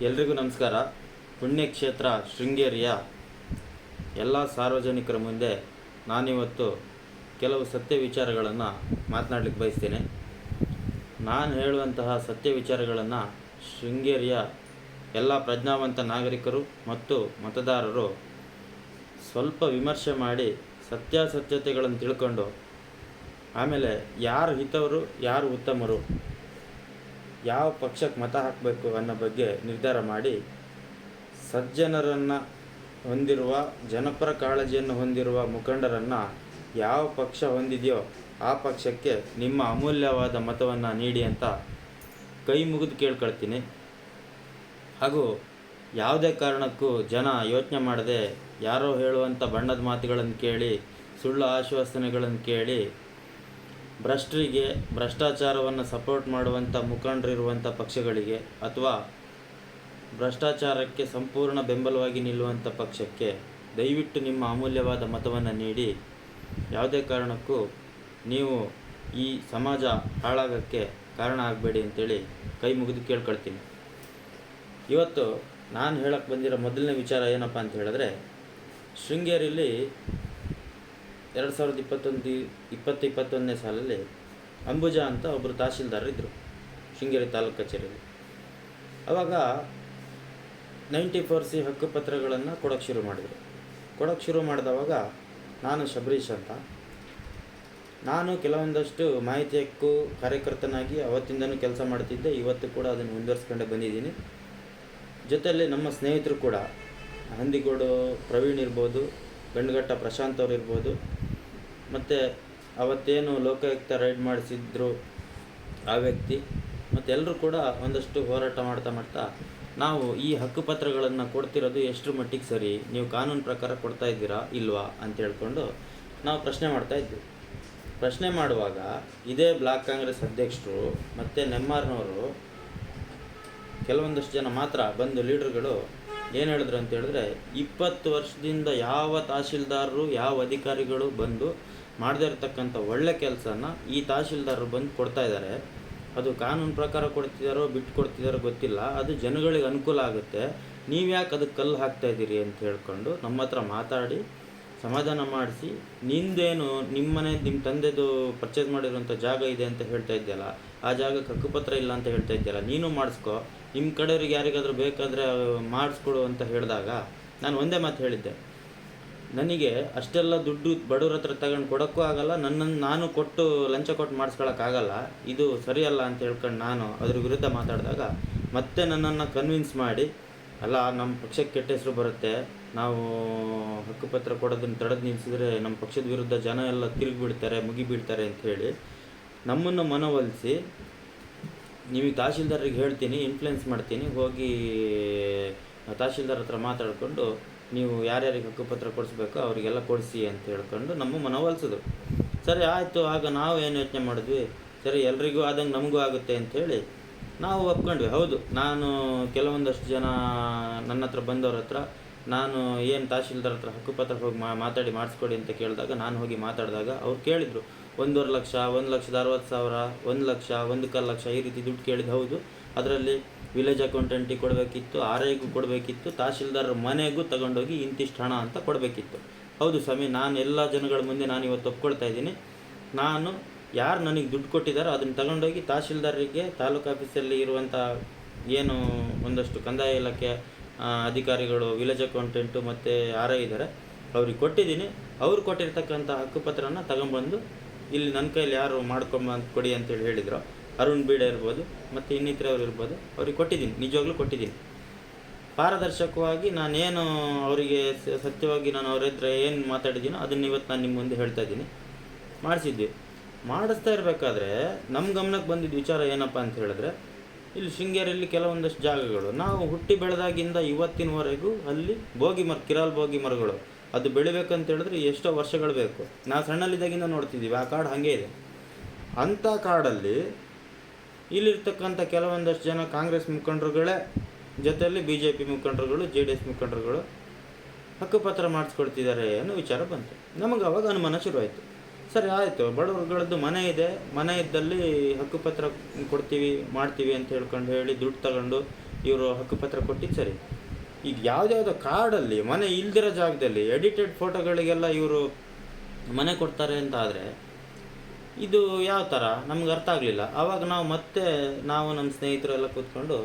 ಎಲ್ರಿಗೂ ನಮಸ್ಕಾರ. ಪುಣ್ಯಕ್ಷೇತ್ರ ಶೃಂಗೇರಿಯ ಎಲ್ಲ ಸಾರ್ವಜನಿಕರ ಮುಂದೆ ನಾನಿವತ್ತು ಕೆಲವು ಸತ್ಯ ವಿಚಾರಗಳನ್ನು ಮಾತನಾಡಲಿಕ್ಕೆ ಬಯಸ್ತೇನೆ. ನಾನು ಹೇಳುವಂತಹ ಸತ್ಯ ವಿಚಾರಗಳನ್ನು ಶೃಂಗೇರಿಯ ಎಲ್ಲ ಪ್ರಜ್ಞಾವಂತ ನಾಗರಿಕರು ಮತ್ತು ಮತದಾರರು ಸ್ವಲ್ಪ ವಿಮರ್ಶೆ ಮಾಡಿ ಸತ್ಯಾಸತ್ಯತೆಗಳನ್ನು ತಿಳ್ಕೊಂಡು ಆಮೇಲೆ ಯಾರು ಹಿತವರು ಯಾರು ಉತ್ತಮರು, ಯಾವ ಪಕ್ಷಕ್ಕೆ ಮತ ಹಾಕಬೇಕು ಅನ್ನೋ ಬಗ್ಗೆ ನಿರ್ಧಾರ ಮಾಡಿ ಸಜ್ಜನರನ್ನು ಹೊಂದಿರುವ, ಜನಪರ ಕಾಳಜಿಯನ್ನು ಹೊಂದಿರುವ ಮುಖಂಡರನ್ನು ಯಾವ ಪಕ್ಷ ಹೊಂದಿದೆಯೋ ಆ ಪಕ್ಷಕ್ಕೆ ನಿಮ್ಮ ಅಮೂಲ್ಯವಾದ ಮತವನ್ನು ನೀಡಿ ಅಂತ ಕೈ ಮುಗಿದು ಕೇಳ್ಕೊಳ್ತೀನಿ. ಹಾಗೂ ಯಾವುದೇ ಕಾರಣಕ್ಕೂ ಜನ ಯೋಚನೆ ಮಾಡದೆ ಯಾರೋ ಹೇಳುವಂಥ ಬಣ್ಣದ ಮಾತುಗಳನ್ನು ಕೇಳಿ, ಸುಳ್ಳು ಆಶ್ವಾಸನೆಗಳನ್ನು ಕೇಳಿ, ಭ್ರಷ್ಟರಿಗೆ, ಭ್ರಷ್ಟಾಚಾರವನ್ನು ಸಪೋರ್ಟ್ ಮಾಡುವಂಥ ಮುಖಂಡರಿರುವಂಥ ಪಕ್ಷಗಳಿಗೆ ಅಥವಾ ಭ್ರಷ್ಟಾಚಾರಕ್ಕೆ ಸಂಪೂರ್ಣ ಬೆಂಬಲವಾಗಿ ನಿಲ್ಲುವಂಥ ಪಕ್ಷಕ್ಕೆ ದಯವಿಟ್ಟು ನಿಮ್ಮ ಅಮೂಲ್ಯವಾದ ಮತವನ್ನು ನೀಡಿ. ಯಾವುದೇ ಕಾರಣಕ್ಕೂ ನೀವು ಈ ಸಮಾಜ ಹಾಳಾಗೋಕ್ಕೆ ಕಾರಣ ಆಗಬೇಡಿ ಅಂತೇಳಿ ಕೈ ಮುಗಿದು ಕೇಳ್ಕೊಳ್ತೀನಿ. ಇವತ್ತು ನಾನು ಹೇಳಕ್ಕೆ ಬಂದಿರೋ ಮೊದಲನೇ ವಿಚಾರ ಏನಪ್ಪ ಅಂತ ಹೇಳಿದ್ರೆ, ಶೃಂಗೇರಿಯಲ್ಲಿ 2021ನೇ ಸಾಲಲ್ಲಿ ಅಂಬುಜಾ ಅಂತ ಒಬ್ಬರು ತಹಶೀಲ್ದಾರ್ ಇದ್ದರು ಶೃಂಗೇರಿ ತಾಲೂಕು ಕಚೇರಿಯಲ್ಲಿ. ಆವಾಗ 94C ಹಕ್ಕುಪತ್ರಗಳನ್ನು ಕೊಡೋಕ್ಕೆ ಶುರು ಮಾಡಿದವಾಗ ನಾನು ಶಬರೀಶ್ ಅಂತ, ನಾನು ಕೆಲವೊಂದಷ್ಟು ಮಾಹಿತಿ ಹಕ್ಕು ಕಾರ್ಯಕರ್ತನಾಗಿ ಅವತ್ತಿಂದನೂ ಕೆಲಸ ಮಾಡ್ತಿದ್ದೆ. ಇವತ್ತು ಕೂಡ ಅದನ್ನು ಮುಂದುವರಿಸ್ಕೊಂಡೇ ಬಂದಿದ್ದೀನಿ. ಜೊತೆಯಲ್ಲಿ ನಮ್ಮ ಸ್ನೇಹಿತರು ಕೂಡ ಹಂದಿಗೋಡು ಪ್ರವೀಣ್ ಇರ್ಬೋದು, ಗಂಡುಗಟ್ಟ ಪ್ರಶಾಂತ್ ಅವರು ಇರ್ಬೋದು, ಮತ್ತು ಅವತ್ತೇನು ಲೋಕಾಯುಕ್ತ ರೈಡ್ ಮಾಡಿಸಿದ್ರು ಆ ವ್ಯಕ್ತಿ, ಮತ್ತು ಎಲ್ಲರೂ ಕೂಡ ಒಂದಷ್ಟು ಹೋರಾಟ ಮಾಡ್ತಾ ನಾವು ಈ ಹಕ್ಕುಪತ್ರಗಳನ್ನು ಕೊಡ್ತಿರೋದು ಎಷ್ಟರ ಮಟ್ಟಿಗೆ ಸರಿ, ನೀವು ಕಾನೂನು ಪ್ರಕಾರ ಕೊಡ್ತಾ ಇದ್ದೀರಾ ಇಲ್ವಾ ಅಂತ ಹೇಳ್ಕೊಂಡು ನಾವು ಪ್ರಶ್ನೆ ಮಾಡ್ತಾಯಿದ್ವಿ. ಪ್ರಶ್ನೆ ಮಾಡುವಾಗ ಇದೇ ಬ್ಲಾಕ್ ಕಾಂಗ್ರೆಸ್ ಅಧ್ಯಕ್ಷರು ಮತ್ತು ನೆಮ್ಮಾರ್ನವರು ಕೆಲವೊಂದಷ್ಟು ಜನ ಮಾತ್ರ ಬಂದು ಲೀಡರ್ಗಳು ಏನು ಹೇಳಿದ್ರು ಅಂತ ಹೇಳಿದ್ರೆ, 20 ವರ್ಷದಿಂದ ಯಾವ ತಹಶೀಲ್ದಾರರು ಯಾವ ಅಧಿಕಾರಿಗಳು ಬಂದು ಮಾಡದೇ ಇರತಕ್ಕಂಥ ಒಳ್ಳೆ ಕೆಲಸನ ಈ ತಹಶೀಲ್ದಾರರು ಬಂದು ಕೊಡ್ತಾ ಇದ್ದಾರೆ. ಅದು ಕಾನೂನು ಪ್ರಕಾರ ಕೊಡ್ತಿದ್ದಾರೋ ಬಿಟ್ಟು ಕೊಡ್ತಿದ್ದಾರೋ ಗೊತ್ತಿಲ್ಲ, ಅದು ಜನಗಳಿಗೆ ಅನುಕೂಲ ಆಗುತ್ತೆ, ನೀವು ಯಾಕೆ ಅದಕ್ಕೆ ಕಲ್ಲು ಹಾಕ್ತಾಯಿದ್ದೀರಿ ಅಂತ ಹೇಳ್ಕೊಂಡು ನಮ್ಮ ಹತ್ರ ಮಾತಾಡಿ ಸಮಾಧಾನ ಮಾಡಿಸಿ, ನಿಂದೇನು ನಿಮ್ಮ ತಂದೆದು ಪರ್ಚೇಸ್ ಮಾಡಿರುವಂಥ ಜಾಗ ಇದೆ ಅಂತ ಹೇಳ್ತಾ ಇದ್ದೆಯಲ್ಲ, ಆ ಜಾಗಕ್ಕೆ ಹಕ್ಕುಪತ್ರ ಇಲ್ಲ ಅಂತ ಹೇಳ್ತಾ ಇದ್ದೆಯಲ್ಲ, ನೀನು ಮಾಡಿಸ್ಕೊ, ನಿಮ್ಮ ಕಡೆಯವ್ರಿಗೆ ಯಾರಿಗಾದ್ರೂ ಬೇಕಾದರೆ ಮಾಡಿಸ್ಕೊಡು ಅಂತ ಹೇಳಿದಾಗ ನಾನು ಒಂದೇ ಮಾತು ಹೇಳಿದ್ದೆ, ನನಗೆ ಅಷ್ಟೆಲ್ಲ ದುಡ್ಡು ಬಡವ್ರ ಹತ್ರ ತಗೊಂಡು ಕೊಡೋಕ್ಕೂ ಆಗಲ್ಲ, ನಾನು ಕೊಟ್ಟು ಲಂಚ ಕೊಟ್ಟು ಮಾಡಿಸ್ಕೊಳಕ್ಕಾಗಲ್ಲ, ಇದು ಸರಿಯಲ್ಲ ಅಂತ ಹೇಳ್ಕೊಂಡು ನಾನು ಅದ್ರ ವಿರುದ್ಧ ಮಾತಾಡಿದಾಗ ಮತ್ತೆ ನನ್ನನ್ನು ಕನ್ವಿನ್ಸ್ ಮಾಡಿ, ಅಲ್ಲ ನಮ್ಮ ಪಕ್ಷಕ್ಕೆ ಕೆಟ್ಟ ಹೆಸರು ಬರುತ್ತೆ, ನಾವು ಹಕ್ಕುಪತ್ರ ಕೊಡೋದನ್ನು ತಡೆದು ನಿಲ್ಲಿಸಿದ್ರೆ ನಮ್ಮ ಪಕ್ಷದ ವಿರುದ್ಧ ಜನ ಎಲ್ಲ ತಿರುಗಿಬಿಡ್ತಾರೆ, ಮುಗಿಬೀಳ್ತಾರೆ ಅಂತ ಹೇಳಿ ನಮ್ಮನ್ನು ಮನವೊಲಿಸಿ, ನಿಮಗೆ ತಹಶೀಲ್ದಾರಿಗೆ ಹೇಳ್ತೀನಿ, ಇನ್ಫ್ಲುಯೆನ್ಸ್ ಮಾಡ್ತೀನಿ, ಹೋಗಿ ತಹಶೀಲ್ದಾರ್ ಹತ್ರ ಮಾತಾಡಿಕೊಂಡು ನೀವು ಯಾರ್ಯಾರಿಗೆ ಹಕ್ಕುಪತ್ರ ಕೊಡಿಸ್ಬೇಕೋ ಅವರಿಗೆಲ್ಲ ಕೊಡಿಸಿ ಅಂತ ಹೇಳ್ಕೊಂಡು ನಮ್ಮ ಮನವೊಲಿಸಿದ್ರು. ಸರಿ ಆಯಿತು, ಆಗ ನಾವು ಏನು ಯೋಚನೆ ಮಾಡಿದ್ವಿ, ಸರಿ ಎಲ್ರಿಗೂ ಆದಂಗೆ ನಮಗೂ ಆಗುತ್ತೆ ಅಂಥೇಳಿ ನಾವು ಒಪ್ಕೊಂಡ್ವಿ. ಹೌದು, ನಾನು ಕೆಲವೊಂದಷ್ಟು ಜನ ನನ್ನ ಹತ್ರ ಬಂದವ್ರ ಹತ್ರ ನಾನು ಏನು ತಹಶೀಲ್ದಾರ್ ಹತ್ರ ಹಕ್ಕುಪತ್ರ ಹೋಗಿ ಮಾತಾಡಿ ಮಾಡಿಸ್ಕೊಡಿ ಅಂತ ಕೇಳಿದಾಗ, ನಾನು ಹೋಗಿ ಮಾತಾಡಿದಾಗ ಅವ್ರು ಕೇಳಿದರು 1.5 ಲಕ್ಷ, 1,60,000, 1 ಲಕ್ಷ, 1.25 ಲಕ್ಷ ಈ ರೀತಿ ದುಡ್ಡು ಕೇಳಿದ್ದು. ಹೌದು, ಅದರಲ್ಲಿ ವಿಲೇಜ್ ಅಕೌಂಟೆಂಟಿಗೆ ಕೊಡಬೇಕಿತ್ತು, RIಗೂ ಕೊಡಬೇಕಿತ್ತು, ತಹಶೀಲ್ದಾರ್ ಮನೆಗೂ ತಗೊಂಡೋಗಿ ಇಂತಿಷ್ಟು ಹಣ ಅಂತ ಕೊಡಬೇಕಿತ್ತು. ಹೌದು ಸ್ವಾಮಿ, ನಾನು ಎಲ್ಲ ಜನಗಳ ಮುಂದೆ ನಾನು ಇವತ್ತು ಒಪ್ಕೊಳ್ತಾ ಇದ್ದೀನಿ, ನಾನು ಯಾರು ನನಗೆ ದುಡ್ಡು ಕೊಟ್ಟಿದ್ದಾರೋ ಅದನ್ನು ತಗೊಂಡೋಗಿ ತಹಶೀಲ್ದಾರರಿಗೆ, ತಾಲೂಕು ಆಫೀಸಲ್ಲಿ ಇರುವಂಥ ಏನು ಒಂದಷ್ಟು ಕಂದಾಯ ಇಲಾಖೆ ಅಧಿಕಾರಿಗಳು, ವಿಲೇಜ್ ಅಕೌಂಟೆಂಟು ಮತ್ತು RI ಇದ್ದಾರೆ, ಅವ್ರಿಗೆ ಕೊಟ್ಟಿದ್ದೀನಿ. ಅವ್ರು ಕೊಟ್ಟಿರ್ತಕ್ಕಂಥ ಹಕ್ಕುಪತ್ರನ ತಗೊಂಬಂದು ಇಲ್ಲಿ ನನ್ನ ಕೈಲಿ ಯಾರು ಮಾಡ್ಕೊಂಬಂದು ಕೊಡಿ ಅಂತೇಳಿ ಹೇಳಿದ್ರು, ಅರುಣ್ ಬೀಡೆ ಇರ್ಬೋದು ಮತ್ತು ಇನ್ನಿತರವ್ರು ಇರ್ಬೋದು, ಅವ್ರಿಗೆ ಕೊಟ್ಟಿದ್ದೀನಿ, ನಿಜವಾಗ್ಲೂ ಕೊಟ್ಟಿದ್ದೀನಿ. ಪಾರದರ್ಶಕವಾಗಿ ನಾನೇನು ಅವರಿಗೆ ಸತ್ಯವಾಗಿ ನಾನು ಅವ್ರ ಹತ್ರ ಏನು ಮಾತಾಡಿದ್ದೀನೋ ಅದನ್ನು ಇವತ್ತು ನಾನು ನಿಮ್ಮ ಮುಂದೆ ಹೇಳ್ತಾ ಇದ್ದೀನಿ. ಮಾಡಿಸಿದ್ವಿ. ಮಾಡಿಸ್ತಾ ಇರಬೇಕಾದ್ರೆ ನಮ್ಮ ಗಮನಕ್ಕೆ ಬಂದಿದ್ದ ವಿಚಾರ ಏನಪ್ಪ ಅಂತ ಹೇಳಿದ್ರೆ, ಇಲ್ಲಿ ಶೃಂಗೇರಿಯಲ್ಲಿ ಕೆಲವೊಂದಷ್ಟು ಜಾಗಗಳು ನಾವು ಹುಟ್ಟಿ ಬೆಳೆದಾಗಿಂದ ಇವತ್ತಿನವರೆಗೂ ಅಲ್ಲಿ ಕಿರಾಲ್ ಬೋಗಿ ಮರಗಳು ಅದು ಬೆಳಿಬೇಕಂತ ಹೇಳಿದ್ರೆ ಎಷ್ಟೋ ವರ್ಷಗಳು ಬೇಕು. ನಾವು ಸಣ್ಣಲ್ಲಿದ್ದಾಗಿಂದ ನೋಡ್ತಿದ್ದೀವಿ, ಆ ಕಾಡು ಹಾಗೇ ಇದೆ. ಅಂಥ ಕಾಡಲ್ಲಿ ಇಲ್ಲಿರ್ತಕ್ಕಂಥ ಕೆಲವೊಂದಷ್ಟು ಜನ ಕಾಂಗ್ರೆಸ್ ಮುಖಂಡರುಗಳೇ ಜೊತೆಯಲ್ಲಿ BJP ಮುಖಂಡರುಗಳು, JDS ಮುಖಂಡರುಗಳು ಹಕ್ಕುಪತ್ರ ಮಾಡಿಸ್ಕೊಡ್ತಿದ್ದಾರೆ ಅನ್ನೋ ವಿಚಾರ ಬಂತು. ನಮಗೆ ಅವಾಗ ಅನುಮಾನ ಶುರುವಾಯಿತು. ಸರಿ ಆಯಿತು, ಬಡವರುಗಳದ್ದು ಮನೆ ಇದೆ, ಮನೆ ಇದ್ದಲ್ಲಿ ಹಕ್ಕುಪತ್ರ ಕೊಡ್ತೀವಿ ಮಾಡ್ತೀವಿ ಅಂತ ಹೇಳಿ ದುಡ್ಡು ತಗೊಂಡು ಇವರು ಹಕ್ಕುಪತ್ರ ಕೊಟ್ಟಿದ್ದು ಸರಿ. ಈಗ ಯಾವುದ್ಯಾವುದೋ ಕಾಡಲ್ಲಿ ಮನೆ ಇಲ್ದಿರೋ ಜಾಗದಲ್ಲಿ ಎಡಿಟೆಡ್ ಫೋಟೋಗಳಿಗೆಲ್ಲ ಇವರು ಮನೆ ಕೊಡ್ತಾರೆ ಅಂತ ಆದರೆ ಇದು ಯಾವ ಥರ ನಮ್ಗೆ ಅರ್ಥ ಆಗಲಿಲ್ಲ. ಆವಾಗ ನಾವು ನಮ್ಮ ಸ್ನೇಹಿತರು ಎಲ್ಲ ಕೂತ್ಕೊಂಡು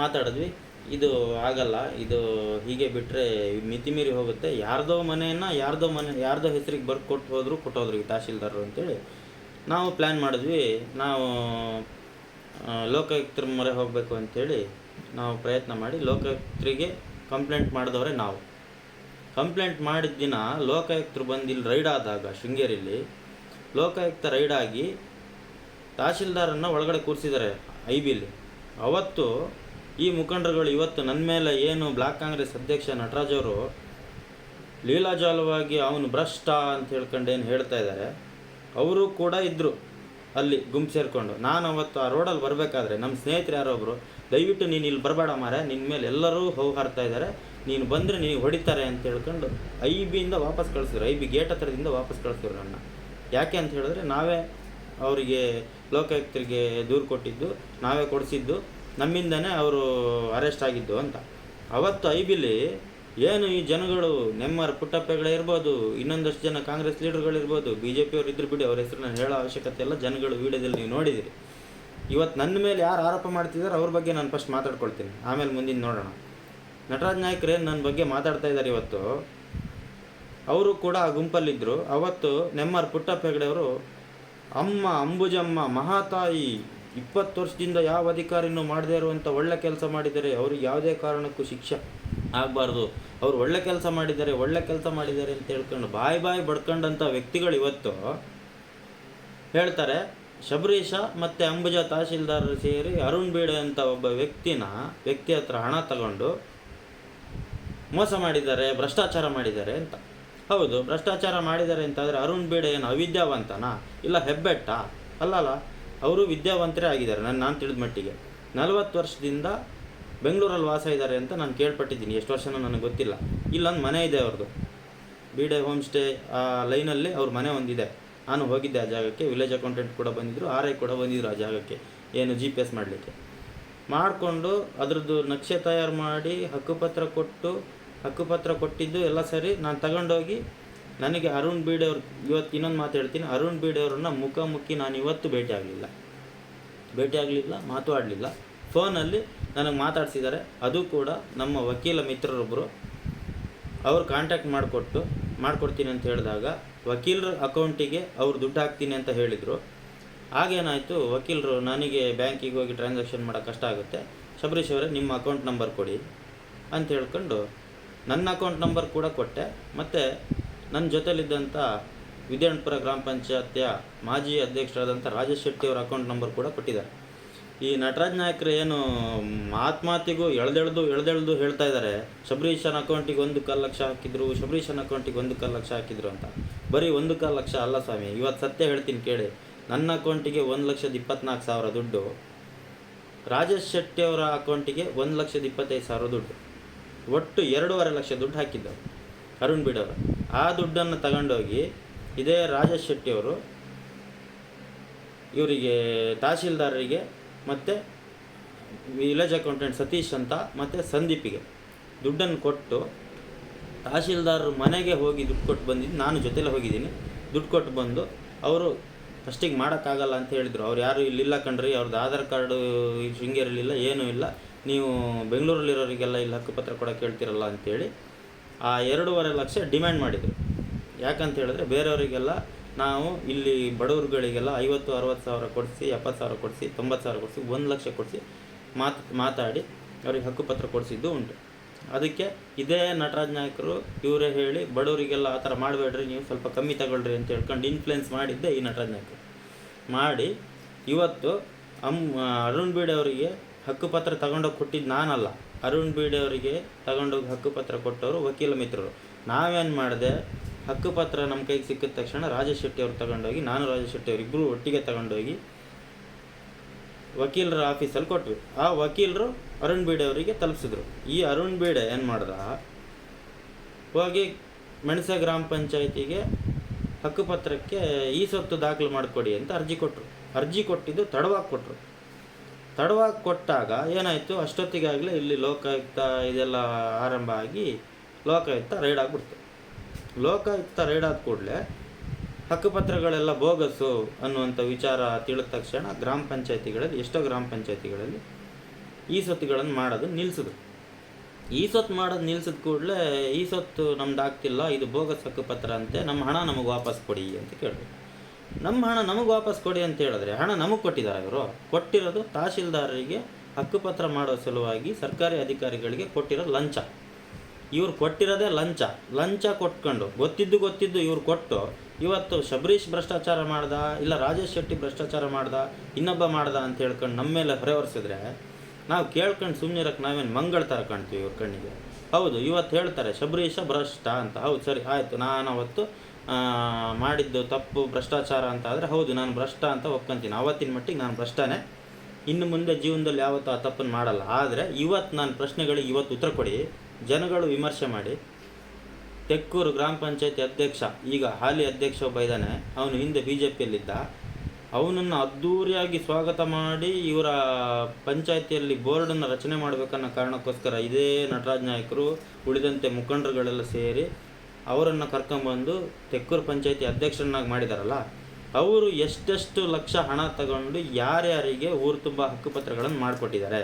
ಮಾತಾಡಿದ್ವಿ, ಇದು ಆಗಲ್ಲ, ಇದು ಹೀಗೆ ಬಿಟ್ಟರೆ ಮಿತಿಮೀರಿ ಹೋಗುತ್ತೆ, ಯಾರ್ದೋ ಮನೆಯನ್ನು ಯಾರ್ದೋ ಹೆಸರಿಗೆ ಕೊಟ್ಟೋದ್ರು ಈ ತಹಶೀಲ್ದಾರರು ಅಂತೇಳಿ ನಾವು ಪ್ಲ್ಯಾನ್ ಮಾಡಿದ್ವಿ. ನಾವು ಲೋಕಾಯುಕ್ತರ ಮೊರೆ ಹೋಗಬೇಕು ಅಂಥೇಳಿ ನಾವು ಪ್ರಯತ್ನ ಮಾಡಿ ಲೋಕಾಯುಕ್ತರಿಗೆ ಕಂಪ್ಲೇಂಟ್ ಮಾಡಿದವರೇ ನಾವು. ಕಂಪ್ಲೇಂಟ್ ಮಾಡಿದ ದಿನ ಲೋಕಾಯುಕ್ತರು ಬಂದು ಇಲ್ಲಿ ರೈಡ್ ಆದಾಗ ಶೃಂಗೇರಿಯಲ್ಲಿ ಲೋಕಾಯುಕ್ತ ರೈಡ್ ಆಗಿ ತಹಶೀಲ್ದಾರನ್ನು ಒಳಗಡೆ ಕೂರಿಸಿದ್ದಾರೆ IBಲಿ. ಅವತ್ತು ಈ ಮುಖಂಡರುಗಳು ಇವತ್ತು ನನ್ನ ಮೇಲೆ ಏನು ಬ್ಲಾಕ್ ಕಾಂಗ್ರೆಸ್ ಅಧ್ಯಕ್ಷ ನಟರಾಜ್ ಅವರು ಲೀಲಾಜಾಲವಾಗಿ ಅವನು ಭ್ರಷ್ಟ ಅಂತ ಹೇಳ್ಕೊಂಡು ಏನು ಹೇಳ್ತಾ ಇದ್ದಾರೆ, ಅವರು ಕೂಡ ಇದ್ದರು ಅಲ್ಲಿ ಗುಂಪು ಸೇರಿಕೊಂಡು. ನಾನು ಅವತ್ತು ಆ ರೋಡಲ್ಲಿ ಬರಬೇಕಾದ್ರೆ ನಮ್ಮ ಸ್ನೇಹಿತರು ಯಾರೊಬ್ಬರು, ದಯವಿಟ್ಟು ನೀನು ಇಲ್ಲಿ ಬರಬೇಡ ಮಾರೆ, ನಿನ್ನ ಮೇಲೆ ಎಲ್ಲರೂ ಹಾರ್ತಾ ಇದ್ದಾರೆ, ನೀನು ಬಂದರೆ ನೀನು ಹೊಡಿತಾರೆ ಅಂತ ಹೇಳ್ಕೊಂಡು IBಯಿಂದ ವಾಪಸ್ ಕಳಿಸಿದ್ರು. IB ಗೇಟ್ ಹತ್ರದಿಂದ ವಾಪಸ್ ಕಳಿಸಿದ್ರು ನನ್ನ. ಯಾಕೆ ಅಂತ ಹೇಳಿದ್ರೆ ನಾವೇ ಅವರಿಗೆ ಲೋಕಾಯುಕ್ತರಿಗೆ ದೂರು ಕೊಟ್ಟಿದ್ದು, ನಾವೇ ಕೊಡಿಸಿದ್ದು, ನಮ್ಮಿಂದನೇ ಅವರು ಅರೆಸ್ಟ್ ಆಗಿದ್ದು ಅಂತ. ಅವತ್ತು IBಲಿ ಏನು ಈ ಜನಗಳು ನೆಮ್ಮರ್ ಪುಟ್ಟಪ್ಪಗಳೇ ಇರ್ಬೋದು, ಇನ್ನೊಂದಷ್ಟು ಜನ ಕಾಂಗ್ರೆಸ್ ಲೀಡರ್ಗಳಿರ್ಬೋದು, BJP ಅವರು ಇದ್ರು ಬಿಡಿ, ಅವ್ರ ಹೆಸರು ನಾನು ಹೇಳೋ ಅವಶ್ಯಕತೆ ಇಲ್ಲ, ಜನಗಳು ವೀಡಿಯೋದಲ್ಲಿ ನೀವು ನೋಡಿದಿರಿ. ಇವತ್ತು ನನ್ನ ಮೇಲೆ ಯಾರು ಆರೋಪ ಮಾಡ್ತಿದ್ದಾರೆ ಅವ್ರ ಬಗ್ಗೆ ನಾನು ಫಸ್ಟ್ ಮಾತಾಡ್ಕೊಳ್ತೀನಿ, ಆಮೇಲೆ ಮುಂದಿನ ನೋಡೋಣ. ನಟರಾಜ್ ನಾಯ್ಕರೇನು ನನ್ನ ಬಗ್ಗೆ ಮಾತಾಡ್ತಾ ಇದ್ದಾರೆ ಇವತ್ತು, ಅವರು ಕೂಡ ಆ ಗುಂಪಲ್ಲಿದ್ದರು. ಅವತ್ತು ನೆಮ್ಮರ್ ಪುಟ್ಟಪ್ಪ ಹೆಗಡೆ ಅವರು ಅಮ್ಮ ಅಂಬುಜಮ್ಮ ಮಹಾತಾಯಿ 20 ವರ್ಷದಿಂದ ಯಾವ ಅಧಿಕಾರಿನೂ ಮಾಡದೇ ಇರುವಂಥ ಒಳ್ಳೆ ಕೆಲಸ ಮಾಡಿದ್ದಾರೆ, ಅವ್ರಿಗೆ ಯಾವುದೇ ಕಾರಣಕ್ಕೂ ಶಿಕ್ಷೆ ಆಗಬಾರ್ದು, ಅವ್ರು ಒಳ್ಳೆ ಕೆಲಸ ಮಾಡಿದ್ದಾರೆ ಅಂತ ಹೇಳ್ಕೊಂಡು ಬಾಯಿ ಬಡ್ಕೊಂಡಂಥ ವ್ಯಕ್ತಿಗಳು ಇವತ್ತು ಹೇಳ್ತಾರೆ ಶಬರೀಶ ಮತ್ತು ಅಂಬುಜಾ ತಹಶೀಲ್ದಾರರು ಸೇರಿ ಅರುಣ್ ಬೀಡೆ ಅಂತ ಒಬ್ಬ ವ್ಯಕ್ತಿ ಹತ್ರ ಹಣ ತಗೊಂಡು ಮೋಸ ಮಾಡಿದ್ದಾರೆ, ಭ್ರಷ್ಟಾಚಾರ ಮಾಡಿದ್ದಾರೆ ಅಂತ. ಹೌದು, ಭ್ರಷ್ಟಾಚಾರ ಮಾಡಿದ್ದಾರೆ ಅಂತಾದರೆ ಅರುಣ್ ಬೀಡೆ ಏನು ಅವಿದ್ಯಾವಂತನಾ ಇಲ್ಲ ಹೆಬ್ಬೆಟ್ಟ? ಅಲ್ಲಲ್ಲ, ಅವರು ವಿದ್ಯಾವಂತರೇ ಆಗಿದ್ದಾರೆ ನಾನು ತಿಳಿದ ಮಟ್ಟಿಗೆ. 40 ವರ್ಷದಿಂದ ಬೆಂಗಳೂರಲ್ಲಿ ವಾಸ ಇದ್ದಾರೆ ಅಂತ ನಾನು ಕೇಳ್ಪಟ್ಟಿದ್ದೀನಿ, ಎಷ್ಟು ವರ್ಷನೂ ನನಗೆ ಗೊತ್ತಿಲ್ಲ. ಇಲ್ಲೊಂದು ಮನೆ ಇದೆ ಅವ್ರದ್ದು, ಬೀಡೆ ಹೋಮ್ ಸ್ಟೇ ಆ ಲೈನಲ್ಲಿ ಅವ್ರ ಮನೆ ಒಂದಿದೆ. ನಾನು ಹೋಗಿದ್ದೆ ಆ ಜಾಗಕ್ಕೆ, ವಿಲೇಜ್ ಅಕೌಂಟೆಂಟ್ ಕೂಡ ಬಂದಿದ್ದರು, RI ಕೂಡ ಬಂದಿದ್ದರು ಆ ಜಾಗಕ್ಕೆ, ಏನು GPS ಮಾಡಲಿಕ್ಕೆ. ಮಾಡಿಕೊಂಡು ಅದರದ್ದು ನಕ್ಷೆ ತಯಾರು ಮಾಡಿ ಹಕ್ಕುಪತ್ರ ಕೊಟ್ಟಿದ್ದು ಎಲ್ಲ ಸರಿ. ನಾನು ತಗೊಂಡೋಗಿ ನನಗೆ ಅರುಣ್ ಬೀಡೆ ಅವ್ರು, ಇವತ್ತು ಇನ್ನೊಂದು ಮಾತು ಹೇಳ್ತೀನಿ, ಅರುಣ್ ಬೀಡೆ ಅವ್ರನ್ನ ಮುಖಾಮುಖಿ ನಾನು ಇವತ್ತು ಭೇಟಿ ಆಗಲಿಲ್ಲ, ಮಾತು ಆಡಲಿಲ್ಲ. ಫೋನಲ್ಲಿ ನನಗೆ ಮಾತಾಡಿಸಿದ್ದಾರೆ. ಅದು ಕೂಡ ನಮ್ಮ ವಕೀಲ ಮಿತ್ರರೊಬ್ಬರು ಅವ್ರು ಕಾಂಟ್ಯಾಕ್ಟ್ ಮಾಡಿಕೊಡ್ತೀನಿ ಅಂತ ಹೇಳಿದಾಗ ವಕೀಲರ ಅಕೌಂಟಿಗೆ ಅವ್ರು ದುಡ್ಡು ಹಾಕ್ತೀನಿ ಅಂತ ಹೇಳಿದರು. ಆಗೇನಾಯಿತು, ವಕೀಲರು ನನಗೆ ಬ್ಯಾಂಕಿಗೆ ಹೋಗಿ ಟ್ರಾನ್ಸಾಕ್ಷನ್ ಮಾಡೋಕ್ಕೆ ಕಷ್ಟ ಆಗುತ್ತೆ, ಶಬರೀಶ್ ಅವರೇ ನಿಮ್ಮ ಅಕೌಂಟ್ ನಂಬರ್ ಕೊಡಿ ಅಂತ ಹೇಳ್ಕೊಂಡು ನನ್ನ ಅಕೌಂಟ್ ನಂಬರ್ ಕೂಡ ಕೊಟ್ಟೆ. ಮತ್ತು ನನ್ನ ಜೊತೆಲಿದ್ದಂಥ ವಿದ್ಯಾರ್ಥಿಪುರ ಗ್ರಾಮ ಪಂಚಾಯತಿಯ ಮಾಜಿ ಅಧ್ಯಕ್ಷರಾದಂಥ ರಾಜೇಶ್ ಶೆಟ್ಟಿ ಅವರ ಅಕೌಂಟ್ ನಂಬರ್ ಕೂಡ ಕೊಟ್ಟಿದ್ದಾರೆ. ಈ ನಟರಾಜ್ ನಾಯ್ಕರು ಏನು ಮಾತಿಗೂ ಎಳ್ದೆಳ್ದು ಹೇಳ್ತಾ ಇದ್ದಾರೆ, ಶಬರೀಶನ ಅಕೌಂಟಿಗೆ 1.25 ಲಕ್ಷ ಹಾಕಿದ್ರು, ಶಬರೀಶನ ಅಕೌಂಟಿಗೆ 1.25 ಲಕ್ಷ ಹಾಕಿದ್ರು ಅಂತ. ಬರೀ 1.25 ಲಕ್ಷ ಅಲ್ಲ ಸ್ವಾಮಿ, ಇವತ್ತು ಸತ್ಯ ಹೇಳ್ತೀನಿ ಕೇಳಿ. ನನ್ನ ಅಕೌಂಟಿಗೆ 1,24,000 ದುಡ್ಡು, ರಾಜೇಶ್ ಶೆಟ್ಟಿ ಅವರ ಅಕೌಂಟಿಗೆ 1,25,000 ದುಡ್ಡು, ಒಟ್ಟು 2.5 ಲಕ್ಷ ದುಡ್ಡು ಹಾಕಿದ್ದವರು ಅರುಣ್ ಬೀಡೆ ಅವರು. ಆ ದುಡ್ಡನ್ನು ತಗೊಂಡೋಗಿ ಇದೇ ರಾಜೇಶ್ ಶೆಟ್ಟಿ ಅವರು ಇವರಿಗೆ ತಹಶೀಲ್ದಾರರಿಗೆ ಮತ್ತು ವಿಲೇಜ್ ಅಕೌಂಟೆಂಟ್ ಸತೀಶ್ ಅಂತ ಮತ್ತು ಸಂದೀಪಿಗೆ ದುಡ್ಡನ್ನು ಕೊಟ್ಟು ತಹಶೀಲ್ದಾರರು ಮನೆಗೆ ಹೋಗಿ ದುಡ್ಡು ಕೊಟ್ಟು ಬಂದಿದ್ದು, ನಾನು ಜೊತೆಲೇ ಹೋಗಿದ್ದೀನಿ. ದುಡ್ಡು ಕೊಟ್ಟು ಬಂದು ಅವರು ಫಸ್ಟಿಗೆ ಮಾಡೋಕ್ಕಾಗಲ್ಲ ಅಂತ ಹೇಳಿದರು. ಅವ್ರು ಯಾರು ಇಲ್ಲಿಲ್ಲ ಕಣ್ರಿ, ಅವ್ರದ್ದು ಆಧಾರ್ ಕಾರ್ಡು ಶೃಂಗೇರಿಲಿಲ್ಲ, ಏನೂ ಇಲ್ಲ, ನೀವು ಬೆಂಗಳೂರಲ್ಲಿರೋರಿಗೆಲ್ಲ ಇಲ್ಲಿ ಹಕ್ಕುಪತ್ರ ಕೊಡೋಕೆ ಹೇಳ್ತಿರಲ್ಲ ಅಂತೇಳಿ ಆ 2.5 ಲಕ್ಷ ಡಿಮ್ಯಾಂಡ್ ಮಾಡಿದರು. ಯಾಕಂತ ಹೇಳಿದ್ರೆ ಬೇರೆಯವರಿಗೆಲ್ಲ ನಾವು ಇಲ್ಲಿ ಬಡವರುಗಳಿಗೆಲ್ಲ 50-60 ಸಾವಿರ ಕೊಡಿಸಿ, 70 ಸಾವಿರ ಕೊಡಿಸಿ, 90 ಸಾವಿರ ಕೊಡಿಸಿ, 1 ಲಕ್ಷ ಕೊಡಿಸಿ ಮಾತಾಡಿ ಅವ್ರಿಗೆ ಹಕ್ಕುಪತ್ರ ಕೊಡಿಸಿದ್ದು ಉಂಟು. ಅದಕ್ಕೆ ಇದೇ ನಟರಾಜ್ ನಾಯ್ಕರು ಇವರೇ ಹೇಳಿ ಬಡವರಿಗೆಲ್ಲ ಆ ಥರ ಮಾಡಬೇಡ್ರಿ, ನೀವು ಸ್ವಲ್ಪ ಕಮ್ಮಿ ತಗೊಳ್ರಿ ಅಂತ ಹೇಳ್ಕೊಂಡು ಇನ್ಫ್ಲುಯೆನ್ಸ್ ಮಾಡಿದ್ದೆ ಈ ನಟರಾಜ್ ನಾಯ್ಕರು. ಮಾಡಿ ಇವತ್ತು ಅರುಣ್ ಬೀಡೆ ಅವರಿಗೆ ಹಕ್ಕುಪತ್ರ ತಗೊಂಡೋಗಿ ಕೊಟ್ಟಿದ್ದು ನಾನಲ್ಲ, ಅರುಣ್ ಬೀಡೆ ಅವರಿಗೆ ತಗೊಂಡೋಗಿ ಹಕ್ಕುಪತ್ರ ಕೊಟ್ಟವರು ವಕೀಲ ಮಿತ್ರರು. ನಾವೇನು ಮಾಡಿದೆ, ಹಕ್ಕುಪತ್ರ ನಮ್ಮ ಕೈಗೆ ಸಿಕ್ಕಿದ ತಕ್ಷಣ ರಾಜೇಶ್ ಶೆಟ್ಟಿ ಅವ್ರು ತಗೊಂಡೋಗಿ, ನಾನು ರಾಜೇಶ್ ಶೆಟ್ಟಿ ಅವರು ಇಬ್ಬರು ಒಟ್ಟಿಗೆ ತಗೊಂಡೋಗಿ ವಕೀಲರ ಆಫೀಸಲ್ಲಿ ಕೊಟ್ವಿ. ಆ ವಕೀಲರು ಅರುಣ್ ಬೀಡೆ ಅವರಿಗೆ ತಲುಪಿಸಿದ್ರು. ಈ ಅರುಣ್ ಬೀಡೆ ಏನು ಮಾಡ್ದ, ಹೋಗಿ ಮೆಣಸೆ ಗ್ರಾಮ ಪಂಚಾಯತಿಗೆ ಹಕ್ಕುಪತ್ರಕ್ಕೆ ಈ ಸೊತ್ತು ದಾಖಲು ಮಾಡಿಕೊಡಿ ಅಂತ ಅರ್ಜಿ ಕೊಟ್ಟರು. ಅರ್ಜಿ ಕೊಟ್ಟಿದ್ದು ತಡವಾಗಿ ಕೊಟ್ಟರು. ತಡವಾಗಿ ಕೊಟ್ಟಾಗ ಏನಾಯಿತು, ಅಷ್ಟೊತ್ತಿಗಾಗಲೇ ಇಲ್ಲಿ ಲೋಕಾಯುಕ್ತ ಇದೆಲ್ಲ ಆರಂಭ ಆಗಿ ಲೋಕಾಯುಕ್ತ ರೈಡ್ ಆಗಿಬಿಡ್ತು. ಲೋಕಾಯುಕ್ತ ರೈಡ್ ಆದ ಕೂಡಲೇ ಹಕ್ಕುಪತ್ರಗಳೆಲ್ಲ ಬೋಗಸ್ಸು ಅನ್ನುವಂಥ ವಿಚಾರ ತಿಳಿದ ತಕ್ಷಣ ಗ್ರಾಮ ಪಂಚಾಯತಿಗಳಲ್ಲಿ, ಎಷ್ಟೋ ಗ್ರಾಮ ಪಂಚಾಯತಿಗಳಲ್ಲಿ ಈ ಸೊತ್ತುಗಳನ್ನು ಮಾಡೋದು ನಿಲ್ಲಿಸಿದ್ರು. ಈ ಸೊತ್ತು ಮಾಡೋದು ನಿಲ್ಲಿಸಿದ ಕೂಡಲೇ ಈ ಸೊತ್ತು ನಮ್ದು ಆಗ್ತಿಲ್ಲ, ಇದು ಬೋಗಸ್ ಹಕ್ಕುಪತ್ರ ಅಂತೆ, ನಮ್ಮ ಹಣ ನಮಗೆ ವಾಪಸ್ ಕೊಡಿ ಅಂತ ಕೇಳಿದ್ರು. ನಮ್ಮ ಹಣ ನಮಗೆ ವಾಪಸ್ ಕೊಡಿ ಅಂತ ಹೇಳಿದ್ರೆ ಹಣ ನಮಗೆ ಕೊಟ್ಟಿದ್ದಾರೆ. ಇವರು ಕೊಟ್ಟಿರೋದು ತಹಶೀಲ್ದಾರರಿಗೆ ಹಕ್ಕುಪತ್ರ ಮಾಡೋ ಸಲುವಾಗಿ ಸರ್ಕಾರಿ ಅಧಿಕಾರಿಗಳಿಗೆ ಕೊಟ್ಟಿರೋ ಲಂಚ. ಇವ್ರು ಕೊಟ್ಟಿರೋದೇ ಲಂಚ ಕೊಟ್ಕೊಂಡು ಗೊತ್ತಿದ್ದು ಇವ್ರು ಕೊಟ್ಟು ಇವತ್ತು ಶಬರೀಶ್ ಭ್ರಷ್ಟಾಚಾರ ಮಾಡ್ದ, ಇಲ್ಲ ರಾಜೇಶ್ ಶೆಟ್ಟಿ ಭ್ರಷ್ಟಾಚಾರ ಮಾಡ್ದ, ಇನ್ನೊಬ್ಬ ಮಾಡ್ದ ಅಂತ ಹೇಳ್ಕೊಂಡು ನಮ್ಮ ಮೇಲೆ ಹೊರೆ ಹೊರಿಸಿದ್ರೆ ನಾವು ಕೇಳ್ಕೊಂಡು ಸುಮ್ಮನಿರಕ್ಕೆ ನಾವೇನು ಮಂಗಳ ಥರ ಕಾಣ್ತೀವಿ ಇವ್ರ ಕಣ್ಣಿಗೆ. ಹೌದು, ಇವತ್ತು ಹೇಳ್ತಾರೆ ಶಬರೀಶ ಭ್ರಷ್ಟ ಅಂತ. ಹೌದು, ಸರಿ ಆಯಿತು, ನಾನು ಅವತ್ತು ಮಾಡಿದ್ದು ತಪ್ಪು ಭ್ರಷ್ಟಾಚಾರ ಅಂತ ಆದರೆ ಹೌದು, ನಾನು ಭ್ರಷ್ಟ ಅಂತ ಒಪ್ಕೊಂತೀನಿ. ಅವತ್ತಿನ ಮಟ್ಟಿಗೆ ನಾನು ಭ್ರಷ್ಟನೇ, ಇನ್ನು ಮುಂದೆ ಜೀವನದಲ್ಲಿ ಯಾವತ್ತೂ ಆ ತಪ್ಪನ್ನು ಮಾಡಲ್ಲ. ಆದರೆ ಇವತ್ತು ನಾನು ಪ್ರಶ್ನೆಗಳಿಗೆ ಇವತ್ತು ಉತ್ತರ ಕೊಡಿ, ಜನಗಳು ವಿಮರ್ಶೆ ಮಾಡಿ. ತೆಕ್ಕೂರು ಗ್ರಾಮ ಪಂಚಾಯತಿ ಅಧ್ಯಕ್ಷ, ಈಗ ಹಾಲಿ ಅಧ್ಯಕ್ಷ ಒಬ್ಬ ಇದ್ದಾನೆ, ಅವನು ಹಿಂದೆ BJPಯಲ್ಲಿದ್ದ, ಅವನನ್ನು ಅದ್ಧೂರಿಯಾಗಿ ಸ್ವಾಗತ ಮಾಡಿ ಇವರ ಪಂಚಾಯತಿಯಲ್ಲಿ ಬೋರ್ಡನ್ನು ರಚನೆ ಮಾಡಬೇಕನ್ನೋ ಕಾರಣಕ್ಕೋಸ್ಕರ ಇದೇ ನಟರಾಜ್ ನಾಯ್ಕರು ಉಳಿದಂತೆ ಮುಖಂಡರುಗಳೆಲ್ಲ ಸೇರಿ ಅವರನ್ನು ಕರ್ಕೊಂಬಂದು ತೆಕ್ಕೂರು ಪಂಚಾಯತಿ ಅಧ್ಯಕ್ಷರನ್ನಾಗಿ ಮಾಡಿದಾರಲ್ಲ, ಅವರು ಎಷ್ಟೆಷ್ಟು ಲಕ್ಷ ಹಣ ತಗೊಂಡು ಯಾರ್ಯಾರಿಗೆ ಊರು ತುಂಬ ಹಕ್ಕುಪತ್ರಗಳನ್ನು ಮಾಡಿಕೊಟ್ಟಿದ್ದಾರೆ.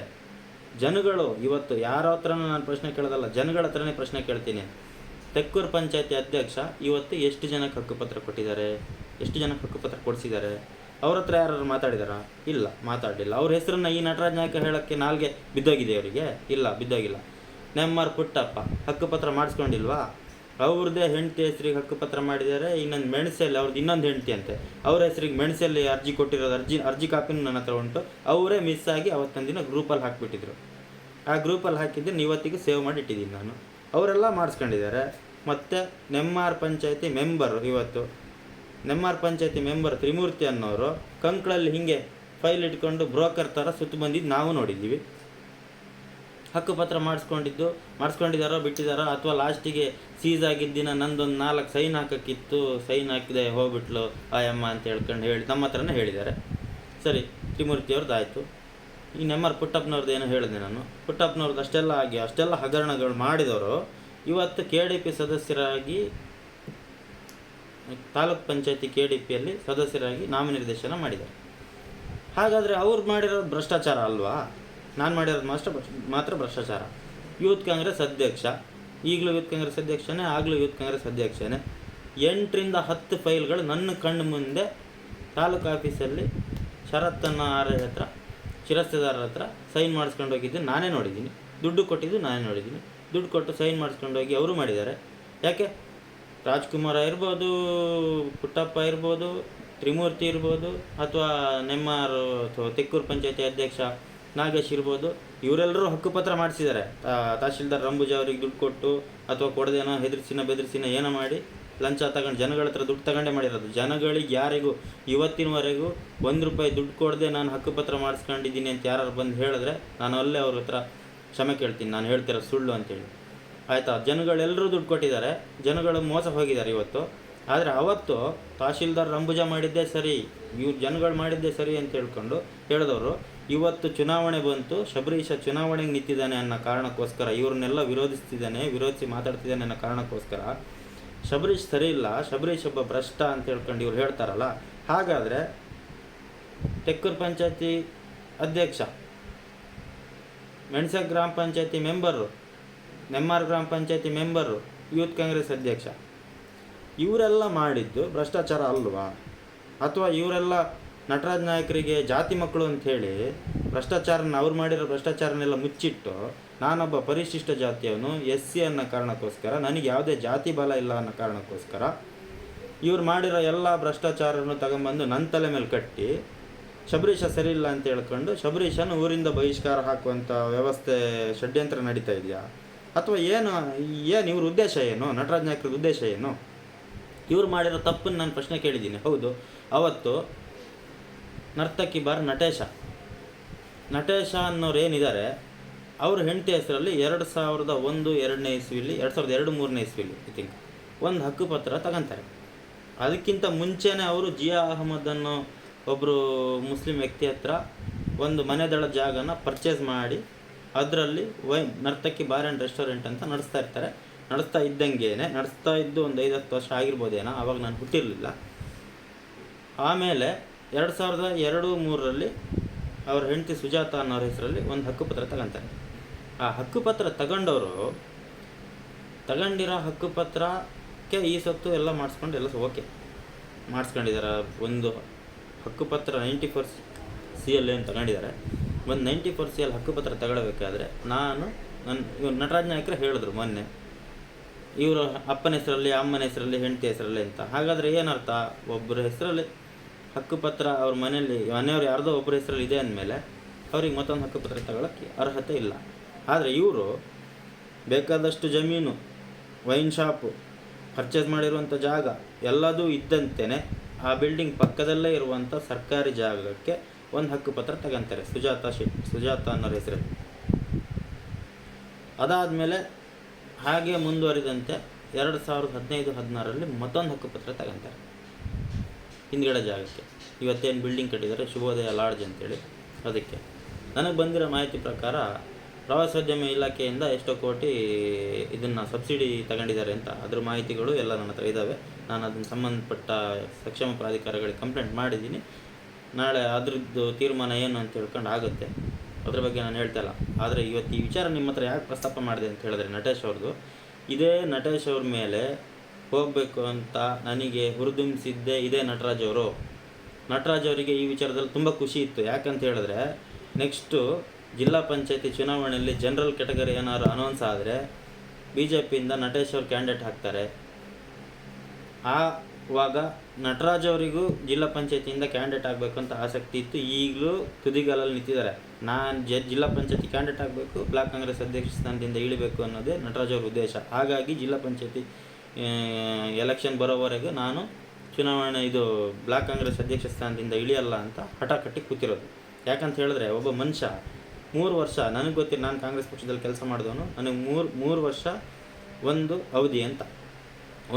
ಜನಗಳು ಇವತ್ತು ಯಾರ ಹತ್ರನೂ ನಾನು ಪ್ರಶ್ನೆ ಕೇಳೋದಲ್ಲ, ಜನಗಳ ಹತ್ರನೇ ಪ್ರಶ್ನೆ ಕೇಳ್ತೀನಿ. ತೆಕ್ಕೂರು ಪಂಚಾಯತಿ ಅಧ್ಯಕ್ಷ ಇವತ್ತು ಎಷ್ಟು ಜನಕ್ಕೆ ಹಕ್ಕುಪತ್ರ ಕೊಟ್ಟಿದ್ದಾರೆ, ಎಷ್ಟು ಜನಕ್ಕೆ ಹಕ್ಕುಪತ್ರ ಕೊಡಿಸಿದ್ದಾರೆ? ಅವ್ರ ಹತ್ರ ಯಾರು ಮಾತಾಡಿದಾರಾ? ಇಲ್ಲ, ಮಾತಾಡಲಿಲ್ಲ. ಅವ್ರ ಹೆಸರನ್ನು ಈ ನಟರಾಜ್ ನಾಯ್ಕ ಹೇಳೋಕ್ಕೆ ನಾಲ್ಗೆ ಬಿದ್ದೋಗಿದೆ ಅವರಿಗೆ? ಇಲ್ಲ, ಬಿದ್ದೋಗಿಲ್ಲ. ನೆಮ್ಮಾರ್ ಪುಟ್ಟಪ್ಪ ಹಕ್ಕುಪತ್ರ ಮಾಡಿಸ್ಕೊಂಡಿಲ್ವಾ? ಅವ್ರದ್ದೇ ಹೆಂಡತಿ ಹೆಸರಿಗೆ ಹಕ್ಕುಪತ್ರ ಮಾಡಿದ್ದಾರೆ. ಇನ್ನೊಂದು ಮೆಣಸಲ್ಲಿ ಅವ್ರದ್ದು ಇನ್ನೊಂದು ಹೆಂಡತಿ ಅಂತೆ, ಅವ್ರ ಹೆಸರಿಗೆ ಮೆಣಸಲ್ಲಿ ಅರ್ಜಿ ಕೊಟ್ಟಿರೋದು, ಅರ್ಜಿ ಕಾಪಿನೂ ನನ್ನ ಹತ್ರ ಉಂಟು. ಅವರೇ ಮಿಸ್ ಆಗಿ ಅವತ್ತೊಂದು ದಿನ ಗ್ರೂಪಲ್ಲಿ ಹಾಕಿಬಿಟ್ಟಿದ್ರು. ಆ ಗ್ರೂಪಲ್ಲಿ ಹಾಕಿದ್ದು ಇವತ್ತಿಗೆ ಸೇವ್ ಮಾಡಿ ಇಟ್ಟಿದ್ದೀನಿ ನಾನು. ಅವರೆಲ್ಲ ಮಾಡಿಸ್ಕೊಂಡಿದ್ದಾರೆ. ಮತ್ತು ನೆಮ್ಮಾರ್ ಪಂಚಾಯತಿ ಮೆಂಬರು, ಇವತ್ತು ನೆಮ್ಮಾರ್ ಪಂಚಾಯತಿ ಮೆಂಬರ್ ತ್ರಿಮೂರ್ತಿ ಅನ್ನೋರು ಕಂಕ್ಳಲ್ಲಿ ಹೀಗೆ ಫೈಲ್ ಇಟ್ಕೊಂಡು ಬ್ರೋಕರ್ ಥರ ಸುತ್ತು ಬಂದಿದ್ದು ನಾವು ನೋಡಿದ್ದೀವಿ. ಹಕ್ಕುಪತ್ರ ಮಾಡಿಸ್ಕೊಂಡಿದ್ದಾರೋ ಬಿಟ್ಟಿದ್ದಾರೋ, ಅಥವಾ ಲಾಸ್ಟಿಗೆ ಸೀಸ್ ಆಗಿದ್ದಿನ ನಂದೊಂದು 4 ಸೈನ್ ಹಾಕೋಕ್ಕಿತ್ತು, ಸೈನ್ ಹಾಕಿದೆ ಹೋಗ್ಬಿಟ್ಲು ಆಯಮ್ಮ ಅಂತ ಹೇಳ್ಕೊಂಡು ನಮ್ಮ ಹತ್ರನೇ ಹೇಳಿದ್ದಾರೆ. ಸರಿ, ತ್ರಿಮೂರ್ತಿಯವ್ರದ್ದು ಆಯಿತು. ಈ ನೆಮ್ಮಾರ್ ಪುಟ್ಟಪ್ಪನವ್ರದ್ದು ಏನೋ ಹೇಳಿದೆ ನಾನು. ಪುಟ್ಟಪ್ಪನವ್ರದ್ದು ಅಷ್ಟೆಲ್ಲ ಹಗರಣಗಳು ಮಾಡಿದವರು ಇವತ್ತು KDP ಸದಸ್ಯರಾಗಿ, ತಾಲೂಕ್ ಪಂಚಾಯತಿ KDPಯಲ್ಲಿ ಸದಸ್ಯರಾಗಿ ನಾಮನಿರ್ದೇಶನ ಮಾಡಿದ್ದಾರೆ. ಹಾಗಾದರೆ ಅವ್ರು ಮಾಡಿರೋದು ಭ್ರಷ್ಟಾಚಾರ ಅಲ್ವಾ? ನಾನು ಮಾಡಿರೋದು ಮಾತ್ರ ಭ್ರಷ್ಟಾಚಾರ. ಯೂತ್ ಕಾಂಗ್ರೆಸ್ ಅಧ್ಯಕ್ಷ, ಈಗಲೂ ಯೂತ್ ಕಾಂಗ್ರೆಸ್ ಅಧ್ಯಕ್ಷನೇ, ಆಗಲೂ ಯೂತ್ ಕಾಂಗ್ರೆಸ್ ಅಧ್ಯಕ್ಷನೇ. 8ರಿಂದ 10 ಫೈಲ್ಗಳು ನನ್ನ ಕಣ್ಣು ಮುಂದೆ ತಾಲೂಕು ಆಫೀಸಲ್ಲಿ ಶರತ್ತನ್ನ ಆರ್ಯ ಹತ್ರ, ಶಿರಸ್ತೆದಾರರ ಹತ್ರ ಸೈನ್ ಮಾಡಿಸ್ಕೊಂಡು ಹೋಗಿದ್ದು ನಾನೇ ನೋಡಿದ್ದೀನಿ, ದುಡ್ಡು ಕೊಟ್ಟಿದ್ದು ನಾನೇ ನೋಡಿದ್ದೀನಿ. ದುಡ್ಡು ಕೊಟ್ಟು ಸೈನ್ ಮಾಡಿಸ್ಕೊಂಡು ಹೋಗಿ ಅವರು ಮಾಡಿದ್ದಾರೆ. ಯಾಕೆ? ರಾಜ್ಕುಮಾರ ಇರ್ಬೋದು, ಪುಟ್ಟಪ್ಪ ಇರ್ಬೋದು, ತ್ರಿಮೂರ್ತಿ ಇರ್ಬೋದು, ಅಥವಾ ನೆಮ್ಮಾರು ಅಥವಾ ತೆಕ್ಕೂರು ಪಂಚಾಯತಿ ಅಧ್ಯಕ್ಷ ನಾಗೇಶ್ ಇರ್ಬೋದು, ಇವರೆಲ್ಲರೂ ಹಕ್ಕುಪತ್ರ ಮಾಡಿಸಿದ್ದಾರೆ. ತಹಶೀಲ್ದಾರ್ ರಂಬುಜಾ ಅವ್ರಿಗೆ ದುಡ್ಡು ಕೊಟ್ಟು ಅಥವಾ ಕೊಡದೇನೋ ಬೆದರಿಸಿನ ಏನೋ ಮಾಡಿ ಲಂಚ ತಗೊಂಡು ಜನಗಳ ಹತ್ರ ದುಡ್ಡು ತಗೊಂಡೇ ಮಾಡಿರೋದು. ಜನಗಳಿಗೆ ಯಾರಿಗೂ ಇವತ್ತಿನವರೆಗೂ ₹1 ದುಡ್ಡು ಕೊಡದೆ ನಾನು ಹಕ್ಕುಪತ್ರ ಮಾಡಿಸ್ಕೊಂಡಿದ್ದೀನಿ ಅಂತ ಯಾರು ಬಂದು ಹೇಳಿದ್ರೆ ನಾನು ಅಲ್ಲೇ ಅವ್ರ ಹತ್ರ ಕ್ಷಮೆ ಕೇಳ್ತೀನಿ, ನಾನು ಹೇಳ್ತಿರೋ ಸುಳ್ಳು ಅಂತೇಳಿ. ಆಯಿತಾ? ಜನಗಳೆಲ್ಲರೂ ದುಡ್ಡು ಕೊಟ್ಟಿದ್ದಾರೆ, ಜನಗಳು ಮೋಸ ಹೋಗಿದ್ದಾರೆ ಇವತ್ತು. ಆದರೆ ಅವತ್ತು ತಹಶೀಲ್ದಾರ್ ರಂಬುಜಾ ಮಾಡಿದ್ದೇ ಸರಿ, ಇವ್ರು ಜನಗಳು ಮಾಡಿದ್ದೇ ಸರಿ ಅಂತ ಹೇಳ್ಕೊಂಡು ಹೇಳಿದವರು ಇವತ್ತು ಚುನಾವಣೆ ಬಂತು, ಶಬರೀಶ ಚುನಾವಣೆಗೆ ನಿಂತಿದ್ದಾನೆ ಅನ್ನೋ ಕಾರಣಕ್ಕೋಸ್ಕರ, ಇವ್ರನ್ನೆಲ್ಲ ವಿರೋಧಿಸಿ ಮಾತಾಡ್ತಿದ್ದಾನೆ ಅನ್ನೋ ಕಾರಣಕ್ಕೋಸ್ಕರ ಶಬರೀಶ್ ಸರಿ ಇಲ್ಲ, ಶಬರೀಶ್ ಒಬ್ಬ ಭ್ರಷ್ಟ ಅಂತ ಹೇಳ್ಕೊಂಡು ಇವ್ರು ಹೇಳ್ತಾರಲ್ಲ. ಹಾಗಾದರೆ ತೆಕ್ಕೂರು ಪಂಚಾಯತಿ ಅಧ್ಯಕ್ಷ, ಮೆಣಸೆ ಗ್ರಾಮ ಪಂಚಾಯತಿ ಮೆಂಬರು, ನೆಮ್ಮಾರ್ ಗ್ರಾಮ ಪಂಚಾಯತಿ ಮೆಂಬರು, ಯೂತ್ ಕಾಂಗ್ರೆಸ್ ಅಧ್ಯಕ್ಷ, ಇವರೆಲ್ಲ ಮಾಡಿದ್ದು ಭ್ರಷ್ಟಾಚಾರ ಅಲ್ವಾ? ಅಥವಾ ಇವರೆಲ್ಲ ನಟರಾಜ್ ನಾಯಕರಿಗೆ ಜಾತಿ ಮಕ್ಕಳು ಅಂಥೇಳಿ ಅವ್ರು ಮಾಡಿರೋ ಭ್ರಷ್ಟಾಚಾರನೆಲ್ಲ ಮುಚ್ಚಿಟ್ಟು ನಾನೊಬ್ಬ ಪರಿಶಿಷ್ಟ ಜಾತಿಯವನು SC ಅನ್ನೋ ಕಾರಣಕ್ಕೋಸ್ಕರ, ನನಗೆ ಯಾವುದೇ ಜಾತಿ ಬಲ ಇಲ್ಲ ಅನ್ನೋ ಕಾರಣಕ್ಕೋಸ್ಕರ ಇವ್ರು ಮಾಡಿರೋ ಎಲ್ಲ ಭ್ರಷ್ಟಾಚಾರವನ್ನು ತಗೊಂಬಂದು ನನ್ನ ತಲೆ ಮೇಲೆ ಕಟ್ಟಿ ಶಬರೀಶ ಸರಿ ಇಲ್ಲ ಅಂತ ಹೇಳ್ಕೊಂಡು ಶಬರೀಶನ ಊರಿಂದ ಬಹಿಷ್ಕಾರ ಹಾಕುವಂಥ ವ್ಯವಸ್ಥೆ, ಷಡ್ಯಂತ್ರ ನಡೀತಾ ಇದೆಯಾ? ಅಥವಾ ಏನು ಇವ್ರ ಉದ್ದೇಶ ಏನು? ನಟರಾಜ್ ನಾಯಕರ ಉದ್ದೇಶ ಏನು? ಇವ್ರು ಮಾಡಿರೋ ತಪ್ಪನ್ನು ನಾನು ಪ್ರಶ್ನೆ ಕೇಳಿದ್ದೀನಿ. ಹೌದು, ಅವತ್ತು ನರ್ತಕಿ ನಟೇಶ ಅನ್ನೋರು ಏನಿದ್ದಾರೆ, ಅವ್ರ ಹೆಂಡತಿ ಹೆಸರಲ್ಲಿ 2001-2ನೇ ಇಸ್ವಿಲಿ 2002-3ನೇ ಇಸ್ವಿಲಿ ಐ ಥಿಂಕ್ ಒಂದು ಹಕ್ಕುಪತ್ರ ತಗೊಂತಾರೆ. ಅದಕ್ಕಿಂತ ಮುಂಚೆನೇ ಅವರು ಜಿಯಾ ಅಹಮದ್ ಅನ್ನೋ ಒಬ್ಬರು ಮುಸ್ಲಿಂ ವ್ಯಕ್ತಿ ಹತ್ರ ಒಂದು ಮನೆದಳ ಜಾಗನ ಪರ್ಚೇಸ್ ಮಾಡಿ ಅದರಲ್ಲಿ ನರ್ತಕಿ ಬಾರ್ ಆ್ಯಂಡ್ ರೆಸ್ಟೋರೆಂಟ್ ಅಂತ ನಡೆಸ್ತಾ ಇದ್ದು ಒಂದು 5-10 ವರ್ಷ ಆಗಿರ್ಬೋದೇನೋ, ಆವಾಗ ನಾನು ಹುಟ್ಟಿರಲಿಲ್ಲ. ಆಮೇಲೆ 2002-2003 ಅವ್ರ ಹೆಂಡತಿ ಸುಜಾತ ಅನ್ನೋರ ಹೆಸರಲ್ಲಿ ಒಂದು ಹಕ್ಕುಪತ್ರ ತಗೊಂತಾರೆ. ಆ ಹಕ್ಕುಪತ್ರ ತಗೊಂಡಿರೋ ಹಕ್ಕುಪತ್ರಕ್ಕೆ ಈ ಸೊತ್ತು ಎಲ್ಲ ಮಾಡಿಸ್ಕೊಂಡು ಎಲ್ಲ ಓಕೆ ಮಾಡಿಸ್ಕೊಂಡಿದ್ದಾರೆ. ಒಂದು ಹಕ್ಕುಪತ್ರ 94CL ಏನು ತಗೊಂಡಿದ್ದಾರೆ. ಒಂದು 94CL ಹಕ್ಕುಪತ್ರ ತಗೊಳ್ಬೇಕಾದ್ರೆ ಇವ್ರು ನಟರಾಜ್ ನಾಯ್ಕರು ಹೇಳಿದ್ರು ಮೊನ್ನೆ, ಇವರು ಅಪ್ಪನ ಹೆಸರಲ್ಲಿ, ಅಮ್ಮನ ಹೆಸರಲ್ಲಿ, ಹೆಂಡತಿ ಹೆಸರಲ್ಲಿ ಅಂತ. ಹಾಗಾದರೆ ಏನರ್ಥ? ಒಬ್ಬರ ಹೆಸರಲ್ಲಿ ಹಕ್ಕುಪತ್ರ ಅವ್ರ ಮನೆಯವ್ರು ಯಾರ್ದೋ ಒಬ್ಬರ ಹೆಸರಲ್ಲಿ ಇದೆ ಅಂದಮೇಲೆ ಅವ್ರಿಗೆ ಮತ್ತೊಂದು ಹಕ್ಕುಪತ್ರ ತಗೊಳ್ಳೋಕ್ಕೆ ಅರ್ಹತೆ ಇಲ್ಲ. ಆದರೆ ಇವರು ಬೇಕಾದಷ್ಟು ಜಮೀನು, ವೈನ್ ಶಾಪು, ಪರ್ಚೇಸ್ ಮಾಡಿರುವಂಥ ಜಾಗ ಎಲ್ಲದೂ ಇದ್ದಂತೆಯೇ ಆ ಬಿಲ್ಡಿಂಗ್ ಪಕ್ಕದಲ್ಲೇ ಇರುವಂಥ ಸರ್ಕಾರಿ ಜಾಗಕ್ಕೆ ಒಂದು ಹಕ್ಕುಪತ್ರ ತಗೊಂತಾರೆ ಸುಜಾತ ಅನ್ನೋರ ಹೆಸರಲ್ಲಿ. ಅದಾದಮೇಲೆ ಹಾಗೆ ಮುಂದುವರಿದಂತೆ 2015-16 ಮತ್ತೊಂದು ಹಕ್ಕುಪತ್ರ ತಗೊಂತಾರೆ ಹಿಂದ್ಗಡೆ ಜಾಗಕ್ಕೆ. ಇವತ್ತೇನು ಬಿಲ್ಡಿಂಗ್ ಕಟ್ಟಿದ್ದಾರೆ ಶುಭೋದಯ ಲಾಡ್ಜ್ ಅಂತೇಳಿ, ಅದಕ್ಕೆ. ನನಗೆ ಬಂದಿರೋ ಮಾಹಿತಿ ಪ್ರಕಾರ ಪ್ರವಾಸೋದ್ಯಮ ಇಲಾಖೆಯಿಂದ ಎಷ್ಟೋ ಕೋಟಿ ಇದನ್ನು ಸಬ್ಸಿಡಿ ತಗೊಂಡಿದ್ದಾರೆ ಅಂತ, ಅದ್ರ ಮಾಹಿತಿಗಳು ಎಲ್ಲ ನನ್ನ ಹತ್ರ ಇದ್ದಾವೆ. ನಾನು ಅದನ್ನು ಸಂಬಂಧಪಟ್ಟ ಸಕ್ಷಮ ಪ್ರಾಧಿಕಾರಗಳಿಗೆ ಕಂಪ್ಲೇಂಟ್ ಮಾಡಿದ್ದೀನಿ. ನಾಳೆ ಅದ್ರದ್ದು ತೀರ್ಮಾನ ಏನು ಅಂತ ಹೇಳ್ಕೊಂಡು ಆಗುತ್ತೆ, ಅದ್ರ ಬಗ್ಗೆ ನಾನು ಹೇಳ್ತಾ ಇಲ್ಲ. ಆದರೆ ಇವತ್ತು ಈ ವಿಚಾರ ನಿಮ್ಮ ಹತ್ರ ಯಾಕೆ ಪ್ರಸ್ತಾಪ ಮಾಡಿದೆ ಅಂತ ಹೇಳಿದ್ರೆ, ಇದೇ ನಟೇಶ್ ಅವ್ರ ಮೇಲೆ ಹೋಗಬೇಕು ಅಂತ ನನಗೆ ಹುರಿದುಂಬಿಸಿದ್ದೇ ಇದೇ ನಟರಾಜ್ ಅವರಿಗೆ ಈ ವಿಚಾರದಲ್ಲಿ ತುಂಬ ಖುಷಿ ಇತ್ತು. ಯಾಕಂತ ಹೇಳಿದ್ರೆ, ನೆಕ್ಸ್ಟು ಜಿಲ್ಲಾ ಪಂಚಾಯತಿ ಚುನಾವಣೆಯಲ್ಲಿ ಜನರಲ್ ಕ್ಯಾಟಗರಿ ಏನಾದ್ರು ಅನೌನ್ಸ್ ಆದರೆ BJPಯಿಂದ ನಟೇಶ್ ಅವ್ರು ಕ್ಯಾಂಡಿಡೇಟ್ ಹಾಕ್ತಾರೆ. ಆವಾಗ ನಟರಾಜ್ ಅವರಿಗೂ ಜಿಲ್ಲಾ ಪಂಚಾಯತಿಯಿಂದ ಕ್ಯಾಂಡಿಡೇಟ್ ಆಗಬೇಕು ಅಂತ ಆಸಕ್ತಿ ಇತ್ತು. ಈಗಲೂ ತುದಿಗಾಲಲ್ಲಿ ನಿಂತಿದ್ದಾರೆ. ನಾನು ಜಿಲ್ಲಾ ಪಂಚಾಯತಿ ಕ್ಯಾಂಡಿಡೇಟ್ ಆಗಬೇಕು, ಬ್ಲಾಕ್ ಕಾಂಗ್ರೆಸ್ ಅಧ್ಯಕ್ಷ ಸ್ಥಾನದಿಂದ ಇಳಿಬೇಕು ಅನ್ನೋದೇ ನಟರಾಜ್ ಅವ್ರ ಉದ್ದೇಶ. ಹಾಗಾಗಿ ಜಿಲ್ಲಾ ಪಂಚಾಯತಿ ಎಲೆಕ್ಷನ್ ಬರೋವರೆಗೆ ನಾನು ಬ್ಲಾಕ್ ಕಾಂಗ್ರೆಸ್ ಅಧ್ಯಕ್ಷ ಸ್ಥಾನದಿಂದ ಇಳಿಯಲ್ಲ ಅಂತ ಹಠ ಕಟ್ಟಿ ಕೂತಿರೋದು. ಯಾಕಂತ ಹೇಳಿದ್ರೆ, ಒಬ್ಬ ಮನುಷ್ಯ 3 ವರ್ಷ, ನನಗೆ ಗೊತ್ತಿಲ್ಲ, ನಾನು ಕಾಂಗ್ರೆಸ್ ಪಕ್ಷದಲ್ಲಿ ಕೆಲಸ ಮಾಡಿದವನು, ನನಗೆ 3 ವರ್ಷ ಒಂದು ಅವಧಿ ಅಂತ,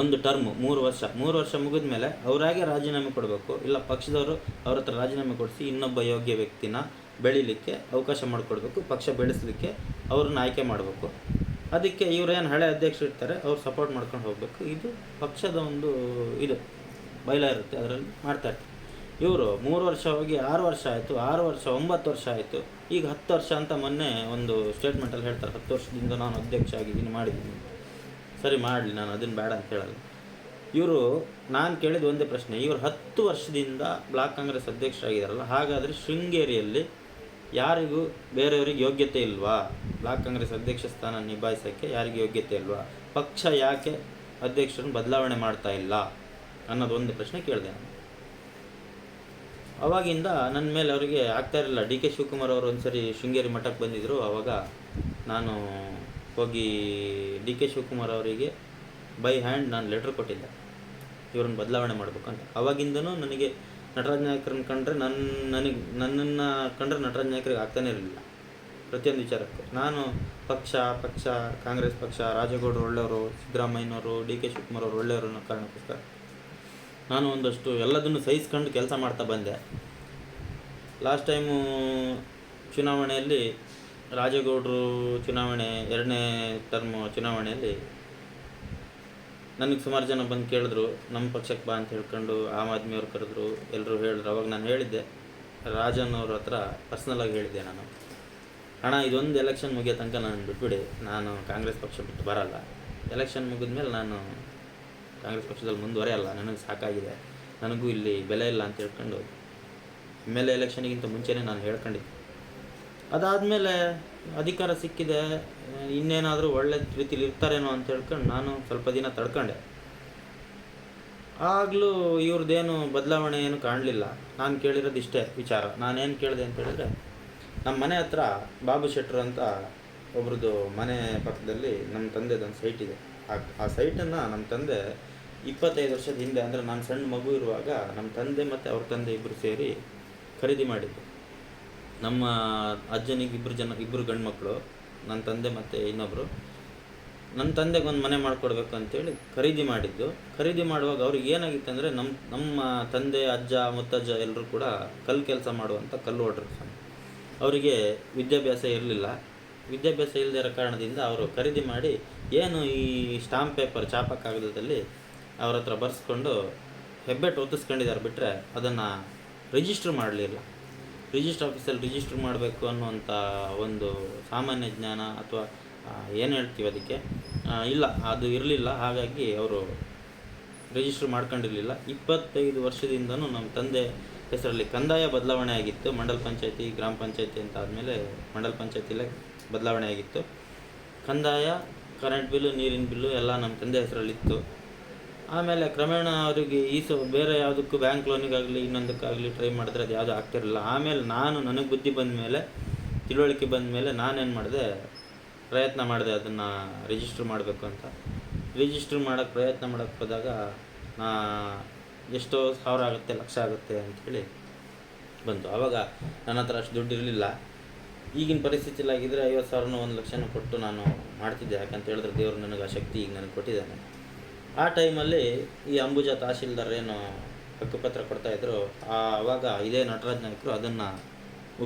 ಒಂದು ಟರ್ಮು 3 ವರ್ಷ. 3 ವರ್ಷ ಮುಗಿದ ಮೇಲೆ ಅವರಾಗೆ ರಾಜೀನಾಮೆ ಕೊಡಬೇಕು, ಇಲ್ಲ ಪಕ್ಷದವರು ಅವ್ರ ಹತ್ರ ರಾಜೀನಾಮೆ ಕೊಡಿಸಿ ಇನ್ನೊಬ್ಬ ಯೋಗ್ಯ ವ್ಯಕ್ತಿನ ಬೆಳೀಲಿಕ್ಕೆ ಅವಕಾಶ ಮಾಡಿಕೊಡ್ಬೇಕು, ಪಕ್ಷ ಬೆಳೆಸಲಿಕ್ಕೆ ಅವ್ರನ್ನ ಆಯ್ಕೆ ಮಾಡಬೇಕು. ಅದಕ್ಕೆ ಇವರೇನು ಹಳೆ ಅಧ್ಯಕ್ಷರು ಇರ್ತಾರೆ, ಅವ್ರು ಸಪೋರ್ಟ್ ಮಾಡ್ಕೊಂಡು ಹೋಗಬೇಕು. ಇದು ಪಕ್ಷದ ಒಂದು ಬೈಲ ಇರುತ್ತೆ, ಅದರಲ್ಲಿ ಮಾಡ್ತಾಯಿರ್ತಾರೆ. ಇವರು 3 ವರ್ಷ ಹೋಗಿ 6 ವರ್ಷ ಆಯಿತು, 6 ವರ್ಷ 9 ವರ್ಷ ಆಯಿತು, ಈಗ 10 ವರ್ಷ ಅಂತ ಮೊನ್ನೆ ಒಂದು ಸ್ಟೇಟ್ಮೆಂಟಲ್ಲಿ ಹೇಳ್ತಾರೆ, 10 ವರ್ಷದಿಂದ ನಾನು ಅಧ್ಯಕ್ಷ ಆಗಿದ್ದೀನಿ, ಮಾಡಿದ್ದೀನಿ. ಸರಿ, ಮಾಡಲಿ, ನಾನು ಅದನ್ನು ಬೇಡ ಅಂತ ಹೇಳಲ್ಲ. ನಾನು ಕೇಳಿದ ಒಂದೇ ಪ್ರಶ್ನೆ, ಇವರು 10 ವರ್ಷದಿಂದ ಬ್ಲಾಕ್ ಕಾಂಗ್ರೆಸ್ ಅಧ್ಯಕ್ಷರಾಗಿದ್ದಾರಲ್ಲ, ಹಾಗಾದರೆ ಶೃಂಗೇರಿಯಲ್ಲಿ ಯಾರಿಗೂ ಬೇರೆಯವ್ರಿಗೆ ಯೋಗ್ಯತೆ ಇಲ್ವಾ? ಬ್ಲಾಕ್ ಕಾಂಗ್ರೆಸ್ ಅಧ್ಯಕ್ಷ ಸ್ಥಾನ ನಿಭಾಯಿಸೋಕ್ಕೆ ಯಾರಿಗೂ ಯೋಗ್ಯತೆ ಇಲ್ವಾ? ಪಕ್ಷ ಯಾಕೆ ಅಧ್ಯಕ್ಷರನ್ನು ಬದಲಾವಣೆ ಮಾಡ್ತಾ ಇಲ್ಲ ಅನ್ನೋದು ಒಂದು ಪ್ರಶ್ನೆ ಕೇಳಿದೆ ನಾನು. ಅವಾಗಿಂದ ನನ್ನ ಮೇಲೆ ಅವರಿಗೆ ಆಗ್ತಾ ಇರಲಿಲ್ಲ. DK ಶಿವಕುಮಾರ್ ಅವರು ಒಂದು ಸರಿ ಶೃಂಗೇರಿ ಮಠಕ್ಕೆ ಬಂದಿದ್ದರು. ಆವಾಗ ನಾನು ಹೋಗಿ DK ಶಿವಕುಮಾರ್ ಅವರಿಗೆ ಬೈ ಹ್ಯಾಂಡ್ ನಾನು ಲೆಟ್ರ್ ಕೊಟ್ಟಿದ್ದೆ, ಇವ್ರನ್ನ ಬದಲಾವಣೆ ಮಾಡಬೇಕು ಅಂತ. ಆವಾಗಿಂದನೂ ನನಗೆ ನಟರಾಜ್ ನಾಯ್ಕರನ್ನ ಕಂಡ್ರೆ ನನ್ನನ್ನು ಕಂಡ್ರೆ ನಟರಾಜ್ ನಾಯ್ಕರಿಗೆ ಆಗ್ತಾನೇ ಇರಲಿಲ್ಲ ಪ್ರತಿಯೊಂದು ವಿಚಾರಕ್ಕೂ. ನಾನು ಪಕ್ಷ ಕಾಂಗ್ರೆಸ್ ಪಕ್ಷ, ರಾಜೇಗೌಡರು ಒಳ್ಳೆಯವರು, ಸಿದ್ದರಾಮಯ್ಯನವರು, DK ಶಿವಕುಮಾರ್ ಅವರು ಒಳ್ಳೆಯವರು ಅನ್ನೋ ಕಾರಣಕ್ಕೋಸ್ಕರ ನಾನು ಒಂದಷ್ಟು ಎಲ್ಲದನ್ನು ಸಹಿಸ್ಕೊಂಡು ಕೆಲಸ ಮಾಡ್ತಾ ಬಂದೆ. ಲಾಸ್ಟ್ ಟೈಮು ಚುನಾವಣೆಯಲ್ಲಿ ರಾಜೇಗೌಡರು ಚುನಾವಣೆ 2ನೇ ಟರ್ಮು ಚುನಾವಣೆಯಲ್ಲಿ ನನಗೆ ಸುಮಾರು ಜನ ಬಂದು ಕೇಳಿದ್ರು, ನಮ್ಮ ಪಕ್ಷಕ್ಕೆ ಬಾ ಅಂತ ಹೇಳ್ಕೊಂಡು ಆಮ್ ಆದ್ಮಿಯವ್ರು ಕರೆದ್ರು, ಎಲ್ಲರೂ ಹೇಳಿದ್ರು. ಅವಾಗ ನಾನು ಹೇಳಿದ್ದೆ, ರಾಜನ್ ಅವ್ರ ಹತ್ರ ಪರ್ಸ್ನಲಾಗಿ ಹೇಳಿದ್ದೆ, ನಾನು ಅಣ್ಣ ಇದೊಂದು ಎಲೆಕ್ಷನ್ ಮುಗಿಯೋ ತನಕ ನಾನು ಬಿಟ್ಬಿಡಿ, ನಾನು ಕಾಂಗ್ರೆಸ್ ಪಕ್ಷ ಬಿಟ್ಟು ಬರಲ್ಲ. ಎಲೆಕ್ಷನ್ ಮುಗಿದ್ಮೇಲೆ ನಾನು ಕಾಂಗ್ರೆಸ್ ಪಕ್ಷದಲ್ಲಿ ಮುಂದುವರೆಯಲ್ಲ, ನನಗೆ ಸಾಕಾಗಿದೆ, ನನಗೂ ಇಲ್ಲಿ ಬೆಲೆ ಇಲ್ಲ ಅಂತ ಹೇಳ್ಕೊಂಡು MLA ಎಲೆಕ್ಷನ್ಗಿಂತ ಮುಂಚೆನೇ ನಾನು ಹೇಳ್ಕೊಂಡಿದ್ದೆ. ಅದಾದಮೇಲೆ ಅಧಿಕಾರ ಸಿಕ್ಕಿದೆ, ಇನ್ನೇನಾದರೂ ಒಳ್ಳೆ ರೀತಿಲಿ ಇರ್ತಾರೇನೋ ಅಂತ ಹೇಳ್ಕೊಂಡು ನಾನು ಸ್ವಲ್ಪ ದಿನ ತಡ್ಕೊಂಡೆ. ಆಗಲೂ ಇವ್ರದ್ದೇನು ಬದಲಾವಣೆ ಏನು ಕಾಣಲಿಲ್ಲ. ನಾನು ಕೇಳಿರೋದು ಇಷ್ಟೇ ವಿಚಾರ. ನಾನೇನು ಕೇಳಿದೆ ಅಂತ ಹೇಳಿದ್ರೆ, ನಮ್ಮ ಮನೆ ಹತ್ರ ಬಾಬು ಶೆಟ್ರು ಅಂತ ಒಬ್ರದ್ದು ಮನೆ ಪಕ್ಕದಲ್ಲಿ ನಮ್ಮ ತಂದೆದೊಂದು ಸೈಟ್ ಇದೆ. ಆ ಸೈಟನ್ನು ನಮ್ಮ ತಂದೆ 25 ವರ್ಷದ ಹಿಂದೆ, ಅಂದರೆ ನಾನು ಸಣ್ಣ ಮಗು ಇರುವಾಗ ನಮ್ಮ ತಂದೆ ಮತ್ತು ಅವ್ರ ತಂದೆ ಇಬ್ಬರು ಸೇರಿ ಖರೀದಿ ಮಾಡಿದ್ದು. ನಮ್ಮ ಅಜ್ಜನಿಗೆ ಇಬ್ಬರು ಗಂಡು ಮಕ್ಕಳು, ನನ್ನ ತಂದೆ ಮತ್ತು ಇನ್ನೊಬ್ಬರು. ನನ್ನ ತಂದೆಗೆ ಒಂದು ಮನೆ ಮಾಡಿಕೊಡ್ಬೇಕು ಅಂತೇಳಿ ಖರೀದಿ ಮಾಡಿದ್ದು. ಖರೀದಿ ಮಾಡುವಾಗ ಅವ್ರಿಗೆ ಏನಾಗಿತ್ತು ಅಂದರೆ, ನಮ್ಮ ತಂದೆ, ಅಜ್ಜ, ಮುತ್ತಜ್ಜ ಎಲ್ಲರೂ ಕೂಡ ಕಲ್ಲು ಕೆಲಸ ಮಾಡುವಂಥ ಕಲ್ಲು ಹೊಡ್ರು. ಅವರಿಗೆ ವಿದ್ಯಾಭ್ಯಾಸ ಇರಲಿಲ್ಲ. ವಿದ್ಯಾಭ್ಯಾಸ ಇಲ್ಲದೇ ಇರೋ ಕಾರಣದಿಂದ ಅವರು ಖರೀದಿ ಮಾಡಿ ಏನು ಈ ಸ್ಟಾಂಪ್ ಪೇಪರ್ ಚಾಪ ಕಾಗದದಲ್ಲಿ ಅವ್ರ ಹತ್ರ ಬರೆಸ್ಕೊಂಡು ಹೆಬ್ಬೆಟ್ಟು ಒತ್ತಿಸ್ಕೊಂಡಿದ್ದಾರೆ ಬಿಟ್ಟರೆ ಅದನ್ನು ರಿಜಿಸ್ಟ್ರ್ ಮಾಡಲಿಲ್ಲ. ರಿಜಿಸ್ಟ್ರ್ ಆಫೀಸಲ್ಲಿ ರಿಜಿಸ್ಟ್ರ್ ಮಾಡಬೇಕು ಅನ್ನುವಂಥ ಒಂದು ಸಾಮಾನ್ಯ ಜ್ಞಾನ ಅಥವಾ ಏನು ಹೇಳ್ತೀವಿ ಅದಕ್ಕೆ ಇಲ್ಲ, ಅದು ಇರಲಿಲ್ಲ. ಹಾಗಾಗಿ ಅವರು ರಿಜಿಸ್ಟ್ರ್ ಮಾಡ್ಕೊಂಡಿರಲಿಲ್ಲ. 25 ವರ್ಷದಿಂದನೂ ನಮ್ಮ ತಂದೆ ಹೆಸರಲ್ಲಿ ಕಂದಾಯ ಬದಲಾವಣೆ ಆಗಿತ್ತು. ಮಂಡಲ ಪಂಚಾಯತಿ, ಗ್ರಾಮ ಪಂಚಾಯತಿ ಅಂತ ಆದಮೇಲೆ ಮಂಡಲ ಪಂಚಾಯತಿಲೇ ಬದಲಾವಣೆ ಆಗಿತ್ತು. ಕಂದಾಯ, ಕರೆಂಟ್ ಬಿಲ್ಲು, ನೀರಿನ ಬಿಲ್ಲು ಎಲ್ಲ ನಮ್ಮ ತಂದೆ ಹೆಸರಲ್ಲಿತ್ತು. ಆಮೇಲೆ ಕ್ರಮೇಣ ಅವರಿಗೆ ಬೇರೆ ಯಾವುದಕ್ಕೂ ಬ್ಯಾಂಕ್ ಲೋನಿಗಾಗಲಿ ಇನ್ನೊಂದಕ್ಕಾಗಲಿ ಟ್ರೈ ಮಾಡಿದ್ರೆ ಅದು ಯಾವುದೂ ಆಗ್ತಿರಲಿಲ್ಲ. ಆಮೇಲೆ ನನಗೆ ಬುದ್ಧಿ ಬಂದ ಮೇಲೆ, ತಿಳುವಳಿಕೆ ಬಂದ ಮೇಲೆ ನಾನೇನು ಮಾಡಿದೆ, ಪ್ರಯತ್ನ ಮಾಡಿದೆ ಅದನ್ನು ರಿಜಿಸ್ಟ್ರ್ ಮಾಡಬೇಕು ಅಂತ. ರಿಜಿಸ್ಟ್ರ್ ಮಾಡೋಕ್ಕೆ ಪ್ರಯತ್ನ ಮಾಡೋಕ್ಕೆ ಹೋದಾಗ ಎಷ್ಟೋ ಸಾವಿರ ಆಗುತ್ತೆ, ಲಕ್ಷ ಆಗುತ್ತೆ ಅಂಥೇಳಿ ಬಂತು. ಆವಾಗ ನನ್ನ ಹತ್ರ ಅಷ್ಟು ದುಡ್ಡು ಇರಲಿಲ್ಲ. ಈಗಿನ ಪರಿಸ್ಥಿತಿಲಾಗಿದ್ದರೆ 50,000 1 ಲಕ್ಷನೂ ಕೊಟ್ಟು ನಾನು ಮಾಡ್ತಿದ್ದೆ. ಯಾಕಂತ ಹೇಳಿದ್ರೆ ದೇವರು ನನಗೆ ಆ ಶಕ್ತಿ ಈಗ ನನಗೆ ಕೊಟ್ಟಿದ್ದಾನೆ. ಆ ಟೈಮಲ್ಲಿ ಈ ಅಂಬುಜಾ ತಹಶೀಲ್ದಾರ್ ಏನು ಹಕ್ಕುಪತ್ರ ಕೊಡ್ತಾಯಿದ್ರು, ಆವಾಗ ಇದೇ ನಟರಾಜ್ ನಾಯ್ಕರು ಅದನ್ನು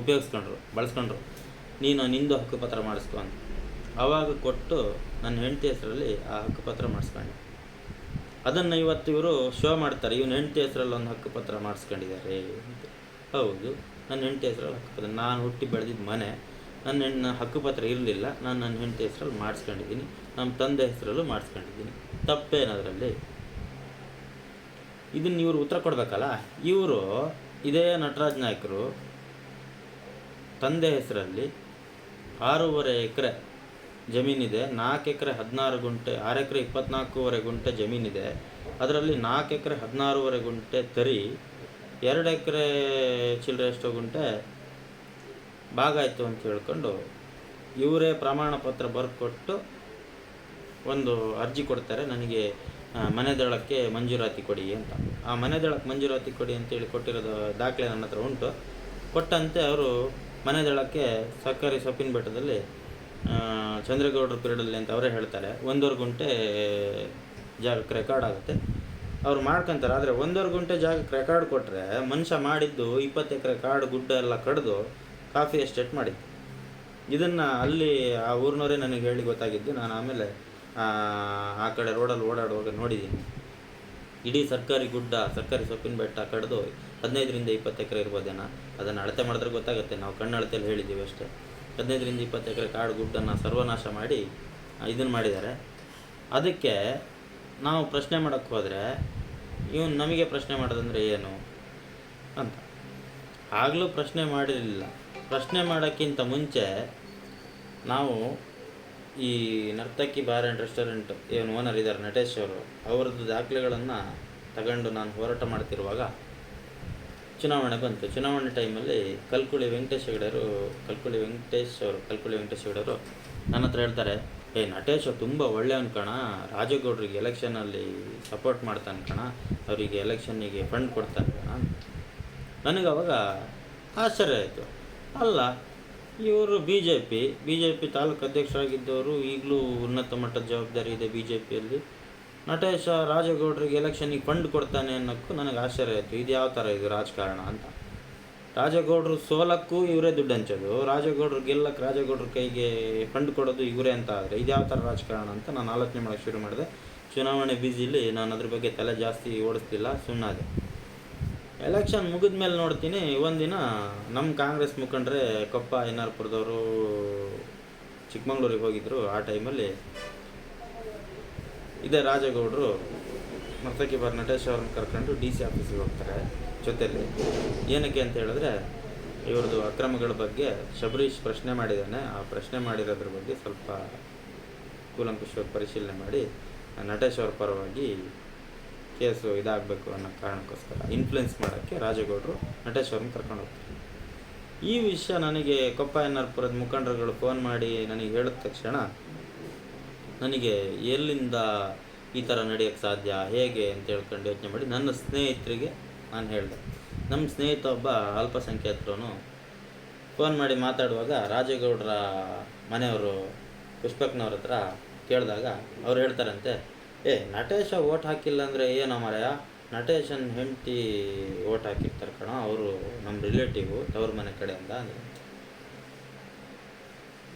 ಬಳಸ್ಕೊಂಡ್ರು. ನೀನು ನಿಂದು ಹಕ್ಕುಪತ್ರ ಮಾಡಿಸ್ಕೊ ಅಂತ. ಆವಾಗ ಕೊಟ್ಟು ನನ್ನ ಹೆಂಡತಿ ಹೆಸರಲ್ಲಿ ಆ ಹಕ್ಕುಪತ್ರ ಮಾಡಿಸ್ಕೊಂಡೆ. ಅದನ್ನು ಇವತ್ತು ಇವರು ಶೋ ಮಾಡ್ತಾರೆ, ಇವನು ಹೆಂಡತಿ ಹೆಸರಲ್ಲಿ ಒಂದು ಹಕ್ಕುಪತ್ರ ಮಾಡಿಸ್ಕೊಂಡಿದ್ದಾರೆ ಅಂತ. ಹೌದು, ನನ್ನ ಹೆಂಡತಿ ಹೆಸರಲ್ಲಿ ಹಕ್ಕುಪತ್ರ, ನಾನು ಹುಟ್ಟಿ ಬೆಳೆದಿದ್ದ ಮನೆ, ನನ್ನ ಹಕ್ಕುಪತ್ರ ಇರಲಿಲ್ಲ, ನಾನು ನನ್ನ ಹೆಂಡತಿ ಹೆಸರಲ್ಲಿ ಮಾಡಿಸ್ಕೊಂಡಿದ್ದೀನಿ, ನಮ್ಮ ತಂದೆ ಹೆಸರಲ್ಲೂ ಮಾಡಿಸ್ಕೊಂಡಿದ್ದೀನಿ. ತಪ್ಪೇನದರಲ್ಲಿ? ಇದನ್ನು ಇವರು ಉತ್ತರ ಕೊಡಬೇಕಲ್ಲ. ಇವರು ಇದೇ ನಟರಾಜ್ ನಾಯ್ಕರು ತಂದೆ ಹೆಸರಲ್ಲಿ 6.5 ಎಕರೆ ಜಮೀನಿದೆ, 4 ಎಕರೆ 16 ಗುಂಟೆ, 6 ಎಕರೆ 24.5 ಗುಂಟೆ ಜಮೀನಿದೆ. ಅದರಲ್ಲಿ 4 ಎಕರೆ 16.5 ಗುಂಟೆ ತರಿ, 2 ಎಕರೆ ಚಿಲ್ಲರೆ ಎಷ್ಟೋ ಗುಂಟೆ ಬಾಗಾಯಿತು ಅಂತ ಹೇಳ್ಕೊಂಡು ಇವರೇ ಪ್ರಮಾಣ ಪತ್ರ ಬರ್ಕೊಟ್ಟು ಒಂದು ಅರ್ಜಿ ಕೊಡ್ತಾರೆ, ನನಗೆ ಮನೆದಳಕ್ಕೆ ಮಂಜೂರಾತಿ ಕೊಡಿ ಅಂತ. ಆ ಮನೆದಳಕ್ಕೆ ಮಂಜೂರಾತಿ ಕೊಡಿ ಅಂತೇಳಿ ಕೊಟ್ಟಿರೋದು ದಾಖಲೆ ನನ್ನ ಹತ್ರ ಉಂಟು. ಕೊಟ್ಟಂತೆ ಅವರು ಮನೆದಳಕ್ಕೆ ಸರ್ಕಾರಿ ಸೊಪ್ಪಿನ ಬೆಟ್ಟದಲ್ಲಿ ಚಂದ್ರೇಗೌಡರ ಪೀರಿಯಡಲ್ಲಿ ಅಂತ ಅವರೇ ಹೇಳ್ತಾರೆ 1.5 ಗುಂಟೆ ಜಾಗಕ್ಕೆ ರೆಕಾರ್ಡ್ ಆಗುತ್ತೆ. ಅವ್ರು ಮಾಡ್ಕೊತಾರೆ. ಆದರೆ 1.5 ಗುಂಟೆ ಜಾಗಕ್ಕೆ ರೆಕಾರ್ಡ್ ಕೊಟ್ಟರೆ ಮನುಷ್ಯ ಮಾಡಿದ್ದು 20 ಎಕರೆ ಕಾಡು ಗುಡ್ಡ ಎಲ್ಲ ಕಡಿದು ಕಾಫಿ ಎಸ್ಟೇಟ್ ಮಾಡಿದ್ದು. ಇದನ್ನು ಅಲ್ಲಿ ಆ ಊರಿನವರೇ ನನಗೆ ಹೇಳಿ ಗೊತ್ತಾಗಿದ್ದು. ನಾನು ಆಮೇಲೆ ಆ ಕಡೆ ರೋಡಲ್ಲಿ ಓಡಾಡುವಾಗ ನೋಡಿದ್ದೀನಿ. ಇಡೀ ಸರ್ಕಾರಿ ಗುಡ್ಡ, ಸರ್ಕಾರಿ ಸೊಪ್ಪಿನ ಬೆಟ್ಟ ಕಡಿದು 15ರಿಂದ 20 ಎಕರೆ ಇರ್ಬೋದೇನೋ. ಅದನ್ನು ಅಳತೆ ಮಾಡಿದ್ರೆ ಗೊತ್ತಾಗುತ್ತೆ, ನಾವು ಕಣ್ಣು ಅಳತೆಯಲ್ಲಿ ಹೇಳಿದ್ದೀವಿ ಅಷ್ಟೇ. 15ರಿಂದ 20 ಎಕರೆ ಕಾಡು ಗುಡ್ಡನ್ನು ಸರ್ವನಾಶ ಮಾಡಿ ಇದನ್ನು ಮಾಡಿದ್ದಾರೆ. ಅದಕ್ಕೆ ನಾವು ಪ್ರಶ್ನೆ ಮಾಡೋಕ್ಕೆ ಹೋದರೆ ಇವನು ನಮಗೆ ಪ್ರಶ್ನೆ ಮಾಡೋದಂದರೆ ಏನು ಅಂತ. ಆಗಲೂ ಪ್ರಶ್ನೆ ಮಾಡಿರಲಿಲ್ಲ. ಪ್ರಶ್ನೆ ಮಾಡೋಕ್ಕಿಂತ ಮುಂಚೆ ನಾವು ಈ ನರ್ತಕಿ ಬಾರ್ ಆ್ಯಂಡ್ ರೆಸ್ಟೋರೆಂಟ್ ಏನು ಓನರ್ ಇದ್ದಾರೆ ನಟೇಶ್ ಅವರು, ಅವರದ್ದು ದಾಖಲೆಗಳನ್ನು ತಗೊಂಡು ನಾನು ಹೋರಾಟ ಮಾಡ್ತಿರುವಾಗ ಚುನಾವಣೆ ಬಂತು. ಚುನಾವಣೆ ಟೈಮಲ್ಲಿ ಕಲ್ಕುಳಿ ವೆಂಕಟೇಶ್ ಹೆಗಡೆಯವರು ನನ್ನ ಹತ್ರ ಹೇಳ್ತಾರೆ, ನಟೇಶ್ ತುಂಬ ಒಳ್ಳೆಯವನು ಕಣ, ರಾಜೇಗೌಡರಿಗೆ ಎಲೆಕ್ಷನಲ್ಲಿ ಸಪೋರ್ಟ್ ಮಾಡ್ತಾನೆ ಕಣ, ಅವರಿಗೆ ಎಲೆಕ್ಷನ್ನಿಗೆ ಫಂಡ್ ಕೊಡ್ತಾನೆ ಕಣ. ನನಗೆ ಅವಾಗ ಆಶ್ಚರ್ಯ ಆಯಿತು. ಅಲ್ಲ, ಇವರು ಬಿ ಜೆ ಪಿ ತಾಲೂಕು ಅಧ್ಯಕ್ಷರಾಗಿದ್ದವರು, ಈಗಲೂ ಉನ್ನತ ಮಟ್ಟದ ಜವಾಬ್ದಾರಿ ಇದೆ ಬಿ ಜೆ ಪಿಯಲ್ಲಿ. ನಟೇಶ ರಾಜೇಗೌಡರಿಗೆ ಎಲೆಕ್ಷನ್ನಿಗೆ ಫಂಡ್ ಕೊಡ್ತಾನೆ ಅನ್ನೋಕ್ಕೂ ನನಗೆ ಆಶ್ಚರ್ಯ ಆಯಿತು. ಇದು ಯಾವ ಥರ ಇದು ರಾಜಕಾರಣ ಅಂತ. ರಾಜೇಗೌಡರು ಸೋಲಕ್ಕೂ ಇವರೇ ದುಡ್ಡು ಹಂಚೋದು, ರಾಜೇಗೌಡರು ಗೆಲ್ಲಕ್ಕೆ ರಾಜೇಗೌಡರ ಕೈಗೆ ಫಂಡ್ ಕೊಡೋದು ಇವರೇ ಅಂತ ಆದರೆ ಇದು ಯಾವ ಥರ ರಾಜಕಾರಣ ಅಂತ ನಾನು ಆಲೋಚನೆ ಮಾಡೋಕ್ಕೆ ಶುರು ಮಾಡಿದೆ. ಚುನಾವಣೆ ಬ್ಯುಸಿಲಿ ನಾನು ಅದ್ರ ಬಗ್ಗೆ ತಲೆ ಜಾಸ್ತಿ ಓಡಿಸ್ತಿಲ್ಲ, ಸುಮ್ಮನಾದೆ. ಎಲೆಕ್ಷನ್ ಮುಗಿದ ಮೇಲೆ ನೋಡ್ತೀನಿ, ಒಂದಿನ ನಮ್ಮ ಕಾಂಗ್ರೆಸ್ ಮುಖಂಡರೇ ಕೊಪ್ಪ ಎನ್ನಾರ್ಪುರದವರು ಚಿಕ್ಕಮಂಗ್ಳೂರಿಗೆ ಹೋಗಿದ್ದರು. ಆ ಟೈಮಲ್ಲಿ ಇದೇ ರಾಜೇಗೌಡರು ನರ್ತಕಿ ಬಾರ್ ನಟೇಶ್ ಅವ್ರನ್ನ ಕರ್ಕೊಂಡು ಡಿ ಸಿ ಆಫೀಸಿಗೆ ಹೋಗ್ತಾರೆ ಜೊತೆಯಲ್ಲಿ. ಏನಕ್ಕೆ ಅಂತ ಹೇಳಿದ್ರೆ ಇವ್ರದ್ದು ಅಕ್ರಮಗಳ ಬಗ್ಗೆ ಶಬರೀಶ್ ಪ್ರಶ್ನೆ ಮಾಡಿದ್ದಾನೆ. ಆ ಪ್ರಶ್ನೆ ಮಾಡಿರೋದ್ರ ಬಗ್ಗೆ ಸ್ವಲ್ಪ ಕೂಲಂಕುಷವಾಗಿ ಪರಿಶೀಲನೆ ಮಾಡಿ ನಟೇಶ್ ಅವ್ರ ಪರವಾಗಿ ಕೇಸು ಇದಾಗಬೇಕು ಅನ್ನೋ ಕಾರಣಕ್ಕೋಸ್ಕರ ಇನ್ಫ್ಲುಯೆನ್ಸ್ ಮಾಡೋಕ್ಕೆ ರಾಜೇಗೌಡರು ನಟೇಶ್ ಅವ್ರನ್ನ ಕರ್ಕೊಂಡು ಹೋಗ್ತಾರೆ. ಈ ವಿಷಯ ನನಗೆ ಕೊಪ್ಪ ಎನ್ನಾರ್ಪುರದ ಮುಖಂಡರುಗಳು ಫೋನ್ ಮಾಡಿ ನನಗೆ ಹೇಳಿದ ತಕ್ಷಣ ನನಗೆ ಎಲ್ಲಿಂದ ಈ ಥರ ನಡೆಯೋಕ್ಕೆ ಸಾಧ್ಯ, ಹೇಗೆ ಅಂತ ಹೇಳ್ಕೊಂಡು ಯೋಚನೆ ಮಾಡಿ ನನ್ನ ಸ್ನೇಹಿತರಿಗೆ ನಾನು ಹೇಳಿದೆ. ನಮ್ಮ ಸ್ನೇಹಿತ ಒಬ್ಬ ಅಲ್ಪಸಂಖ್ಯಾತರು ಫೋನ್ ಮಾಡಿ ಮಾತಾಡುವಾಗ ರಾಜೇಗೌಡರ ಮನೆಯವರು ಪುಷ್ಪಕ್ನವ್ರ ಹತ್ರ ಕೇಳಿದಾಗ ಅವ್ರು ಹೇಳ್ತಾರಂತೆ, ನಟೇಶ ಓಟ್ ಹಾಕಿಲ್ಲ ಅಂದರೆ ಏನೋ ಮಾರಾಯ, ನಟೇಶನ್ ಹೆಂಡತಿ ಓಟ್ ಹಾಕಿರ್ತಾರೆ ಕಣ, ಅವರು ನಮ್ಮ ರಿಲೇಟಿವು ತವ್ರ ಮನೆ ಕಡೆಯಿಂದ ಅಂದರೆ.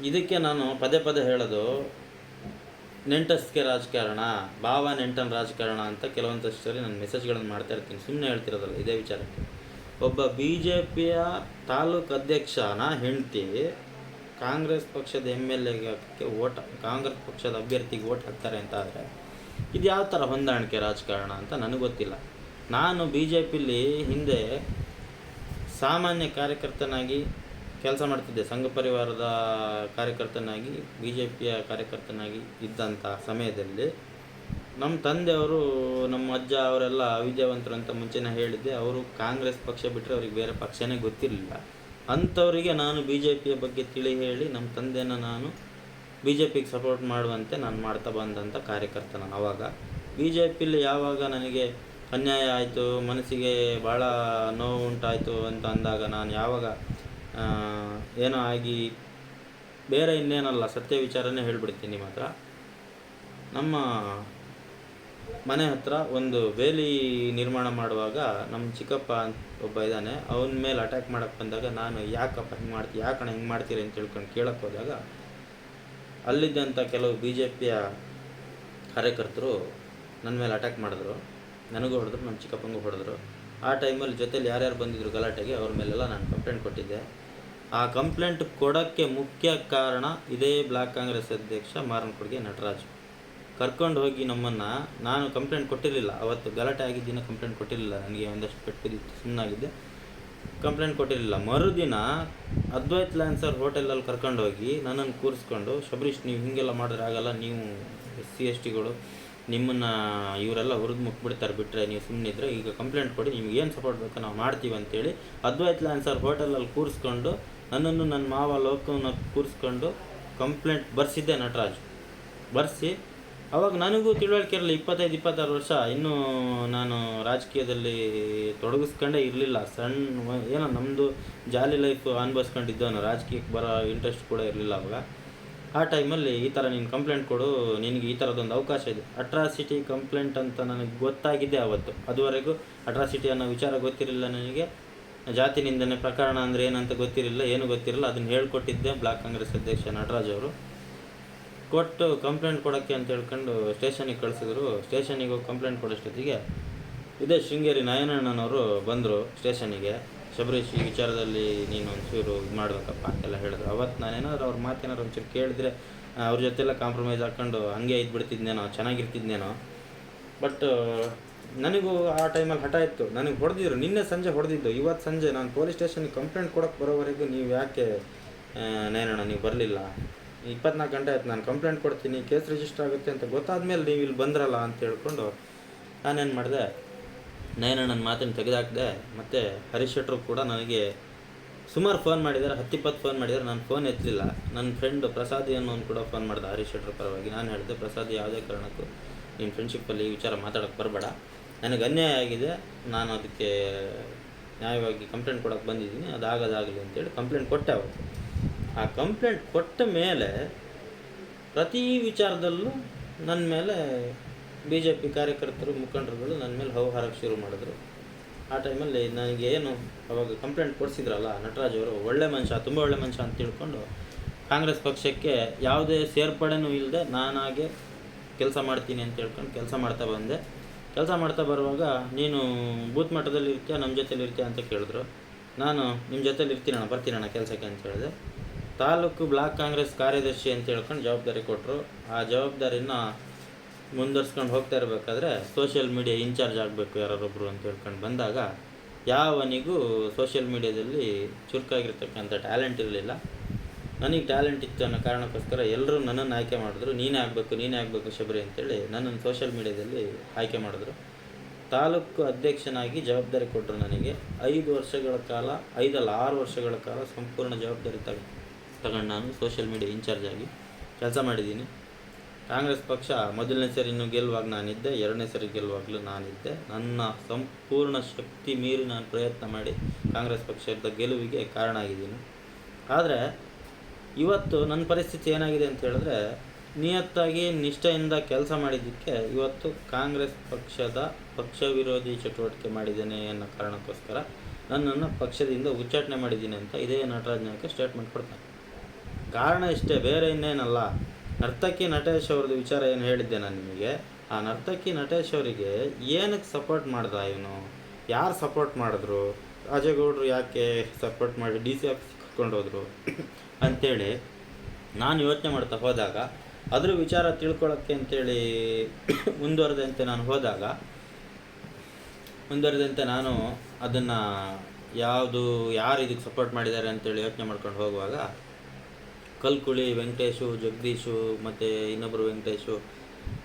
ಇದಕ್ಕೆ ನಾನು ಪದೇ ಪದೇ ಹೇಳೋದು, ನೆಂಟಸ್ಕೆ ರಾಜಕಾರಣ, ಭಾವ ನೆಂಟನ ರಾಜಕಾರಣ ಅಂತ ಕೆಲವೊಂದಷ್ಟು ಸರಿ ನಾನು ಮೆಸೇಜ್ಗಳನ್ನು ಮಾಡ್ತಾ ಇರ್ತೀನಿ. ಸುಮ್ಮನೆ ಹೇಳ್ತಿರೋದಲ್ಲ ಇದೇ ವಿಚಾರಕ್ಕೆ. ಒಬ್ಬ BJPಯ ತಾಲೂಕು ಅಧ್ಯಕ್ಷನ ಹೆಂಡತಿ ಕಾಂಗ್ರೆಸ್ ಪಕ್ಷದ MLAಗೆ ಕಾಂಗ್ರೆಸ್ ಪಕ್ಷದ ಅಭ್ಯರ್ಥಿಗೆ ಓಟ್ ಹಾಕ್ತಾರೆ ಅಂತ ಆದರೆ ಇದು ಯಾವ ಥರ ಹೊಂದಾಣಿಕೆ ರಾಜಕಾರಣ ಅಂತ ನನಗೆ ಗೊತ್ತಿಲ್ಲ. ನಾನು BJPಲಿ ಹಿಂದೆ ಸಾಮಾನ್ಯ ಕಾರ್ಯಕರ್ತನಾಗಿ ಕೆಲಸ ಮಾಡ್ತಿದ್ದೆ. ಸಂಘ ಪರಿವಾರದ ಕಾರ್ಯಕರ್ತನಾಗಿ BJPಯ ಕಾರ್ಯಕರ್ತನಾಗಿ ಇದ್ದಂಥ ಸಮಯದಲ್ಲಿ ನಮ್ಮ ತಂದೆಯವರು, ನಮ್ಮ ಅಜ್ಜ ಅವರೆಲ್ಲ ಅವಿದ್ಯಾವಂತರು ಅಂತ ಮುಂಚೆನೇ ಹೇಳಿದ್ದೆ. ಅವರು ಕಾಂಗ್ರೆಸ್ ಪಕ್ಷ ಬಿಟ್ಟರೆ ಅವ್ರಿಗೆ ಬೇರೆ ಪಕ್ಷನೇ ಗೊತ್ತಿರಲಿಲ್ಲ. ಅಂಥವರಿಗೆ ನಾನು BJPಯ ಬಗ್ಗೆ ತಿಳಿ ಹೇಳಿ ನಮ್ಮ ತಂದೆನ ನಾನು BJPಗೆ ಸಪೋರ್ಟ್ ಮಾಡುವಂತೆ ನಾನು ಮಾಡ್ತಾ ಬಂದಂಥ ಕಾರ್ಯಕರ್ತ ನಾನು. ಆವಾಗ BJPಲಿ ಯಾವಾಗ ನನಗೆ ಅನ್ಯಾಯ ಆಯಿತು, ಮನಸ್ಸಿಗೆ ಭಾಳ ನೋವು ಉಂಟಾಯಿತು ಅಂತ ಅಂದಾಗ ನಾನು ಯಾವಾಗ ಏನೋ ಆಗಿ ಬೇರೆ ಇನ್ನೇನಲ್ಲ ಸತ್ಯ ವಿಚಾರನೇ ಹೇಳ್ಬಿಡ್ತೀನಿ ಮಾತ್ರ. ನಮ್ಮ ಮನೆ ಹತ್ರ ಒಂದು ಬೇಲಿ ನಿರ್ಮಾಣ ಮಾಡುವಾಗ ನಮ್ಮ ಚಿಕ್ಕಪ್ಪ ಒಬ್ಬ ಇದ್ದಾನೆ, ಅವನ ಮೇಲೆ ಅಟ್ಯಾಕ್ ಮಾಡೋಕ್ಕೆ ಬಂದಾಗ ನಾನು ಯಾಕಪ್ಪ ಹಿಂಗೆ ಮಾಡ್ತೀವಿ, ಯಾಕಣ್ಣ ಹಿಂಗೆ ಮಾಡ್ತೀರಿ ಅಂತ ತಿಳ್ಕೊಂಡು ಕೇಳಕ್ಕೆ ಹೋದಾಗ ಅಲ್ಲಿದ್ದಂಥ ಕೆಲವು BJPಯ ಕಾರ್ಯಕರ್ತರು ನನ್ನ ಮೇಲೆ ಅಟ್ಯಾಕ್ ಮಾಡಿದ್ರು. ನನಗೂ ಹೊಡೆದ್ರು, ನಮ್ಮ ಚಿಕ್ಕಪ್ಪಂಗೂ ಹೊಡೆದ್ರು. ಆ ಟೈಮಲ್ಲಿ ಜೊತೆಲಿ ಯಾರ್ಯಾರು ಬಂದಿದ್ರು ಗಲಾಟೆಗೆ ಅವ್ರ ಮೇಲೆಲ್ಲ ನಾನು ಕಂಪ್ಲೇಂಟ್ ಕೊಟ್ಟಿದ್ದೆ. ಆ ಕಂಪ್ಲೇಂಟ್ ಕೊಡೋಕ್ಕೆ ಮುಖ್ಯ ಕಾರಣ ಇದೇ ಬ್ಲಾಕ್ ಕಾಂಗ್ರೆಸ್ ಅಧ್ಯಕ್ಷ ಮಾರನಕೊಡಿಗೆ ನಟರಾಜ್ ಕರ್ಕೊಂಡು ಹೋಗಿ ನಮ್ಮನ್ನು, ನಾನು ಕಂಪ್ಲೇಂಟ್ ಕೊಟ್ಟಿರಲಿಲ್ಲ ಅವತ್ತು, ಗಲಾಟೆ ಆಗಿದ್ದಿನ ಕಂಪ್ಲೇಂಟ್ ಕೊಟ್ಟಿರಲಿಲ್ಲ. ನನಗೆ ಒಂದಷ್ಟು ಪೆಟ್ಟಿದ್ದು ಸುಮ್ಮನಾಗಿದ್ದೆ, ಕಂಪ್ಲೇಂಟ್ ಕೊಟ್ಟಿರಲಿಲ್ಲ. ಮರುದಿನ ಅದ್ವೈತ್ ಲ್ಯಾನ್ಸರ್ ಹೋಟೆಲಲ್ಲಿ ಕರ್ಕೊಂಡೋಗಿ ನನ್ನನ್ನು ಕೂರಿಸ್ಕೊಂಡು, ಶಬರೀಶ್ ನೀವು ಹೀಗೆಲ್ಲ ಮಾಡಿದ್ರೆ ಆಗಲ್ಲ, ನೀವು SC STಗಳು ನಿಮ್ಮನ್ನು ಇವರೆಲ್ಲ ಹುರಿದು ಮುಕ್ಬಿಡ್ತಾರೆ, ಬಿಟ್ಟರೆ ನೀವು ಸುಮ್ಮನಿದ್ರೆ ಈಗ ಕಂಪ್ಲೇಂಟ್ ಕೊಡಿ, ನಿಮ್ಗೆ ಏನು ಸಪೋರ್ಟ್ ಬೇಕೋ ನಾವು ಮಾಡ್ತೀವಿ ಅಂತೇಳಿ ಅದ್ವೈತ್ ಲ್ಯಾನ್ಸರ್ ಹೋಟೆಲಲ್ಲಿ ಕೂರಿಸ್ಕೊಂಡು ನನ್ನನ್ನು ನನ್ನ ಮಾವ ಲೋಕನ ಕೂರಿಸ್ಕೊಂಡು ಕಂಪ್ಲೇಂಟ್ ಬರ್ಸಿದ್ದೆ ನಟರಾಜ್. ಬರ್ಸಿ ಅವಾಗ ನನಗೂ ತಿಳುವಳಿಕೆ ಇರಲಿಲ್ಲ, 25-26 ವರ್ಷ, ಇನ್ನೂ ನಾನು ರಾಜಕೀಯದಲ್ಲಿ ತೊಡಗಿಸ್ಕೊಂಡೇ ಇರಲಿಲ್ಲ. ಸಣ್ಣ ಏನೋ ನಮ್ಮದು ಜಾಲಿ ಲೈಫ್ ಅನುಭವಿಸ್ಕೊಂಡಿದ್ದವನು, ರಾಜಕೀಯಕ್ಕೆ ಬರೋ ಇಂಟ್ರೆಸ್ಟ್ ಕೂಡ ಇರಲಿಲ್ಲ ಅವಾಗ. ಆ ಟೈಮಲ್ಲಿ ಈ ಥರ ನೀನು ಕಂಪ್ಲೇಂಟ್ ಕೊಡು, ನಿನಗೆ ಈ ಥರದೊಂದು ಅವಕಾಶ ಇದೆ. ಅಟ್ರಾಸಿಟಿ ಕಂಪ್ಲೇಂಟ್ ಅಂತ ನನಗೆ ಗೊತ್ತಾಗಿದ್ದೆ ಆವತ್ತು. ಅದುವರೆಗೂ ಅಟ್ರಾಸಿಟಿ ಅನ್ನೋ ವಿಚಾರ ಗೊತ್ತಿರಲಿಲ್ಲ ನನಗೆ. ಜಾತಿ ನಿಂದನೆ ಪ್ರಕರಣ ಅಂದರೆ ಏನಂತ ಗೊತ್ತಿರಲಿಲ್ಲ, ಏನೂ ಗೊತ್ತಿರಲಿಲ್ಲ. ಅದನ್ನು ಹೇಳ್ಕೊಟ್ಟಿದ್ದೆ ಬ್ಲಾಕ್ ಕಾಂಗ್ರೆಸ್ ಅಧ್ಯಕ್ಷ ನಟರಾಜ್ ಅವರು. ಕೊಟ್ಟು ಕಂಪ್ಲೇಂಟ್ ಕೊಡೋಕ್ಕೆ ಅಂತ ಹೇಳ್ಕೊಂಡು ಸ್ಟೇಷನಿಗೆ ಕಳಿಸಿದ್ರು. ಸ್ಟೇಷನಿಗೆ ಹೋಗಿ ಕಂಪ್ಲೇಂಟ್ ಕೊಡೋಷ್ಟೊತ್ತಿಗೆ ಇದೇ ಶೃಂಗೇರಿ ನಾಯಣ್ಣನವರು ಬಂದರು ಸ್ಟೇಷನಿಗೆ. ಶಬರೀಶ್, ಈ ವಿಚಾರದಲ್ಲಿ ನೀನು ಒಂಚೂರು ಇದು ಮಾಡಬೇಕಪ್ಪ ಅಂತೆಲ್ಲ ಹೇಳಿದ್ರು. ಅವತ್ತು ನಾನೇನಾದ್ರು ಅವ್ರ ಮಾತೇನಾದ್ರು ಒಂಚೂರು ಕೇಳಿದ್ರೆ ಅವ್ರ ಜೊತೆಲ್ಲ ಕಾಂಪ್ರಮೈಸ್ ಹಾಕ್ಕೊಂಡು ಹಂಗೆ ಇದ್ಬಿಡ್ತಿದ್ನೇನೋ, ಚೆನ್ನಾಗಿರ್ತಿದ್ನೇನೋ. ಬಟ್ ನನಗೂ ಆ ಟೈಮಲ್ಲಿ ಹಠ ಇತ್ತು. ನನಗೆ ಹೊಡೆದಿದ್ರು, ನಿನ್ನೆ ಸಂಜೆ ಹೊಡೆದಿದ್ದು. ಇವತ್ತು ಸಂಜೆ ನಾನು ಪೊಲೀಸ್ ಸ್ಟೇಷನ್ಗೆ ಕಂಪ್ಲೇಂಟ್ ಕೊಡೋಕ್ಕೆ ಬರೋವರೆಗೂ ನೀವು ಯಾಕೆ ನೇನಣ್ಣ ನೀವು ಬರಲಿಲ್ಲ? 24 ಗಂಟೆ ಆಯ್ತು, ನಾನು ಕಂಪ್ಲೇಂಟ್ ಕೊಡ್ತೀನಿ, ಕೇಸ್ ರಿಜಿಸ್ಟರ್ ಆಗುತ್ತೆ ಅಂತ ಗೊತ್ತಾದ್ಮೇಲೆ ನೀವು ಇಲ್ಲಿ ಬಂದ್ರಲ್ಲ ಅಂತ ಹೇಳ್ಕೊಂಡು ನಾನೇನು ಮಾಡಿದೆ, ನಯನಣ್ಣನ ಮಾತನ್ನು ತೆಗೆದುಹಾಕಿದೆ. ಮತ್ತು ಹರೀಶ್ ಶೆಟ್ರು ಕೂಡ ನನಗೆ ಸುಮಾರು ಫೋನ್ ಮಾಡಿದ್ದಾರೆ, 10-20 ಫೋನ್ ಮಾಡಿದ್ದಾರೆ. ನಾನು ಫೋನ್ ಎತ್ತಲಿಲ್ಲ. ನನ್ನ ಫ್ರೆಂಡ್ ಪ್ರಸಾದಿ ಅನ್ನೋನು ಕೂಡ ಫೋನ್ ಮಾಡಿದೆ ಹರೀಶ್ ಶೆಟ್ರು ಪರವಾಗಿ. ನಾನು ಹೇಳಿದೆ, ಪ್ರಸಾದಿ ಯಾವುದೇ ಕಾರಣಕ್ಕೂ ನಿಮ್ಮ ಫ್ರೆಂಡ್ಶಿಪ್ಪಲ್ಲಿ ಈ ವಿಚಾರ ಮಾತಾಡೋಕ್ಕೆ ಬರಬೇಡ, ನನಗೆ ಅನ್ಯಾಯ ಆಗಿದೆ, ನಾನು ಅದಕ್ಕೆ ನ್ಯಾಯವಾಗಿ ಕಂಪ್ಲೇಂಟ್ ಕೊಡೋಕ್ಕೆ ಬಂದಿದ್ದೀನಿ, ಅದಾಗದಾಗಲಿ ಅಂತೇಳಿ ಕಂಪ್ಲೇಂಟ್ ಕೊಟ್ಟೆ ಅವತ್ತು. ಆ ಕಂಪ್ಲೇಂಟ್ ಕೊಟ್ಟ ಮೇಲೆ ಪ್ರತಿ ವಿಚಾರದಲ್ಲೂ ನನ್ನ ಮೇಲೆ BJP ಕಾರ್ಯಕರ್ತರು, ಮುಖಂಡರುಗಳು ನನ್ನ ಮೇಲೆ ಹೌಹಾರಕ್ಕೆ ಶುರು ಮಾಡಿದ್ರು. ಆ ಟೈಮಲ್ಲಿ ನನಗೆ ಏನು ಅವಾಗ ಕಂಪ್ಲೇಂಟ್ ಕೊಡಿಸಿದ್ರಲ್ಲ ನಟರಾಜ್ ಅವರು, ಒಳ್ಳೆ ಮನುಷ್ಯ, ತುಂಬ ಒಳ್ಳೆ ಮನುಷ್ಯ ಅಂತ ತಿಳ್ಕೊಂಡು ಕಾಂಗ್ರೆಸ್ ಪಕ್ಷಕ್ಕೆ ಯಾವುದೇ ಸೇರ್ಪಡೆನೂ ಇಲ್ಲದೆ ನಾನಾಗೆ ಕೆಲಸ ಮಾಡ್ತೀನಿ ಅಂತ ಹೇಳ್ಕೊಂಡು ಕೆಲಸ ಮಾಡ್ತಾ ಬಂದೆ. ಕೆಲಸ ಮಾಡ್ತಾ ಬರುವಾಗ, ನೀನು ಬೂತ್ ಮಟ್ಟದಲ್ಲಿ ಇರ್ತೀಯ, ನಮ್ಮ ಜೊತೆಲಿ ಇರ್ತೀಯ ಅಂತ ಕೇಳಿದ್ರು. ನಾನು ನಿಮ್ಮ ಜೊತೆಲಿ ಇರ್ತೀನಣ್ಣ, ಬರ್ತೀನಣ್ಣ ಕೆಲಸಕ್ಕೆ ಅಂತ ಹೇಳಿದೆ. ತಾಲೂಕು ಬ್ಲಾಕ್ ಕಾಂಗ್ರೆಸ್ ಕಾರ್ಯದರ್ಶಿ ಅಂತ ಹೇಳ್ಕೊಂಡು ಜವಾಬ್ದಾರಿ ಕೊಟ್ಟರು. ಆ ಜವಾಬ್ದಾರಿನ ಮುಂದುವರ್ಸ್ಕೊಂಡು ಹೋಗ್ತಾ ಇರಬೇಕಾದ್ರೆ ಸೋಷಿಯಲ್ ಮೀಡಿಯಾ ಇನ್ಚಾರ್ಜ್ ಆಗಬೇಕು ಯಾರೊಬ್ಬರು ಅಂತ ಹೇಳ್ಕೊಂಡು ಬಂದಾಗ, ಯಾವನಿಗೂ ಸೋಷಿಯಲ್ ಮೀಡಿಯಾದಲ್ಲಿ ಚುರುಕಾಗಿರ್ತಕ್ಕಂಥ ಟ್ಯಾಲೆಂಟ್ ಇರಲಿಲ್ಲ. ನನಗೆ ಟ್ಯಾಲೆಂಟ್ ಇತ್ತು ಅನ್ನೋ ಕಾರಣಕ್ಕೋಸ್ಕರ ಎಲ್ಲರೂ ನನ್ನನ್ನು ಆಯ್ಕೆ ಮಾಡಿದ್ರು. ನೀನೇ ಆಗಬೇಕು ಶಬರಿ ಅಂತೇಳಿ ನನ್ನನ್ನು ಸೋಷಿಯಲ್ ಮೀಡಿಯಾದಲ್ಲಿ ಆಯ್ಕೆ ಮಾಡಿದ್ರು. ತಾಲೂಕು ಅಧ್ಯಕ್ಷನಾಗಿ ಜವಾಬ್ದಾರಿ ಕೊಟ್ಟರು ನನಗೆ. 5 ವರ್ಷಗಳ ಕಾಲ, 6 ವರ್ಷಗಳ ಕಾಲ ಸಂಪೂರ್ಣ ಜವಾಬ್ದಾರಿ ತಗೊಂಡು ನಾನು ಸೋಷಿಯಲ್ ಮೀಡಿಯಾ ಇನ್ಚಾರ್ಜ್ ಆಗಿ ಕೆಲಸ ಮಾಡಿದ್ದೀನಿ. ಕಾಂಗ್ರೆಸ್ ಪಕ್ಷ ಮೊದಲನೇ ಸರಿನೂ ಗೆಲ್ಲುವಾಗ ನಾನಿದ್ದೆ, 2ನೇ ಸರಿ ಗೆಲ್ಲುವಾಗಲೂ ನಾನಿದ್ದೆ. ನನ್ನ ಸಂಪೂರ್ಣ ಶಕ್ತಿ ಮೀರಿ ನಾನು ಪ್ರಯತ್ನ ಮಾಡಿ ಕಾಂಗ್ರೆಸ್ ಪಕ್ಷದ ಗೆಲುವಿಗೆ ಕಾರಣ ಆಗಿದ್ದೀನಿ. ಆದರೆ ಇವತ್ತು ನನ್ನ ಪರಿಸ್ಥಿತಿ ಏನಾಗಿದೆ ಅಂತ ಹೇಳಿದ್ರೆ, ನಿಯತ್ತಾಗಿ ನಿಷ್ಠೆಯಿಂದ ಕೆಲಸ ಮಾಡಿದ್ದಕ್ಕೆ ಇವತ್ತು ಕಾಂಗ್ರೆಸ್ ಪಕ್ಷದ ಪಕ್ಷ ವಿರೋಧಿ ಚಟುವಟಿಕೆ ಮಾಡಿದ್ದೇನೆ ಅನ್ನೋ ಕಾರಣಕ್ಕೋಸ್ಕರ ನನ್ನನ್ನು ಪಕ್ಷದಿಂದ ಉಚ್ಚಾಟನೆ ಮಾಡಿದ್ದೀನಿ ಅಂತ ಇದೇ ನಟರಾಜ್ ನಾಯಕ ಸ್ಟೇಟ್ಮೆಂಟ್ ಕೊಡ್ತಾನೆ. ಕಾರಣ ಇಷ್ಟೇ, ಬೇರೆ ಇನ್ನೇನಲ್ಲ. ನರ್ತಕಿ ನಟೇಶ್ ಅವ್ರದ್ದು ವಿಚಾರ ಏನು ಹೇಳಿದ್ದೆ ನಾನು ನಿಮಗೆ, ಆ ನರ್ತಕಿ ನಟೇಶ್ ಅವರಿಗೆ ಏನಕ್ಕೆ ಸಪೋರ್ಟ್ ಮಾಡ್ದ ಇವನು, ಯಾರು ಸಪೋರ್ಟ್ ಮಾಡಿದ್ರು, ರಾಜೇಗೌಡರು ಯಾಕೆ ಸಪೋರ್ಟ್ ಮಾಡಿ ಡಿ ಸಿ ಆಫೀಸ್ಗೆ ಕರ್ಕೊಂಡು ಹೋದರು ಅಂಥೇಳಿ ನಾನು ಯೋಚನೆ ಮಾಡ್ತಾ ಹೋದಾಗ, ಅದ್ರ ವಿಚಾರ ತಿಳ್ಕೊಳ್ಳೋಕ್ಕೆ ಅಂತೇಳಿ ಮುಂದುವರೆದಂತೆ ನಾನು ಅದನ್ನು ಯಾರು ಇದಕ್ಕೆ ಸಪೋರ್ಟ್ ಮಾಡಿದ್ದಾರೆ ಅಂತೇಳಿ ಯೋಚನೆ ಮಾಡ್ಕೊಂಡು ಹೋಗುವಾಗ, ಕಲ್ಕುಳಿ ವೆಂಕಟೇಶು, ಜಗದೀಶು ಮತ್ತು ಇನ್ನೊಬ್ಬರು ವೆಂಕಟೇಶು,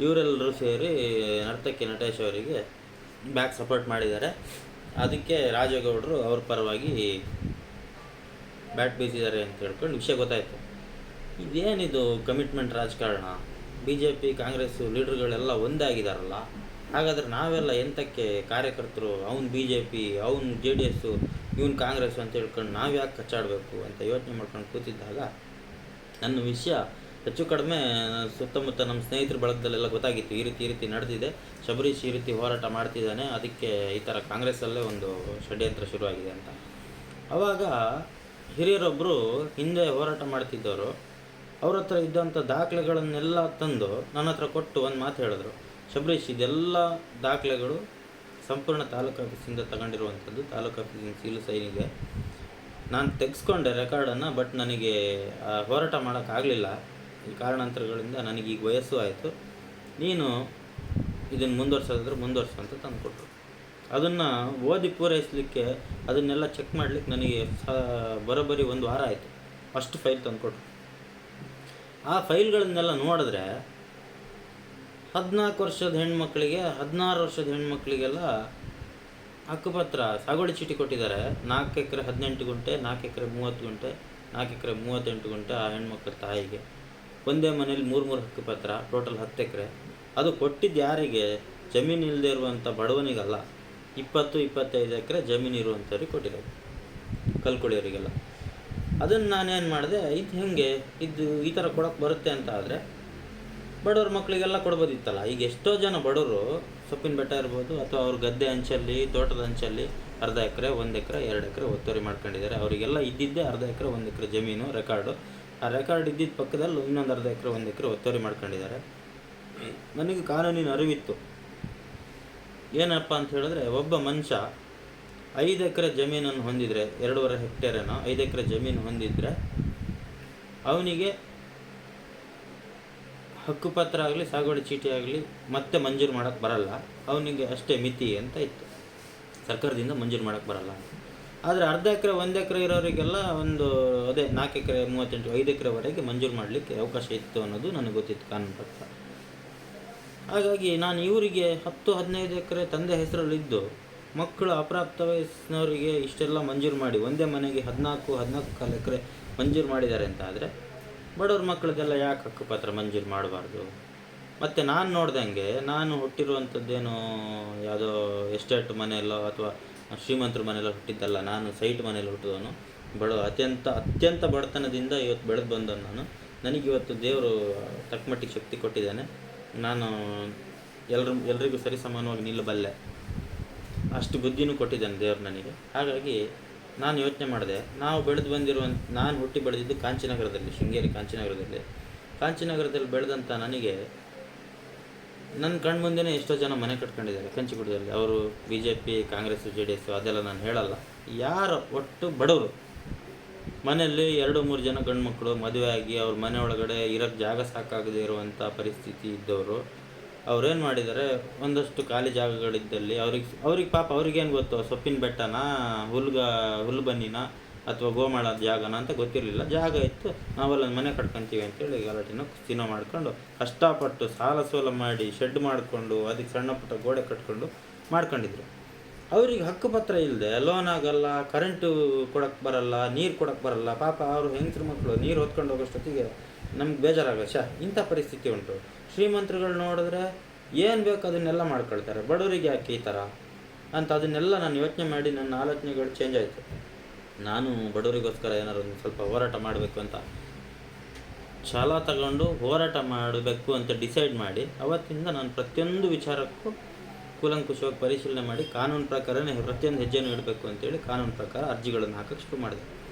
ಇವರೆಲ್ಲರೂ ಸೇರಿ ನರ್ತಕಿ ನಟೇಶ್ ಅವರಿಗೆ ಬ್ಯಾಕ್ ಸಪೋರ್ಟ್ ಮಾಡಿದ್ದಾರೆ. ಅದಕ್ಕೆ ರಾಜೇಗೌಡರು ಅವ್ರ ಪರವಾಗಿ ಬ್ಯಾಟ್ ಬೀಸಿದ್ದಾರೆ ಅಂತ ಹೇಳ್ಕೊಂಡು ವಿಷಯ ಗೊತ್ತಾಯಿತು. ಇದೇನಿದು ಕಮಿಟ್ಮೆಂಟ್ ರಾಜಕಾರಣ, ಬಿ ಜೆ ಪಿ ಕಾಂಗ್ರೆಸ್ಸು ಲೀಡ್ರ್ಗಳೆಲ್ಲ ಒಂದೇ ಆಗಿದಾರಲ್ಲ, ಹಾಗಾದರೆ ನಾವೆಲ್ಲ ಎಂತಕ್ಕೆ ಕಾರ್ಯಕರ್ತರು, ಅವ್ನು ಬಿ ಜೆ ಪಿ, ಅವ್ನು ಜೆ ಡಿ ಎಸ್ಸು, ಇವ್ನು ಕಾಂಗ್ರೆಸ್ಸು ಅಂತ ಹೇಳ್ಕೊಂಡು ನಾವು ಯಾಕೆ ಕಚ್ಚಾಡಬೇಕು ಅಂತ ಯೋಚನೆ ಮಾಡ್ಕೊಂಡು ಕೂತಿದ್ದಾಗ ನನ್ನ ವಿಷಯ ಹೆಚ್ಚು ಕಡಿಮೆ ಸುತ್ತಮುತ್ತ ನಮ್ಮ ಸ್ನೇಹಿತರ ಬಳಗದಲ್ಲೆಲ್ಲ ಗೊತ್ತಾಗಿತ್ತು. ಈ ರೀತಿ ನಡೆದಿದೆ, ಶಬರೀಶ್ ಈ ರೀತಿ ಹೋರಾಟ ಮಾಡ್ತಿದ್ದಾನೆ, ಅದಕ್ಕೆ ಈ ಥರ ಕಾಂಗ್ರೆಸ್ಸಲ್ಲೇ ಒಂದು ಷಡ್ಯಂತ್ರ ಶುರುವಾಗಿದೆ ಅಂತ. ಆವಾಗ ಹಿರಿಯರೊಬ್ಬರು ಹಿಂದೆ ಹೋರಾಟ ಮಾಡ್ತಿದ್ದವರು ಅವ್ರ ಹತ್ರ ಇದ್ದಂಥ ದಾಖಲೆಗಳನ್ನೆಲ್ಲ ತಂದು ನನ್ನ ಹತ್ರ ಕೊಟ್ಟು ಒಂದು ಮಾತು ಹೇಳಿದ್ರು, ಶಬರೀಶ್ ಇದೆಲ್ಲ ದಾಖಲೆಗಳು ಸಂಪೂರ್ಣ ತಾಲೂಕು ಆಫೀಸಿಂದ ತಗೊಂಡಿರುವಂಥದ್ದು, ತಾಲೂಕು ಆಫೀಸಿನ ಸೀಲು ಸೈನ್ ಇದೆ, ನಾನು ತೆಗೆಸ್ಕೊಂಡೆ ರೆಕಾರ್ಡನ್ನು, ಬಟ್ ನನಗೆ ಹೋರಾಟ ಮಾಡೋಕ್ಕಾಗಲಿಲ್ಲ, ಈ ಕಾರಣಾಂತರಗಳಿಂದ ನನಗೀಗ ವಯಸ್ಸು ಆಯಿತು, ನೀನು ಇದನ್ನು ಮುಂದುವರ್ಸೋದಾದ್ರೆ ಮುಂದುವರ್ಸು ಅಂತ ತಂದುಕೊಟ್ರು. ಅದನ್ನು ಓದಿ ಪೂರೈಸಲಿಕ್ಕೆ, ಅದನ್ನೆಲ್ಲ ಚೆಕ್ ಮಾಡಲಿಕ್ಕೆ ನನಗೆ ಬರೋಬ್ಬರಿ 1 ವಾರ ಆಯಿತು. ಅಷ್ಟು ಫೈಲ್ ತಂದುಕೊಟ್ರು. ಆ ಫೈಲ್ಗಳನ್ನೆಲ್ಲ ನೋಡಿದ್ರೆ 14 ವರ್ಷದ ಹೆಣ್ಮಕ್ಳಿಗೆ, 16 ವರ್ಷದ ಹೆಣ್ಮಕ್ಳಿಗೆಲ್ಲ ಹಕ್ಕುಪತ್ರ ಸಾಗುವಳಿ ಚೀಟಿ ಕೊಟ್ಟಿದ್ದಾರೆ. 4 ಎಕರೆ 18 ಗುಂಟೆ, 4 ಎಕರೆ 30 ಗುಂಟೆ, 4 ಎಕರೆ 38 ಗುಂಟೆ ಆ ಹೆಣ್ಮಕ್ಳ ತಾಯಿಗೆ. ಒಂದೇ ಮನೇಲಿ 3 ಹಕ್ಕುಪತ್ರ, ಟೋಟಲ್ 10 ಎಕರೆ. ಅದು ಕೊಟ್ಟಿದ್ದು ಯಾರಿಗೆ? ಜಮೀನು ಇಲ್ಲದೆ ಇರುವಂಥ ಬಡವನಿಗಲ್ಲ, 20-25 ಎಕರೆ ಜಮೀನು ಇರುವಂಥವ್ರಿಗೆ ಕೊಟ್ಟಿರೋದು, ಕಲ್ಕುಳಿಯವರಿಗೆಲ್ಲ. ಅದನ್ನು ನಾನೇನು ಮಾಡಿದೆ, ಇದು ಹೇಗೆ ಈ ಥರ ಕೊಡೋಕ್ಕೆ ಬರುತ್ತೆ ಅಂತ ಆದರೆ ಬಡವ್ರ ಮಕ್ಕಳಿಗೆಲ್ಲ ಕೊಡ್ಬೋದಿತ್ತಲ್ಲ. ಈಗ ಎಷ್ಟೋ ಜನ ಬಡವರು ಸೊಪ್ಪಿನ ಬೆಟ್ಟ ಇರ್ಬೋದು, ಅಥವಾ ಅವ್ರ ಗದ್ದೆ ಅಂಚಲ್ಲಿ, ತೋಟದ ಅಂಚಲ್ಲಿ ಅರ್ಧ ಎಕರೆ, 1 ಎಕರೆ, 2 ಎಕರೆ ಒತ್ತುವರಿ ಮಾಡ್ಕೊಂಡಿದ್ದಾರೆ. ಅವರಿಗೆಲ್ಲ ಇದ್ದಿದ್ದೇ ಅರ್ಧ ಎಕರೆ, 1 ಎಕರೆ ಜಮೀನು ರೆಕಾರ್ಡು. ಆ ರೆಕಾರ್ಡ್ ಇದ್ದಿದ್ದ ಪಕ್ಕದಲ್ಲಿ ಇನ್ನೊಂದು ಅರ್ಧ ಎಕರೆ, 1 ಎಕರೆ ಒತ್ತುವರಿ ಮಾಡ್ಕೊಂಡಿದ್ದಾರೆ. ನನಗೆ ಕಾನೂನಿನ ಅರಿವಿತ್ತು. ಏನಪ್ಪ ಅಂತ ಹೇಳಿದ್ರೆ, ಒಬ್ಬ ಮನುಷ್ಯ 5 ಎಕರೆ ಜಮೀನನ್ನು ಹೊಂದಿದರೆ, 2.5 ಹೆಕ್ಟೇರೇನೋ 5 ಎಕರೆ ಜಮೀನು ಹೊಂದಿದ್ರೆ ಅವನಿಗೆ ಹಕ್ಕುಪತ್ರ ಆಗಲಿ, ಸಾಗುವಳಿ ಚೀಟಿ ಆಗಲಿ ಮತ್ತೆ ಮಂಜೂರು ಮಾಡೋಕ್ಕೆ ಬರಲ್ಲ, ಅವನಿಗೆ ಅಷ್ಟೇ ಮಿತಿ ಅಂತ ಇತ್ತು, ಸರ್ಕಾರದಿಂದ ಮಂಜೂರು ಮಾಡೋಕ್ಕೆ ಬರಲ್ಲ. ಆದರೆ ಅರ್ಧ ಎಕರೆ, 1 ಎಕರೆ ಇರೋರಿಗೆಲ್ಲ ಅದೇ 4 ಎಕರೆ 38, 5 ಎಕರೆವರೆಗೆ ಮಂಜೂರು ಮಾಡಲಿಕ್ಕೆ ಅವಕಾಶ ಇತ್ತು ಅನ್ನೋದು ನನಗೆ ಗೊತ್ತಿತ್ತು ಕಾನೂನು ಪ್ರಕಾರ. ಹಾಗಾಗಿ ನಾನು ಇವರಿಗೆ 10-15 ಎಕರೆ ತಂದೆ ಹೆಸರಲ್ಲಿದ್ದು ಮಕ್ಕಳು ಅಪ್ರಾಪ್ತ ವಯಸ್ಸಿನವರಿಗೆ ಇಷ್ಟೆಲ್ಲ ಮಂಜೂರು ಮಾಡಿ, ಒಂದೇ ಮನೆಗೆ 14-14.25 ಎಕರೆ ಮಂಜೂರು ಮಾಡಿದ್ದಾರೆ ಅಂತ ಆದರೆ ಬಡವ್ರ ಮಕ್ಕಳಿಗೆಲ್ಲ ಯಾಕೆ ಹಕ್ಕುಪತ್ರ ಮಂಜೂರು ಮಾಡಬಾರ್ದು? ಮತ್ತು ನಾನು ನೋಡ್ದಂಗೆ, ನಾನು ಹುಟ್ಟಿರುವಂಥದ್ದೇನು ಯಾವುದೋ ಎಸ್ಟೇಟ್ ಮನೆಯಲ್ಲೋ ಅಥವಾ ಶ್ರೀಮಂತರ ಮನೆಯಲ್ಲೋ ಹುಟ್ಟಿದ್ದಲ್ಲ, ನಾನು ಸೈಟ್ ಮನೇಲಿ ಹುಟ್ಟಿದವನು, ಅತ್ಯಂತ ಬಡತನದಿಂದ ಇವತ್ತು ಬೆಳೆದು ಬಂದವನು. ನನಗಿವತ್ತು ದೇವರು ತಕ್ಕಮಟ್ಟಿಗೆ ಶಕ್ತಿ ಕೊಟ್ಟಿದ್ದಾನೆ, ನಾನು ಎಲ್ರಿಗೂ ಸರಿಸಮಾನವಾಗಿ ನಿಲ್ಲಬಲ್ಲೆ, ಅಷ್ಟು ಬುದ್ಧಿನೂ ಕೊಟ್ಟಿದ್ದಾನೆ ದೇವರು ನನಗೆ. ಹಾಗಾಗಿ ನಾನು ಯೋಚನೆ ಮಾಡಿದೆ, ನಾನು ಹುಟ್ಟಿ ಬೆಳೆದಿದ್ದು ಕಾಂಚಿನಗರದಲ್ಲಿ, ಶೃಂಗೇರಿ ಕಾಂಚಿನಗರದಲ್ಲಿ ಬೆಳೆದಂಥ ನನಗೆ ನನ್ನ ಕಣ್ಮುಂದೆನೇ ಎಷ್ಟೋ ಜನ ಮನೆ ಕಟ್ಕೊಂಡಿದ್ದಾರೆ ಕಂಚಿಗುಡದಲ್ಲಿ. ಅವರು B J P, Congress, J D S ಅದೆಲ್ಲ ನಾನು ಹೇಳಲ್ಲ, ಯಾರು ಒಟ್ಟು ಬಡವರು ಮನೆಯಲ್ಲಿ 2-3 ಜನ ಗಂಡು ಮಕ್ಕಳು ಮದುವೆ ಆಗಿ ಅವ್ರ ಮನೆ ಒಳಗಡೆ ಇರೋಕ್ಕೆ ಜಾಗ ಸಾಕಾಗದೇ ಇರುವಂಥ ಪರಿಸ್ಥಿತಿ ಇದ್ದವರು, ಅವ್ರೇನು ಮಾಡಿದ್ದಾರೆ, ಒಂದಷ್ಟು ಖಾಲಿ ಜಾಗಗಳಿದ್ದಲ್ಲಿ ಅವ್ರಿಗೆ ಪಾಪ ಅವ್ರಿಗೇನು ಗೊತ್ತು, ಸೊಪ್ಪಿನ ಬೆಟ್ಟನ, ಹುಲ್ಲು ಬನ್ನಿನ ಅಥವಾ ಗೋಮಾಳ ಜಾಗನ ಅಂತ ಗೊತ್ತಿರಲಿಲ್ಲ. ಜಾಗ ಇತ್ತು, ನಾವೆಲ್ಲ ಮನೆ ಕಟ್ಕೊತೀವಿ ಅಂತೇಳಿ ಗಲಾಟೆನೋ ಕುಸ್ತಿನೋ ಮಾಡ್ಕೊಂಡು ಕಷ್ಟಪಟ್ಟು ಸಾಲ ಸೋಲ ಮಾಡಿ ಶೆಡ್ ಮಾಡಿಕೊಂಡು ಅದಕ್ಕೆ ಸಣ್ಣ ಪುಟ್ಟ ಗೋಡೆ ಕಟ್ಕೊಂಡು ಮಾಡ್ಕೊಂಡಿದ್ರು. ಅವ್ರಿಗೆ ಹಕ್ಕುಪತ್ರ ಇಲ್ಲದೆ ಲೋನ್ ಆಗಲ್ಲ, ಕರೆಂಟು ಕೊಡೋಕ್ಕೆ ಬರಲ್ಲ, ನೀರು ಕೊಡೋಕ್ಕೆ ಬರಲ್ಲ. ಪಾಪ ಅವರು ಹೆಂಗಸ್ರ ಮಕ್ಕಳು ನೀರು ಹೊತ್ಕೊಂಡು ಹೋಗೋಷ್ಟೊತ್ತಿಗೆ ನಮ್ಗೆ ಬೇಜಾರಾಗೋ ಇಂಥ ಪರಿಸ್ಥಿತಿ ಉಂಟು. ಶ್ರೀಮಂತರುಗಳು ನೋಡಿದ್ರೆ ಏನು ಬೇಕು ಅದನ್ನೆಲ್ಲ ಮಾಡ್ಕೊಳ್ತಾರೆ, ಬಡವರಿಗೆ ಯಾಕೆ ಈ ಥರ ಅಂತ ಅದನ್ನೆಲ್ಲ ನಾನು ಯೋಚನೆ ಮಾಡಿ ನನ್ನ ಆಲೋಚನೆಗಳು ಚೇಂಜ್ ಆಯಿತು. ನಾನು ಬಡವರಿಗೋಸ್ಕರ ಏನಾದ್ರು ಒಂದು ಸ್ವಲ್ಪ ಹೋರಾಟ ಮಾಡಬೇಕು ಅಂತ ಛಲ ತಗೊಂಡು ಹೋರಾಟ ಮಾಡಬೇಕು ಅಂತ ಡಿಸೈಡ್ ಮಾಡಿ, ಅವತ್ತಿಂದ ನಾನು ಪ್ರತಿಯೊಂದು ವಿಚಾರಕ್ಕೂ ಕೂಲಂಕುಷವಾಗಿ ಪರಿಶೀಲನೆ ಮಾಡಿ ಕಾನೂನು ಪ್ರಕಾರನೇ ಪ್ರತಿಯೊಂದು ಹೆಜ್ಜೆನೂ ಇಡಬೇಕು ಅಂತೇಳಿ ಕಾನೂನು ಪ್ರಕಾರ ಅರ್ಜಿಗಳನ್ನು ಹಾಕೋಕ್ಕೆ ಶುರು ಮಾಡಿದೆ.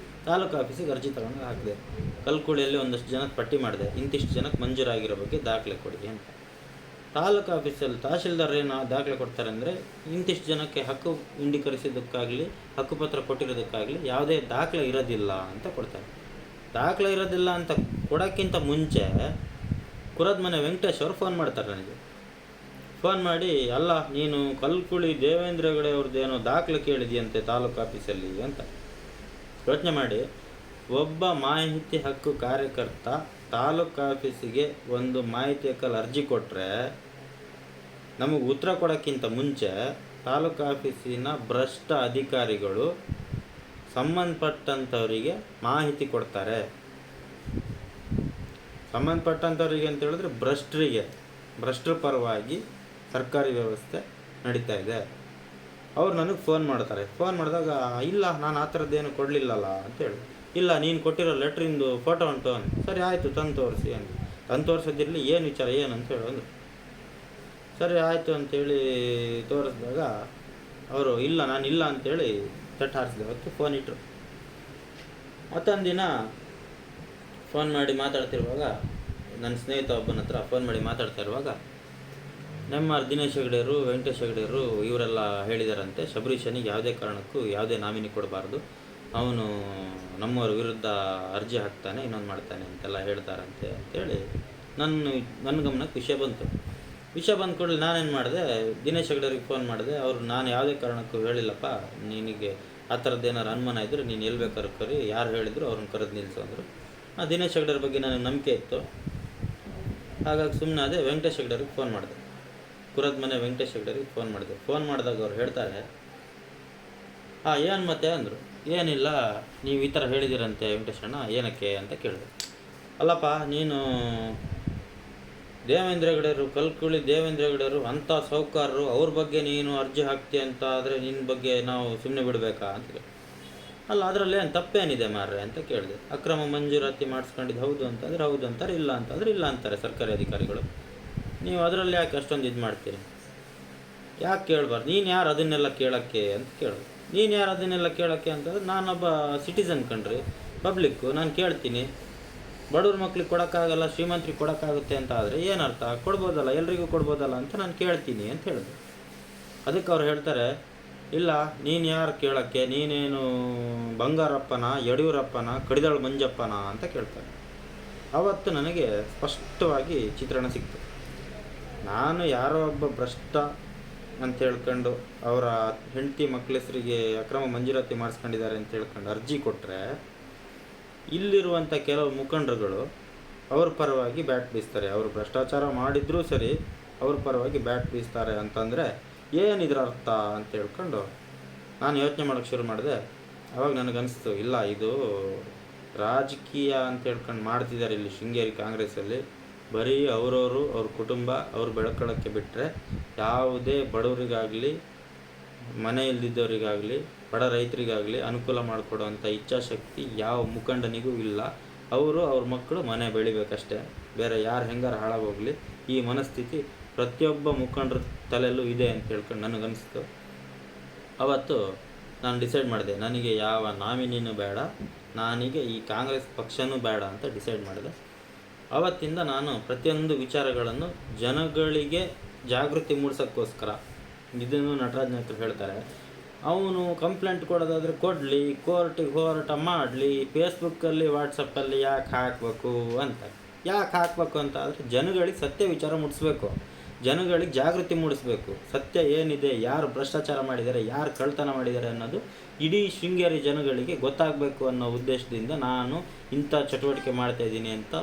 ತಾಲೂಕು ಆಫೀಸಿಗೆ ಅರ್ಜಿ ತಗೊಂಡು ಹಾಕಿದೆ. ಕಲ್ಕುಳಿಯಲ್ಲಿ ಒಂದಷ್ಟು ಜನಕ್ಕೆ ಪಟ್ಟಿ ಮಾಡಿದೆ, ಇಂತಿಷ್ಟು ಜನಕ್ಕೆ ಮಂಜೂರಾಗಿರೋ ಬಗ್ಗೆ ದಾಖಲೆ ಕೊಡಿ ಅಂತ. ತಾಲೂಕು ಆಫೀಸಲ್ಲಿ ತಹಶೀಲ್ದಾರ್ ಏನು ದಾಖಲೆ ಕೊಡ್ತಾರೆ ಅಂದರೆ, ಇಂತಿಷ್ಟು ಜನಕ್ಕೆ ಹಕ್ಕು ಇಂಡೀಕರಿಸಿದ್ದಕ್ಕಾಗಲಿ ಹಕ್ಕುಪತ್ರ ಕೊಟ್ಟಿರೋದಕ್ಕಾಗಲಿ ಯಾವುದೇ ದಾಖಲೆ ಇರೋದಿಲ್ಲ ಅಂತ ಕೊಡ್ತಾರೆ. ದಾಖಲೆ ಇರೋದಿಲ್ಲ ಅಂತ ಕೊಡೋಕ್ಕಿಂತ ಮುಂಚೆ ಕುರದಮನೆ ವೆಂಕಟೇಶ್ ಅವರು ಫೋನ್ ಮಾಡ್ತಾರೆ ನನಗೆ. ಫೋನ್ ಮಾಡಿ, ಅಲ್ಲ ನೀನು ಕಲ್ಕುಳಿ ದೇವೇಂದ್ರ ಹೆಗಡೆ ಅವ್ರದ್ದೇನೋ ದಾಖಲೆ ಕೇಳಿದೆಯಂತೆ ತಾಲೂಕು ಆಫೀಸಲ್ಲಿ ಅಂತ. ಯೋಚನೆ ಮಾಡಿ, ಒಬ್ಬ ಮಾಹಿತಿ ಹಕ್ಕು ಕಾರ್ಯಕರ್ತ ತಾಲೂಕು ಆಫೀಸಿಗೆ ಒಂದು ಮಾಹಿತಿ ಹಕ್ಕಲ್ಲಿ ಅರ್ಜಿ ಕೊಟ್ಟರೆ ನಮಗೆ ಉತ್ತರ ಕೊಡೋಕ್ಕಿಂತ ಮುಂಚೆ ತಾಲೂಕು ಆಫೀಸಿನ ಭ್ರಷ್ಟ ಅಧಿಕಾರಿಗಳು ಸಂಬಂಧಪಟ್ಟಂಥವರಿಗೆ ಮಾಹಿತಿ ಕೊಡ್ತಾರೆ. ಸಂಬಂಧಪಟ್ಟಂಥವ್ರಿಗೆ ಅಂತ ಹೇಳಿದ್ರೆ ಭ್ರಷ್ಟರ ಪರವಾಗಿ ಸರ್ಕಾರಿ ವ್ಯವಸ್ಥೆ ನಡೀತಾ ಇದೆ. ಅವ್ರು ನನಗೆ ಫೋನ್ ಮಾಡ್ತಾರೆ. ಫೋನ್ ಮಾಡಿದಾಗ, ಇಲ್ಲ ನಾನು ಆ ಥರದ್ದೇನು ಕೊಡಲಿಲ್ಲಲ್ಲ ಅಂತೇಳಿ. ಇಲ್ಲ, ನೀನು ಕೊಟ್ಟಿರೋ ಲೆಟ್ರಿಂದು ಫೋಟೋ ಉಂಟು ಅಂತ. ಸರಿ ಆಯಿತು, ತಂದು ತೋರಿಸಿ ಅಂತ. ತಂದು ತೋರಿಸೋದಿರಲಿ, ಏನು ವಿಚಾರ ಏನು ಅಂತ ಹೇಳೋದು. ಸರಿ ಆಯಿತು ಅಂತೇಳಿ ತೋರಿಸಿದಾಗ ಅವರು ಇಲ್ಲ, ನಾನು ಇಲ್ಲ ಅಂತೇಳಿ ತಟ್ಟು ಹಾರಿಸಿದೆ. ಅವತ್ತು ಫೋನ್ ಇಟ್ಟರು. ಮತ್ತೊಂದು ದಿನ ಫೋನ್ ಮಾಡಿ ಮಾತಾಡ್ತಿರುವಾಗ, ನನ್ನ ಸ್ನೇಹಿತ ಒಬ್ಬನ ಹತ್ರ ಫೋನ್ ಮಾಡಿ ಮಾತಾಡ್ತಾ ಇರುವಾಗ, ನಮ್ಮ ದಿನೇಶ್ ಹೆಗಡೆಯವರು, ವೆಂಕಟೇಶ್ ಹೆಗಡೆಯವರು ಇವರೆಲ್ಲ ಹೇಳಿದಾರಂತೆ, ಶಬರೀಶನಿಗೆ ಯಾವುದೇ ಕಾರಣಕ್ಕೂ ಯಾವುದೇ ನಾಮಿನಿ ಕೊಡಬಾರ್ದು, ಅವನು ನಮ್ಮವ್ರ ವಿರುದ್ಧ ಅರ್ಜಿ ಹಾಕ್ತಾನೆ, ಇನ್ನೊಂದು ಮಾಡ್ತಾನೆ ಅಂತೆಲ್ಲ ಹೇಳ್ತಾರಂತೆ ಅಂತೇಳಿ ನನ್ನ ಗಮನಕ್ಕೆ ವಿಷಯ ಬಂತು. ವಿಷಯ ಬಂದ ಕೂಡಲೇ ನಾನೇನು ಮಾಡಿದೆ, ದಿನೇಶ್ ಹೆಗಡೆಯವ್ರಿಗೆ ಫೋನ್ ಮಾಡಿದೆ. ಅವರು, ನಾನು ಯಾವುದೇ ಕಾರಣಕ್ಕೂ ಹೇಳಿಲ್ಲಪ್ಪ, ನಿನಗೆ ಆ ಥರದ್ದು ಏನಾರು ಅನುಮಾನ ಇದ್ದರೆ ನೀನು ಎಲ್ಲಿ ಬೇಕಾದ್ರೂ ಕರಿ, ಯಾರು ಹೇಳಿದ್ರು ಅವ್ರನ್ನ ಕರೆದು ನಿಲ್ಲಿಸು ಅಂದರು. ದಿನೇಶ್ ಹೆಗಡೆಯವ್ರ ಬಗ್ಗೆ ನನಗೆ ನಂಬಿಕೆ ಇತ್ತು. ಹಾಗಾಗಿ ಸುಮ್ಮನೆ ಅದೇ ವೆಂಕಟೇಶ್ ಹೆಗಡೆಯವ್ರಿಗೆ ಫೋನ್ ಮಾಡಿದೆ. ಕುರದಮನೆ ವೆಂಕಟೇಶ್ ಹೆಗಡೆಯವ್ರಿಗೆ ಫೋನ್ ಮಾಡಿದೆ. ಫೋನ್ ಮಾಡಿದಾಗ ಅವ್ರು ಹೇಳ್ತಾರೆ, ಏನು ಮತ್ತೆ ಅಂದರು. ಏನಿಲ್ಲ, ನೀವು ಈ ಥರ ಹೇಳಿದಿರಂತೆ ವೆಂಕಟೇಶ್ ಅಣ್ಣ, ಏನಕ್ಕೆ ಅಂತ ಕೇಳಿದೆ. ಅಲ್ಲಪ್ಪ, ನೀನು ದೇವೇಂದ್ರ ಹೆಗಡೆಯವರು, ಕಲ್ಕುಳಿ ದೇವೇಂದ್ರ ಹೆಗಡೆಯವರು ಅಂಥ ಸಾಹುಕಾರರು, ಅವ್ರ ಬಗ್ಗೆ ನೀನು ಅರ್ಜಿ ಹಾಕ್ತೀಯ ಅಂತ ಆದರೆ ನಿನ್ನ ಬಗ್ಗೆ ನಾವು ಸುಮ್ಮನೆ ಬಿಡಬೇಕಾ ಅಂತ ಕೇಳಿ. ಅಲ್ಲ, ಅದರಲ್ಲಿ ಏನು ತಪ್ಪೇನಿದೆ ಮಾರ್ರೆ ಅಂತ ಕೇಳಿದೆ. ಅಕ್ರಮ ಮಂಜೂರಾತಿ ಮಾಡಿಸ್ಕೊಂಡಿದ್ದು ಹೌದು ಅಂತಂದರೆ ಹೌದು ಅಂತಾರೆ, ಇಲ್ಲ ಅಂತಂದರೆ ಇಲ್ಲ ಅಂತಾರೆ ಸರ್ಕಾರಿ ಅಧಿಕಾರಿಗಳು. ನೀವು ಅದರಲ್ಲಿ ಯಾಕೆ ಅಷ್ಟೊಂದು ಇದು ಮಾಡ್ತೀರಿ? ಯಾಕೆ ಕೇಳಬಾರ್ದು? ನೀನು ಯಾರು ಅದನ್ನೆಲ್ಲ ಕೇಳೋಕ್ಕೆ ಅಂತ ಕೇಳೋದು. ನೀನು ಯಾರು ಅದನ್ನೆಲ್ಲ ಕೇಳೋಕ್ಕೆ ಅಂತಂದ್ರೆ, ನಾನೊಬ್ಬ ಸಿಟಿಸನ್ ಕಣ್ರಿ, ಪಬ್ಲಿಕ್ಕು, ನಾನು ಕೇಳ್ತೀನಿ. ಬಡವ್ರ ಮಕ್ಳಿಗೆ ಕೊಡೋಕ್ಕಾಗಲ್ಲ, ಶ್ರೀಮಂತ್ರಿಗೆ ಕೊಡೋಕ್ಕಾಗುತ್ತೆ ಅಂತ ಆದರೆ ಏನರ್ಥ? ಕೊಡ್ಬೋದಲ್ಲ, ಎಲ್ರಿಗೂ ಕೊಡ್ಬೋದಲ್ಲ ಅಂತ ನಾನು ಕೇಳ್ತೀನಿ ಅಂತ ಹೇಳಿದ್ರು. ಅದಕ್ಕೆ ಅವ್ರು ಹೇಳ್ತಾರೆ, ಇಲ್ಲ, ನೀನು ಯಾರು ಕೇಳೋಕ್ಕೆ, ನೀನೇನು ಬಂಗಾರಪ್ಪನ, ಯಡಿಯೂರಪ್ಪನ, ಕಡಿದಾಳು ಮಂಜಪ್ಪನ ಅಂತ ಕೇಳ್ತಾರೆ. ಆವತ್ತು ನನಗೆ ಸ್ಪಷ್ಟವಾಗಿ ಚಿತ್ರಣ ಸಿಕ್ತು. ನಾನು ಯಾರೋ ಒಬ್ಬ ಭ್ರಷ್ಟ ಅಂತ ಹೇಳ್ಕೊಂಡು ಅವರ ಹೆಂಡತಿ ಮಕ್ಕಳ ಹೆಸರಿಗೆ ಅಕ್ರಮ ಮಂಜೂರಾತಿ ಮಾಡಿಸ್ಕೊಂಡಿದ್ದಾರೆ ಅಂತ ಹೇಳ್ಕೊಂಡು ಅರ್ಜಿ ಕೊಟ್ಟರೆ, ಇಲ್ಲಿರುವಂಥ ಕೆಲವು ಮುಖಂಡರುಗಳು ಅವ್ರ ಪರವಾಗಿ ಬ್ಯಾಟ್ ಬೀಸ್ತಾರೆ. ಅವರು ಭ್ರಷ್ಟಾಚಾರ ಮಾಡಿದ್ರೂ ಸರಿ ಅವ್ರ ಪರವಾಗಿ ಬ್ಯಾಟ್ ಬೀಸ್ತಾರೆ ಅಂತಂದರೆ ಏನಿದ್ರ ಅರ್ಥ ಅಂತ ಹೇಳ್ಕೊಂಡು ನಾನು ಯೋಚನೆ ಮಾಡೋಕ್ಕೆ ಶುರು ಮಾಡಿದೆ. ಆವಾಗ ನನಗನ್ನಿಸ್ತು, ಇಲ್ಲ, ಇದು ರಾಜಕೀಯ ಅಂತ ಹೇಳ್ಕೊಂಡು ಮಾಡ್ತಿದ್ದಾರೆ ಇಲ್ಲಿ ಶೃಂಗೇರಿ ಕಾಂಗ್ರೆಸ್ಸಲ್ಲಿ. ಬರೀ ಅವರವರು, ಅವ್ರ ಕುಟುಂಬ, ಅವ್ರು ಬೆಳ್ಕೊಳ್ಳೋಕ್ಕೆ ಬಿಟ್ಟರೆ ಯಾವುದೇ ಬಡವರಿಗಾಗಲಿ, ಮನೆ ಇಲ್ದಿದ್ದವರಿಗಾಗಲಿ, ಬಡ ರೈತರಿಗಾಗಲಿ ಅನುಕೂಲ ಮಾಡಿಕೊಡುವಂಥ ಇಚ್ಛಾಶಕ್ತಿ ಯಾವ ಮುಖಂಡನಿಗೂ ಇಲ್ಲ. ಅವರು ಅವ್ರ ಮಕ್ಕಳು ಮನೆ ಬೆಳಿಬೇಕಷ್ಟೇ, ಬೇರೆ ಯಾರು ಹೆಂಗಾರು ಹಾಳಾಗೋಗಲಿ, ಈ ಮನಸ್ಥಿತಿ ಪ್ರತಿಯೊಬ್ಬ ಮುಖಂಡರ ತಲೆಯಲ್ಲೂ ಇದೆ ಅಂತ ಹೇಳ್ಕೊಂಡು ನನಗನ್ನಿಸ್ತು. ಅವತ್ತು ನಾನು ಡಿಸೈಡ್ ಮಾಡಿದೆ, ನನಗೆ ಯಾವ ನಾಮಿನಿನೂ ಬೇಡ, ನನಗೆ ಈ ಕಾಂಗ್ರೆಸ್ ಪಕ್ಷನೂ ಬೇಡ ಅಂತ ಡಿಸೈಡ್ ಮಾಡಿದೆ. ಆವತ್ತಿಂದ ನಾನು ಪ್ರತಿಯೊಂದು ವಿಚಾರಗಳನ್ನು ಜನಗಳಿಗೆ ಜಾಗೃತಿ ಮೂಡಿಸೋಕ್ಕೋಸ್ಕರ, ಇದನ್ನು ನಟರಾಜ್ ನಾಯ್ಕರು ಹೇಳ್ತಾರೆ, ಅವನು ಕಂಪ್ಲೇಂಟ್ ಕೊಡೋದಾದರೆ ಕೊಡಲಿ, ಕೋರ್ಟಿಗೆ ಹೋರಾಟ ಮಾಡಲಿ, ಫೇಸ್ಬುಕ್ಕಲ್ಲಿ ವಾಟ್ಸಪ್ಪಲ್ಲಿ ಯಾಕೆ ಹಾಕಬೇಕು ಅಂತ. ಯಾಕೆ ಹಾಕಬೇಕು ಅಂತ ಆದರೆ ಜನಗಳಿಗೆ ಸತ್ಯ ವಿಚಾರ ಮುಟ್ಟಿಸ್ಬೇಕು, ಜನಗಳಿಗೆ ಜಾಗೃತಿ ಮೂಡಿಸ್ಬೇಕು. ಸತ್ಯ ಏನಿದೆ, ಯಾರು ಭ್ರಷ್ಟಾಚಾರ ಮಾಡಿದ್ದಾರೆ, ಯಾರು ಕಳ್ತನ ಮಾಡಿದ್ದಾರೆ ಅನ್ನೋದು ಇಡೀ ಶೃಂಗೇರಿ ಜನಗಳಿಗೆ ಗೊತ್ತಾಗಬೇಕು ಅನ್ನೋ ಉದ್ದೇಶದಿಂದ ನಾನು ಇಂಥ ಚಟುವಟಿಕೆ ಮಾಡ್ತಾಯಿದ್ದೀನಿ ಅಂತ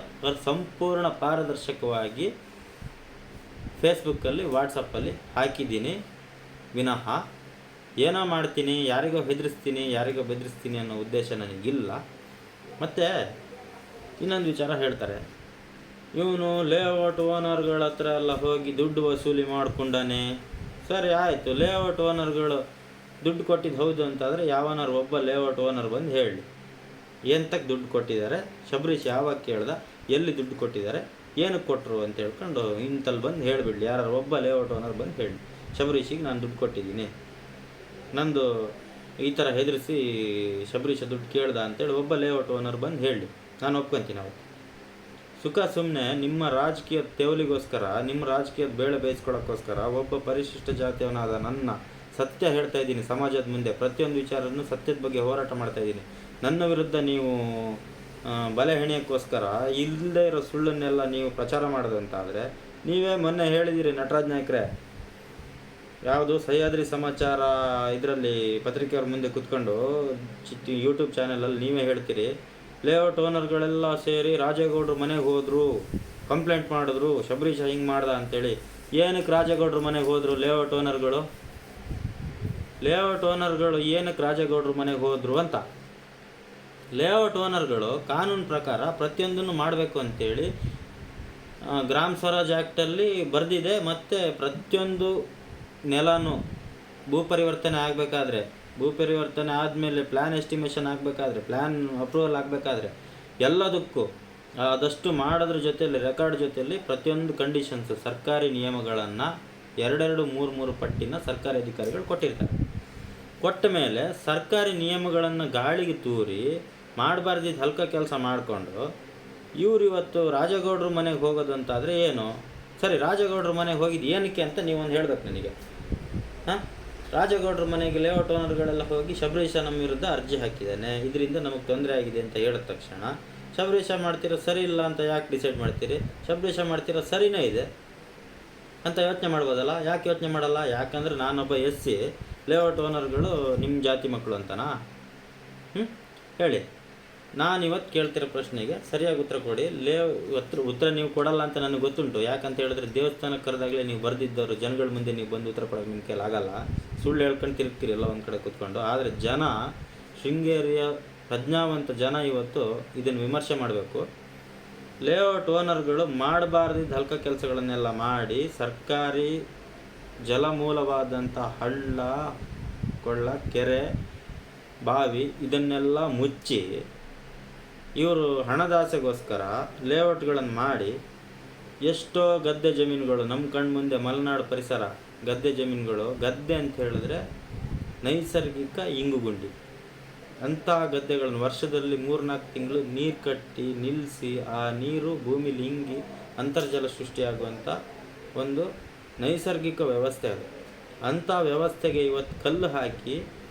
ಸಂಪೂರ್ಣ ಪಾರದರ್ಶಕವಾಗಿ ಫೇಸ್ಬುಕ್ಕಲ್ಲಿ, ವಾಟ್ಸಪ್ಪಲ್ಲಿ ಹಾಕಿದ್ದೀನಿ ವಿನಃ ಏನೋ ಮಾಡ್ತೀನಿ, ಯಾರಿಗೋ ಹೆದರಿಸ್ತೀನಿ, ಯಾರಿಗೋ ಬೆದರಿಸ್ತೀನಿ ಅನ್ನೋ ಉದ್ದೇಶ ನನಗಿಲ್ಲ. ಮತ್ತು ಇನ್ನೊಂದು ವಿಚಾರ ಹೇಳ್ತಾರೆ, ಇವನು ಲೇಔಟ್ ಓನರ್ಗಳ ಹತ್ರ ಎಲ್ಲ ಹೋಗಿ ದುಡ್ಡು ವಸೂಲಿ ಮಾಡ್ಕೊಂಡಾನೆ. ಸರಿ ಆಯಿತು, ಲೇಔಟ್ ಓನರ್ಗಳು ದುಡ್ಡು ಕೊಟ್ಟಿದ್ದು ಹೌದು ಅಂತಾದರೆ ಯಾವನಾರು ಒಬ್ಬ ಲೇಔಟ್ ಓನರ್ ಬಂದು ಹೇಳಿ ಎಂತಕ್ಕೆ ದುಡ್ಡು ಕೊಟ್ಟಿದ್ದಾರೆ, ಶಬರೀಶ್ ಯಾವಾಗ ಕೇಳ್ದ, ಎಲ್ಲಿ ದುಡ್ಡು ಕೊಟ್ಟಿದ್ದಾರೆ, ಏನಕ್ಕೆ ಕೊಟ್ಟರು ಅಂತ ಹೇಳ್ಕೊಂಡು ಇಂತಲ್ಲಿ ಬಂದು ಹೇಳಿಬಿಡ್ಲಿ. ಯಾರು ಒಬ್ಬ ಲೇಔಟ್ ಓನರ್ ಬಂದು ಹೇಳಿ, ಶಬರೀಶಿಗೆ ನಾನು ದುಡ್ಡು ಕೊಟ್ಟಿದ್ದೀನಿ, ನಂದು ಈ ಥರ ಹೆದರಿಸಿ ಶಬರೀಶ ದುಡ್ಡು ಕೇಳ್ದ ಅಂತೇಳಿ ಒಬ್ಬ ಲೇಔಟ್ ಓನರ್ ಬಂದು ಹೇಳಿ, ನಾನು ಒಪ್ಕೊತೀನಿ ಅವತ್ತು. ಸುಖ ಸುಮ್ಮನೆ ನಿಮ್ಮ ರಾಜಕೀಯದ ತೆವಲಿಗೋಸ್ಕರ, ನಿಮ್ಮ ರಾಜಕೀಯದ ಬೇಳೆ ಬೇಯಿಸ್ಕೊಳ್ಳೋಕ್ಕೋಸ್ಕರ ಒಬ್ಬ ಪರಿಶಿಷ್ಟ ಜಾತಿಯವನಾದ ನನ್ನ ಸತ್ಯ ಹೇಳ್ತಾ ಇದ್ದೀನಿ ಸಮಾಜದ ಮುಂದೆ, ಪ್ರತಿಯೊಂದು ವಿಚಾರವನ್ನು ಸತ್ಯದ ಬಗ್ಗೆ ಹೋರಾಟ ಮಾಡ್ತಾ ಇದ್ದೀನಿ. ನನ್ನ ವಿರುದ್ಧ ನೀವು ಬಲೆ ಹೆಣೆಯೋಕ್ಕೋಸ್ಕರ ಇಲ್ಲದೇ ಇರೋ ಸುಳ್ಳನ್ನೆಲ್ಲ ನೀವು ಪ್ರಚಾರ ಮಾಡೋದಂತಾದರೆ, ನೀವೇ ಮೊನ್ನೆ ಹೇಳಿದ್ದೀರಿ ನಟರಾಜ್ ನಾಯ್ಕರೇ, ಯಾವುದು ಸಹ್ಯಾದ್ರಿ ಸಮಾಚಾರ ಇದರಲ್ಲಿ ಪತ್ರಿಕೆಯವ್ರ ಮುಂದೆ ಕೂತ್ಕೊಂಡು ಯೂಟ್ಯೂಬ್ ಚಾನಲಲ್ಲಿ ನೀವೇ ಹೇಳ್ತೀರಿ, ಲೇಔಟ್ ಓನರ್ಗಳೆಲ್ಲ ಸೇರಿ ರಾಜೇಗೌಡರು ಮನೆಗೆ ಹೋದರು, ಕಂಪ್ಲೇಂಟ್ ಮಾಡಿದ್ರು, ಶಬರೀಶ ಹಿಂಗೆ ಮಾಡ್ದ ಅಂತೇಳಿ. ಏನಕ್ಕೆ ರಾಜೇಗೌಡರು ಮನೆಗೆ ಹೋದರು ಲೇಔಟ್ ಓನರ್ಗಳು? ಏನಕ್ಕೆ ರಾಜೇಗೌಡರು ಮನೆಗೆ ಹೋದರು ಅಂತ. ಲೇಔಟ್ ಓನರ್ಗಳು ಕಾನೂನು ಪ್ರಕಾರ ಪ್ರತಿಯೊಂದನ್ನು ಮಾಡಬೇಕು ಅಂತೇಳಿ ಗ್ರಾಮ ಸ್ವರಾಜ್ ಆ್ಯಕ್ಟಲ್ಲಿ ಬರೆದಿದೆ. ಮತ್ತು ಪ್ರತಿಯೊಂದು ನೆಲನೂ ಭೂ ಪರಿವರ್ತನೆ ಆಗಬೇಕಾದ್ರೆ, ಭೂ ಪರಿವರ್ತನೆ ಆದಮೇಲೆ ಪ್ಲ್ಯಾನ್ ಎಸ್ಟಿಮೇಷನ್ ಆಗಬೇಕಾದ್ರೆ, ಪ್ಲ್ಯಾನ್ ಅಪ್ರೂವಲ್ ಆಗಬೇಕಾದ್ರೆ ಎಲ್ಲದಕ್ಕೂ ಆದಷ್ಟು ಮಾಡೋದ್ರ ಜೊತೆಯಲ್ಲಿ, ರೆಕಾರ್ಡ್ ಜೊತೆಯಲ್ಲಿ ಪ್ರತಿಯೊಂದು ಕಂಡೀಷನ್ಸು, ಸರ್ಕಾರಿ ನಿಯಮಗಳನ್ನು 2-3 ಪಟ್ಟಿನ ಸರ್ಕಾರಿ ಅಧಿಕಾರಿಗಳು ಕೊಟ್ಟಿರ್ತಾರೆ. ಕೊಟ್ಟ ಮೇಲೆ ಸರ್ಕಾರಿ ನಿಯಮಗಳನ್ನು ಗಾಳಿಗೆ ತೂರಿ ಮಾಡಬಾರ್ದಿದ್ದು ಹಲ್ಕ ಕೆಲಸ ಮಾಡಿಕೊಂಡು ಇವರು ಇವತ್ತು ರಾಜೇಗೌಡರು ಮನೆಗೆ ಹೋಗೋದು ಅಂತಾದರೆ ಏನು? ಸರಿ, ರಾಜೇಗೌಡರು ಮನೆಗೆ ಹೋಗಿದ್ದು ಏನಕ್ಕೆ ಅಂತ ನೀವೊಂದು ಹೇಳ್ಬೇಕು ನನಗೆ. ರಾಜೇಗೌಡರ ಮನೆಗೆ ಲೇಔಟ್ ಓನರ್ಗಳೆಲ್ಲ ಹೋಗಿ ಶಬರೀಶ ನಮ್ಮ ವಿರುದ್ಧ ಅರ್ಜಿ ಹಾಕಿದ್ದಾನೆ, ಇದರಿಂದ ನಮಗೆ ತೊಂದರೆ ಆಗಿದೆ ಅಂತ ಹೇಳಿದ ತಕ್ಷಣ ಶಬರೀಶ ಮಾಡ್ತಿರೋ ಸರಿ ಇಲ್ಲ ಅಂತ ಯಾಕೆ ಡಿಸೈಡ್ ಮಾಡ್ತೀರಿ? ಶಬರೀಶ ಮಾಡ್ತಿರೋ ಸರಿನೇ ಇದೆ ಅಂತ ಯೋಚನೆ ಮಾಡ್ಬೋದಲ್ಲ. ಯಾಕೆ ಯೋಚನೆ ಮಾಡಲ್ಲ? ಯಾಕಂದರೆ ನಾನೊಬ್ಬ SC, ಲೇಔಟ್ ಓನರ್ಗಳು ನಿಮ್ಮ ಜಾತಿ ಮಕ್ಕಳು ಅಂತನಾ? ಹೇಳಿ. ನಾನಿವತ್ತು ಕೇಳ್ತಿರೋ ಪ್ರಶ್ನೆಗೆ ಸರಿಯಾಗಿ ಉತ್ತರ ಕೊಡಿ. ಉತ್ತರ ನೀವು ಕೊಡಲ್ಲ ಅಂತ ನನಗೆ ಗೊತ್ತುಂಟು. ಯಾಕಂತ ಹೇಳಿದ್ರೆ ದೇವಸ್ಥಾನಕ್ಕೆ ಕರೆದಾಗಲೇ ನೀವು ಬರೆದಿದ್ದವರು ಜನಗಳ ಮುಂದೆ ನೀವು ಬಂದು ಉತ್ತರ ಕೊಡೋಕೆ ನಿಮ್ಮ ಕೈಲಿ ಆಗಲ್ಲ. ಸುಳ್ಳು ಹೇಳ್ಕೊಂಡು ತಿರುಗ್ತೀರಿ ಎಲ್ಲ ಒಂದು ಕಡೆ ಕೂತ್ಕೊಂಡು. ಆದರೆ ಜನ, ಶೃಂಗೇರಿಯ ಪ್ರಜ್ಞಾವಂತ ಜನ ಇವತ್ತು ಇದನ್ನು ವಿಮರ್ಶೆ ಮಾಡಬೇಕು. ಲೇಔಟ್ ಓನರ್ಗಳು ಮಾಡಬಾರ್ದಿದ್ದ ಹಲ್ಕ ಕೆಲಸಗಳನ್ನೆಲ್ಲ ಮಾಡಿ ಸರ್ಕಾರಿ ಜಲಮೂಲವಾದಂಥ ಹಳ್ಳ, ಕೊಳ್ಳ, ಕೆರೆ, ಬಾವಿ ಇದನ್ನೆಲ್ಲ ಮುಚ್ಚಿ ಇವರು ಹಣದಾಸೆಗೋಸ್ಕರ ಲೇಔಟ್ಗಳನ್ನು ಮಾಡಿ ಎಷ್ಟೋ ಗದ್ದೆ ಜಮೀನುಗಳು ನಮ್ಮ ಕಣ್ಮುಂದೆ, ಮಲೆನಾಡು ಪರಿಸರ ಗದ್ದೆ ಜಮೀನುಗಳು, ಗದ್ದೆ ಅಂತ ಹೇಳಿದ್ರೆ ನೈಸರ್ಗಿಕ ಇಂಗುಗುಂಡಿ, ಅಂಥ ಗದ್ದೆಗಳನ್ನು ವರ್ಷದಲ್ಲಿ 3-4 ತಿಂಗಳು ನೀರು ಕಟ್ಟಿ ನಿಲ್ಲಿಸಿ ಆ ನೀರು ಭೂಮಿಲಿ ಇಂಗಿ ಅಂತರ್ಜಲ ಸೃಷ್ಟಿಯಾಗುವಂಥ ಒಂದು ನೈಸರ್ಗಿಕ ವ್ಯವಸ್ಥೆ ಅದು. ಅಂಥ ವ್ಯವಸ್ಥೆಗೆ ಇವತ್ತು ಕಲ್ಲು ಹಾಕಿ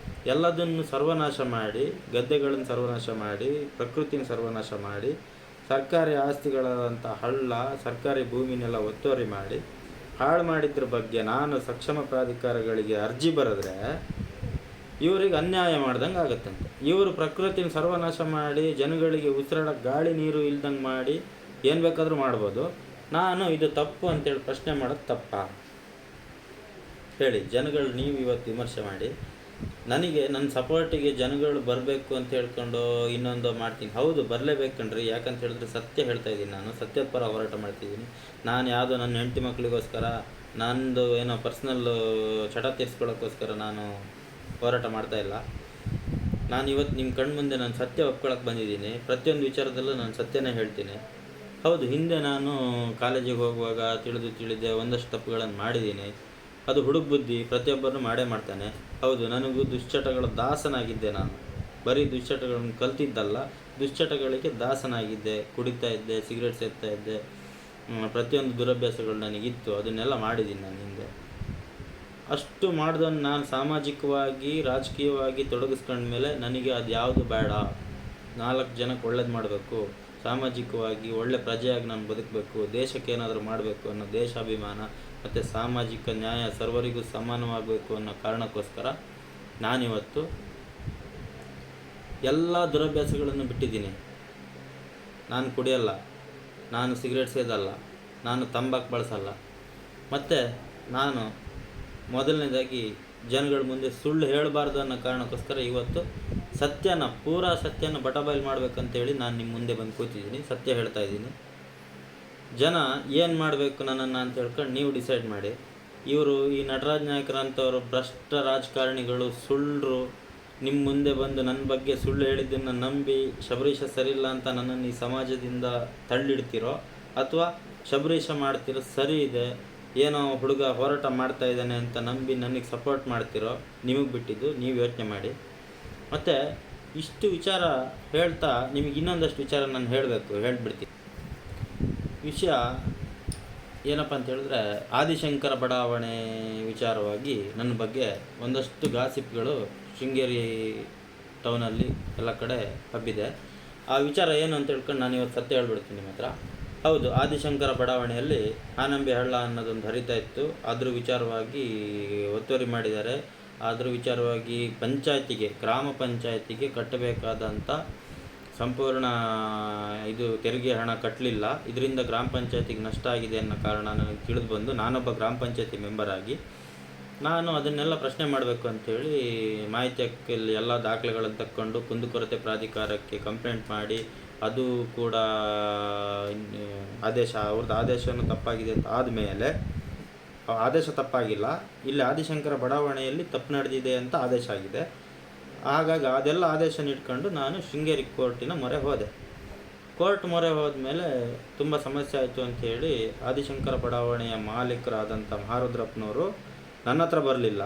ಎಲ್ಲದನ್ನು ಸರ್ವನಾಶ ಮಾಡಿ, ಗದ್ದೆಗಳನ್ನು ಸರ್ವನಾಶ ಮಾಡಿ, ಪ್ರಕೃತಿನ ಸರ್ವನಾಶ ಮಾಡಿ, ಸರ್ಕಾರಿ ಆಸ್ತಿಗಳಾದಂಥ ಹಳ್ಳ, ಸರ್ಕಾರಿ ಭೂಮಿನೆಲ್ಲ ಒತ್ತುವರಿ ಮಾಡಿ ಹಾಳು ಮಾಡಿದ್ರ ಬಗ್ಗೆ ನಾನು ಸಕ್ಷಮ ಪ್ರಾಧಿಕಾರಗಳಿಗೆ ಅರ್ಜಿ ಬರೆದ್ರೆ ಇವರಿಗೆ ಅನ್ಯಾಯ ಮಾಡ್ದಂಗೆ ಆಗುತ್ತಂತೆ. ಇವರು ಪ್ರಕೃತಿನ ಸರ್ವನಾಶ ಮಾಡಿ ಜನಗಳಿಗೆ ಉಸಿರಾಡೋಕ್ಕೆ ಗಾಳಿ ನೀರು ಇಲ್ದಂಗೆ ಮಾಡಿ ಏನು ಬೇಕಾದರೂ ಮಾಡ್ಬೋದು. ನಾನು ಇದು ತಪ್ಪು ಅಂತೇಳಿ ಪ್ರಶ್ನೆ ಮಾಡೋದು ತಪ್ಪಾ? ಹೇಳಿ. ಜನಗಳು ನೀವು ಇವತ್ತು ವಿಮರ್ಶೆ ಮಾಡಿ. ನನಗೆ ನನ್ನ ಸಪೋರ್ಟಿಗೆ ಜನಗಳು ಬರಬೇಕು ಅಂತ ಹೇಳ್ಕೊಂಡು ಇನ್ನೊಂದು ಮಾಡ್ತೀನಿ. ಹೌದು, ಬರಲೇಬೇಕಣ್ರಿ. ಯಾಕಂತ ಹೇಳಿದ್ರೆ ಸತ್ಯ ಹೇಳ್ತಾ ಇದ್ದೀನಿ, ನಾನು ಸತ್ಯದ ಪರ ಹೋರಾಟ ಮಾಡ್ತಿದ್ದೀನಿ. ನಾನು ಯಾವುದೋ ನನ್ನ ಹೆಂಡತಿ ಮಕ್ಕಳಿಗೋಸ್ಕರ, ನಂದು ಏನೋ ಪರ್ಸ್ನಲ್ ಚಟ ತೀರಿಸ್ಕೊಳ್ಳೋಕ್ಕೋಸ್ಕರ ನಾನು ಹೋರಾಟ ಮಾಡ್ತಾಯಿಲ್ಲ. ನಾನು ಇವತ್ತು ನಿಮ್ಮ ಕಣ್ಮುಂದೆ ನಾನು ಸತ್ಯ ಒಪ್ಕೊಳ್ಳೋಕೆ ಬಂದಿದ್ದೀನಿ. ಪ್ರತಿಯೊಂದು ವಿಚಾರದಲ್ಲೂ ನಾನು ಸತ್ಯನೇ ಹೇಳ್ತೀನಿ. ಹೌದು, ಹಿಂದೆ ನಾನು ಕಾಲೇಜಿಗೆ ಹೋಗುವಾಗ ತಿಳಿದೇ ಒಂದಷ್ಟು ತಪ್ಪುಗಳನ್ನು ಮಾಡಿದ್ದೀನಿ. ಅದು ಹುಡುಗ ಬುದ್ಧಿ, ಪ್ರತಿಯೊಬ್ಬರನ್ನು ಮಾಡೇ ಮಾಡ್ತಾನೆ. ಹೌದು, ನನಗೂ ದುಶ್ಚಟಗಳ ದಾಸನಾಗಿದ್ದೆ. ನಾನು ಬರೀ ದುಶ್ಚಟಗಳನ್ನು ಕಲ್ತಿದ್ದಲ್ಲ, ದುಶ್ಚಟಗಳಿಗೆ ದಾಸನಾಗಿದ್ದೆ. ಕುಡಿತಾ ಇದ್ದೆ, ಸಿಗರೇಟ್ ಸೇರ್ತಾ ಇದ್ದೆ, ಪ್ರತಿಯೊಂದು ದುರಭ್ಯಾಸಗಳು ನನಗಿತ್ತು. ಅದನ್ನೆಲ್ಲ ಮಾಡಿದ್ದೀನಿ ನಾನು ಹಿಂದೆ. ಅಷ್ಟು ಮಾಡಿದನ್ನು ನಾನು ಸಾಮಾಜಿಕವಾಗಿ, ರಾಜಕೀಯವಾಗಿ ತೊಡಗಿಸ್ಕೊಂಡ್ಮೇಲೆ ನನಗೆ ಅದು ಯಾವುದು ಬೇಡ, 4 ಜನಕ್ಕೆ ಒಳ್ಳೇದು ಮಾಡಬೇಕು, ಸಾಮಾಜಿಕವಾಗಿ ಒಳ್ಳೆ ಪ್ರಜೆಯಾಗಿ ನಾನು ಬದುಕಬೇಕು, ದೇಶಕ್ಕೆ ಏನಾದರೂ ಮಾಡಬೇಕು ಅನ್ನೋ ದೇಶಾಭಿಮಾನ ಮತ್ತು ಸಾಮಾಜಿಕ ನ್ಯಾಯ ಸರ್ವರಿಗೂ ಸಮಾನವಾಗಬೇಕು ಅನ್ನೋ ಕಾರಣಕ್ಕೋಸ್ಕರ ನಾನಿವತ್ತು ಎಲ್ಲ ದುರಭ್ಯಾಸಗಳನ್ನು ಬಿಟ್ಟಿದ್ದೀನಿ. ನಾನು ಕುಡಿಯಲ್ಲ, ನಾನು ಸಿಗರೇಟ್ ಸೇದಲ್ಲ, ನಾನು ತಂಬಾಕು ಬಳಸಲ್ಲ. ಮತ್ತು ನಾನು ಮೊದಲನೇದಾಗಿ ಜನಗಳ ಮುಂದೆ ಸುಳ್ಳು ಹೇಳಬಾರ್ದು ಅನ್ನೋ ಕಾರಣಕ್ಕೋಸ್ಕರ ಇವತ್ತು ಪೂರಾ ಸತ್ಯನ ಬಟಬಯಲು ಮಾಡ್ಬೇಕಂತೇಳಿ ನಾನು ನಿಮ್ಮ ಮುಂದೆ ಬಂದು ಕೂತಿದ್ದೀನಿ, ಸತ್ಯ ಹೇಳ್ತಾ ಇದ್ದೀನಿ. ಜನ ಏನು ಮಾಡಬೇಕು ನನ್ನನ್ನು ಅಂತ ಹೇಳ್ಕೊಂಡು ನೀವು ಡಿಸೈಡ್ ಮಾಡಿ. ಇವರು ಈ ನಟರಾಜ್ ನಾಯ್ಕರಂಥವ್ರು ಭ್ರಷ್ಟ ರಾಜಕಾರಣಿಗಳು, ಸುಳ್ಳರು, ನಿಮ್ಮ ಮುಂದೆ ಬಂದು ನನ್ನ ಬಗ್ಗೆ ಸುಳ್ಳು ಹೇಳಿದ್ದನ್ನು ನಂಬಿ ಶಬರೀಶ ಸರಿಯಿಲ್ಲ ಅಂತ ನನ್ನನ್ನು ಈ ಸಮಾಜದಿಂದ ತಳ್ಳಿಡ್ತಿರೋ, ಅಥವಾ ಶಬರೀಶ ಮಾಡ್ತಿರೋ ಸರಿ ಇದೆ, ಏನೋ ಹುಡುಗ ಹೋರಾಟ ಮಾಡ್ತಾ ಇದ್ದಾನೆ ಅಂತ ನಂಬಿ ನನಗೆ ಸಪೋರ್ಟ್ ಮಾಡ್ತಿರೋ, ನಿಮಗೆ ಬಿಟ್ಟಿದ್ದು. ನೀವು ಯೋಚನೆ ಮಾಡಿ. ಮತ್ತು ಇಷ್ಟು ವಿಚಾರ ಹೇಳ್ತಾ ನಿಮಗೆ ಇನ್ನೊಂದಷ್ಟು ವಿಚಾರ ನಾನು ಹೇಳ್ಬಿಡ್ತೀನಿ. ವಿಷಯ ಏನಪ್ಪ ಅಂತ ಹೇಳಿದ್ರೆ, ಆದಿಶಂಕರ ಬಡಾವಣೆ ವಿಚಾರವಾಗಿ ನನ್ನ ಬಗ್ಗೆ ಒಂದಷ್ಟು ಗಾಸಿಪ್ಗಳು ಶೃಂಗೇರಿ ಟೌನಲ್ಲಿ ಎಲ್ಲ ಕಡೆ ಹಬ್ಬಿದೆ. ಆ ವಿಚಾರ ಏನು ಅಂತ ಹೇಳ್ಕೊಂಡು ನಾನು ಇವತ್ತು ಸತ್ಯ ಹೇಳ್ಬಿಡ್ತೀನಿ ನಿಮ್ಮ ಹತ್ರ. ಹೌದು, ಆದಿಶಂಕರ ಬಡಾವಣೆಯಲ್ಲಿ ಆನಂಬೆ ಹಳ್ಳ ಅನ್ನೋದೊಂದು ಹರಿತಾ ಇತ್ತು. ಅದ್ರ ವಿಚಾರವಾಗಿ ಒತ್ತುವರಿ ಮಾಡಿದ್ದಾರೆ. ಅದ್ರ ವಿಚಾರವಾಗಿ ಗ್ರಾಮ ಪಂಚಾಯತಿಗೆ ಕಟ್ಟಬೇಕಾದಂಥ ಸಂಪೂರ್ಣ ತೆರಿಗೆ ಹಣ ಕಟ್ಟಲಿಲ್ಲ. ಇದರಿಂದ ಗ್ರಾಮ ಪಂಚಾಯತಿಗೆ ನಷ್ಟ ಆಗಿದೆ ಅನ್ನೋ ಕಾರಣ ನನಗೆ ತಿಳಿದು ಬಂದು, ನಾನೊಬ್ಬ ಗ್ರಾಮ ಪಂಚಾಯತಿ ಮೆಂಬರ್ ಆಗಿ ನಾನು ಅದನ್ನೆಲ್ಲ ಪ್ರಶ್ನೆ ಮಾಡಬೇಕು ಅಂಥೇಳಿ ಮಾಹಿತಿ ಹಕ್ಕಲ್ಲಿ ಎಲ್ಲ ದಾಖಲೆಗಳನ್ನು ತಕ್ಕೊಂಡು ಕುಂದುಕೊರತೆ ಪ್ರಾಧಿಕಾರಕ್ಕೆ ಕಂಪ್ಲೇಂಟ್ ಮಾಡಿ, ಅದು ಕೂಡ ಅವ್ರದ್ದು ಆದೇಶವನ್ನು ತಪ್ಪಾಗಿದೆ ಅಂತ ಆದಮೇಲೆ, ಆದೇಶ ತಪ್ಪಾಗಿಲ್ಲ, ಇಲ್ಲಿ ಆದಿಶಂಕರ ಬಡಾವಣೆಯಲ್ಲಿ ತಪ್ಪು ನಡೆದಿದೆ ಅಂತ ಆದೇಶ ಆಗಿದೆ. ಹಾಗಾಗಿ ಅದೆಲ್ಲ ಆದೇಶನ ಇಟ್ಕೊಂಡು ನಾನು ಶೃಂಗೇರಿ ಕೋರ್ಟಿನ ಮೊರೆ ಹೋದೆ. ಕೋರ್ಟ್ ಮೊರೆ ಹೋದ್ಮೇಲೆ ತುಂಬ ಸಮಸ್ಯೆ ಆಯಿತು ಅಂಥೇಳಿ ಆದಿಶಂಕರ ಬಡಾವಣೆಯ ಮಾಲೀಕರಾದಂಥ ಮಹಾರುದ್ರಪ್ಪನವರು ನನ್ನ ಹತ್ರ ಬರಲಿಲ್ಲ.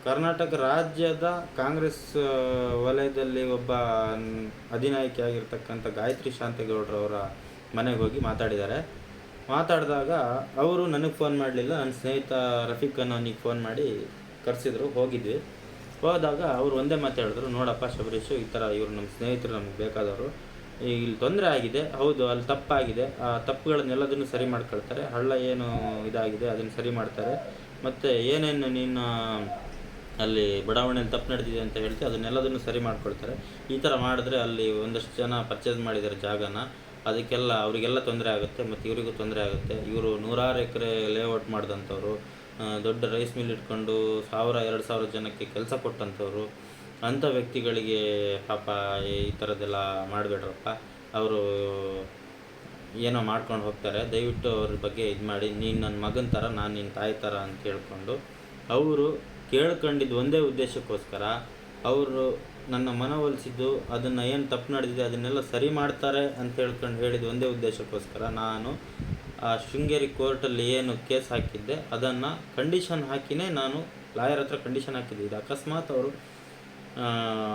ಕರ್ನಾಟಕ ರಾಜ್ಯದ ಕಾಂಗ್ರೆಸ್ ವಲಯದಲ್ಲಿ ಒಬ್ಬ ಅಧಿನಾಯಕಿ ಆಗಿರ್ತಕ್ಕಂಥ ಗಾಯತ್ರಿ ಶಾಂತೇಗೌಡರವರ ಮನೆಗೆ ಹೋಗಿ ಮಾತಾಡಿದಾಗ ಅವರು ನನಗೆ ಫೋನ್ ಮಾಡಲಿಲ್ಲ, ನನ್ನ ಸ್ನೇಹಿತ ರಫೀಕ್ ಅನ್ನೋನಿಗೆ ಫೋನ್ ಮಾಡಿ ಕರೆಸಿದ್ರು. ಹೋದಾಗ ಅವರು ಒಂದೇ ಮಾತು ಹೇಳಿದ್ರು, ನೋಡಪ್ಪ ಶಬರೀಶು, ಈ ಥರ ಇವರು ನಮ್ಮ ಸ್ನೇಹಿತರು, ನಮಗೆ ಬೇಕಾದವರು, ಇಲ್ಲಿ ತೊಂದರೆ ಆಗಿದೆ. ಹೌದು, ಅಲ್ಲಿ ತಪ್ಪಾಗಿದೆ. ಆ ತಪ್ಪುಗಳನ್ನೆಲ್ಲದನ್ನು ಸರಿ ಮಾಡ್ಕೊಳ್ತಾರೆ. ಹಳ್ಳ ಏನು ಇದಾಗಿದೆ ಅದನ್ನು ಸರಿ ಮಾಡ್ತಾರೆ. ಮತ್ತು ಏನೇನು ನೀನು ಅಲ್ಲಿ ಬಡಾವಣೆಯಲ್ಲಿ ತಪ್ಪು ನಡೆದಿದೆ ಅಂತ ಹೇಳ್ತೀವಿ ಅದನ್ನೆಲ್ಲದನ್ನು ಸರಿ ಮಾಡ್ಕೊಳ್ತಾರೆ. ಈ ಥರ ಮಾಡಿದ್ರೆ ಅಲ್ಲಿ ಒಂದಷ್ಟು ಜನ ಪರ್ಚೇಸ್ ಮಾಡಿದ್ದಾರೆ ಜಾಗನ, ಅದಕ್ಕೆಲ್ಲ ಅವರಿಗೆಲ್ಲ ತೊಂದರೆ ಆಗುತ್ತೆ, ಮತ್ತು ಇವರಿಗೂ ತೊಂದರೆ ಆಗುತ್ತೆ. ಇವರು 100 ಎಕರೆ ಲೇಔಟ್ ಮಾಡಿದಂಥವ್ರು, ದೊಡ್ಡ ರೈಸ್ ಮಿಲ್ ಇಟ್ಕೊಂಡು 1000-2000 ಜನಕ್ಕೆ ಕೆಲಸ ಕೊಟ್ಟಂಥವ್ರು. ಅಂಥ ವ್ಯಕ್ತಿಗಳಿಗೆ ಪಾಪ ಈ ಥರದ್ದೆಲ್ಲ ಮಾಡಬೇಡ್ರಪ್ಪ, ಅವರು ಏನೋ ಮಾಡ್ಕೊಂಡು ಹೋಗ್ತಾರೆ. ದಯವಿಟ್ಟು ಅವ್ರ ಬಗ್ಗೆ ಇದು ಮಾಡಿ, ನೀನು ನನ್ನ ಮಗನ ಥರ, ನಾನು ನಿನ್ನ ತಾಯಿ ಥರ ಅಂತ ಹೇಳ್ಕೊಂಡು ಅವರು ಕೇಳ್ಕೊಂಡಿದ್ದು ಒಂದೇ ಉದ್ದೇಶಕ್ಕೋಸ್ಕರ, ಅವರು ನನ್ನ ಮನವೊಲಿಸಿದ್ದು ಅದನ್ನು ಏನು ತಪ್ಪು ನಡೆದಿದೆ ಅದನ್ನೆಲ್ಲ ಸರಿ ಮಾಡ್ತಾರೆ ಅಂತ ಹೇಳಿದ್ದು ಒಂದೇ ಉದ್ದೇಶಕ್ಕೋಸ್ಕರ ನಾನು ಆ ಶೃಂಗೇರಿ ಕೋರ್ಟಲ್ಲಿ ಏನು ಕೇಸ್ ಹಾಕಿದ್ದೆ ಅದನ್ನು ಕಂಡೀಷನ್ ಹಾಕಿನೇ ನಾನು ಲಾಯರ್ ಹತ್ರ ಕಂಡೀಷನ್ ಹಾಕಿದ್ದೆ. ಇದು ಅಕಸ್ಮಾತ್ ಅವರು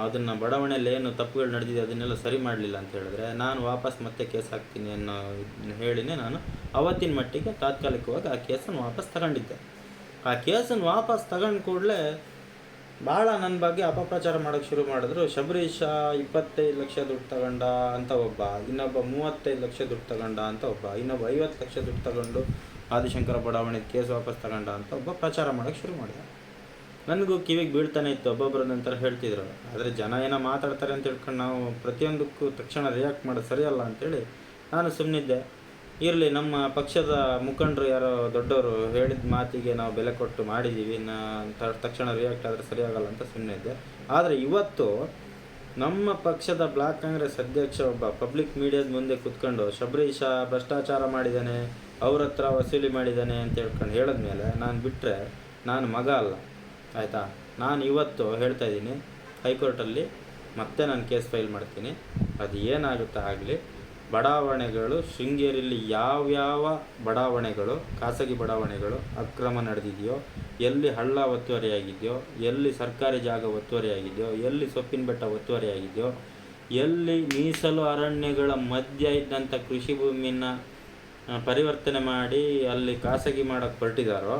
ಅದನ್ನು ಬಡಾವಣೆಯಲ್ಲಿ ಏನು ತಪ್ಪುಗಳು ನಡೆದಿದೆ ಅದನ್ನೆಲ್ಲ ಸರಿ ಮಾಡಲಿಲ್ಲ ಅಂತ ಹೇಳಿದ್ರೆ ನಾನು ವಾಪಸ್ ಮತ್ತೆ ಕೇಸ್ ಹಾಕ್ತೀನಿ ಅನ್ನೋ ಹೇಳಿನೇ ನಾನು ಅವತ್ತಿನ ಮಟ್ಟಿಗೆ ತಾತ್ಕಾಲಿಕವಾಗಿ ಆ ಕೇಸನ್ನು ವಾಪಸ್ ತಗೊಂಡಿದ್ದೆ. ಆ ಕೇಸನ್ನು ವಾಪಸ್ ತಗೊಂಡು ಕೂಡಲೇ ಭಾಳ ನನ್ನ ಬಗ್ಗೆ ಅಪಪ್ರಚಾರ ಮಾಡೋಕ್ಕೆ ಶುರು ಮಾಡಿದ್ರು. ಶಬರೀಶ 25 ಲಕ್ಷ ದುಡ್ಡು ತಗೊಂಡ ಅಂತ ಒಬ್ಬ, ಇನ್ನೊಬ್ಬ 35 ಲಕ್ಷ ದುಡ್ಡು ತಗೊಂಡ ಅಂತ ಒಬ್ಬ, ಇನ್ನೊಬ್ಬ 50 ಲಕ್ಷ ದುಡ್ಡು ತಗೊಂಡು ಆದಿಶಂಕರ ಬಡಾವಣೆ ಕೇಸ್ ವಾಪಸ್ ತಗೊಂಡ ಅಂತ ಒಬ್ಬ ಪ್ರಚಾರ ಮಾಡೋಕ್ಕೆ ಶುರು ಮಾಡಿದ. ನನಗೂ ಕಿವಿಗೆ ಬೀಳ್ತಾನೆ ಇತ್ತು, ಒಬ್ಬೊಬ್ಬರ ನಂತರ ಹೇಳ್ತಿದ್ರು. ಆದರೆ ಜನ ಏನೋ ಮಾತಾಡ್ತಾರೆ ಅಂತ ಹೇಳ್ಕೊಂಡು ನಾವು ಪ್ರತಿಯೊಂದಕ್ಕೂ ತಕ್ಷಣ ರಿಯಾಕ್ಟ್ ಮಾಡೋದು ಸರಿಯಲ್ಲ ಅಂಥೇಳಿ ನಾನು ಸುಮ್ಮನಿದ್ದೆ. ಇರಲಿ, ನಮ್ಮ ಪಕ್ಷದ ಮುಖಂಡರು ಯಾರೋ ದೊಡ್ಡವರು ಹೇಳಿದ ಮಾತಿಗೆ ನಾವು ಬೆಲೆ ಕೊಟ್ಟು ಮಾಡಿದ್ದೀವಿ, ತಕ್ಷಣ ರಿಯಾಕ್ಟ್ ಆದರೆ ಸರಿಯಾಗಲ್ಲ ಅಂತ ಸುಮ್ಮನೆ ಇದ್ದೆ. ಆದರೆ ಇವತ್ತು ನಮ್ಮ ಪಕ್ಷದ ಬ್ಲಾಕ್ ಕಾಂಗ್ರೆಸ್ ಅಧ್ಯಕ್ಷ ಒಬ್ಬ ಪಬ್ಲಿಕ್ ಮೀಡಿಯಾದ ಮುಂದೆ ಕೂತ್ಕೊಂಡು ಶಬರೀಶ ಭ್ರಷ್ಟಾಚಾರ ಮಾಡಿದ್ದಾನೆ, ಅವ್ರ ಹತ್ರ ವಸೂಲಿ ಮಾಡಿದ್ದಾನೆ ಅಂತ ಹೇಳ್ಕೊಂಡು ಹೇಳಿದ್ಮೇಲೆ ನಾನು ಬಿಟ್ಟರೆ ನಾನು ಮಗ ಅಲ್ಲ, ಆಯಿತಾ? ನಾನು ಇವತ್ತು ಹೇಳ್ತಾ ಇದ್ದೀನಿ, ಹೈಕೋರ್ಟಲ್ಲಿ ಮತ್ತೆ ನಾನು ಕೇಸ್ ಫೈಲ್ ಮಾಡ್ತೀನಿ. ಅದು ಏನಾಗುತ್ತಾ ಆಗಲಿ. ಬಡಾವಣೆಗಳು ಶೃಂಗೇರಿಯಲ್ಲಿ ಯಾವ್ಯಾವ ಬಡಾವಣೆಗಳು, ಖಾಸಗಿ ಬಡಾವಣೆಗಳು ಅಕ್ರಮ ನಡೆದಿದೆಯೋ, ಎಲ್ಲಿ ಹಳ್ಳ ಒತ್ತುವರಿಯಾಗಿದೆಯೋ, ಎಲ್ಲಿ ಸರ್ಕಾರಿ ಜಾಗ ಒತ್ತುವರಿಯಾಗಿದೆಯೋ, ಎಲ್ಲಿ ಸೊಪ್ಪಿನ ಬೆಟ್ಟ ಒತ್ತುವರಿಯಾಗಿದೆಯೋ, ಎಲ್ಲಿ ಮೀಸಲು ಅರಣ್ಯಗಳ ಮಧ್ಯ ಇದ್ದಂಥ ಕೃಷಿ ಭೂಮಿನ ಪರಿವರ್ತನೆ ಮಾಡಿ ಅಲ್ಲಿ ಖಾಸಗಿ ಮಾಡೋಕ್ಕೆ ಹೊರಟಿದ್ದಾರೋ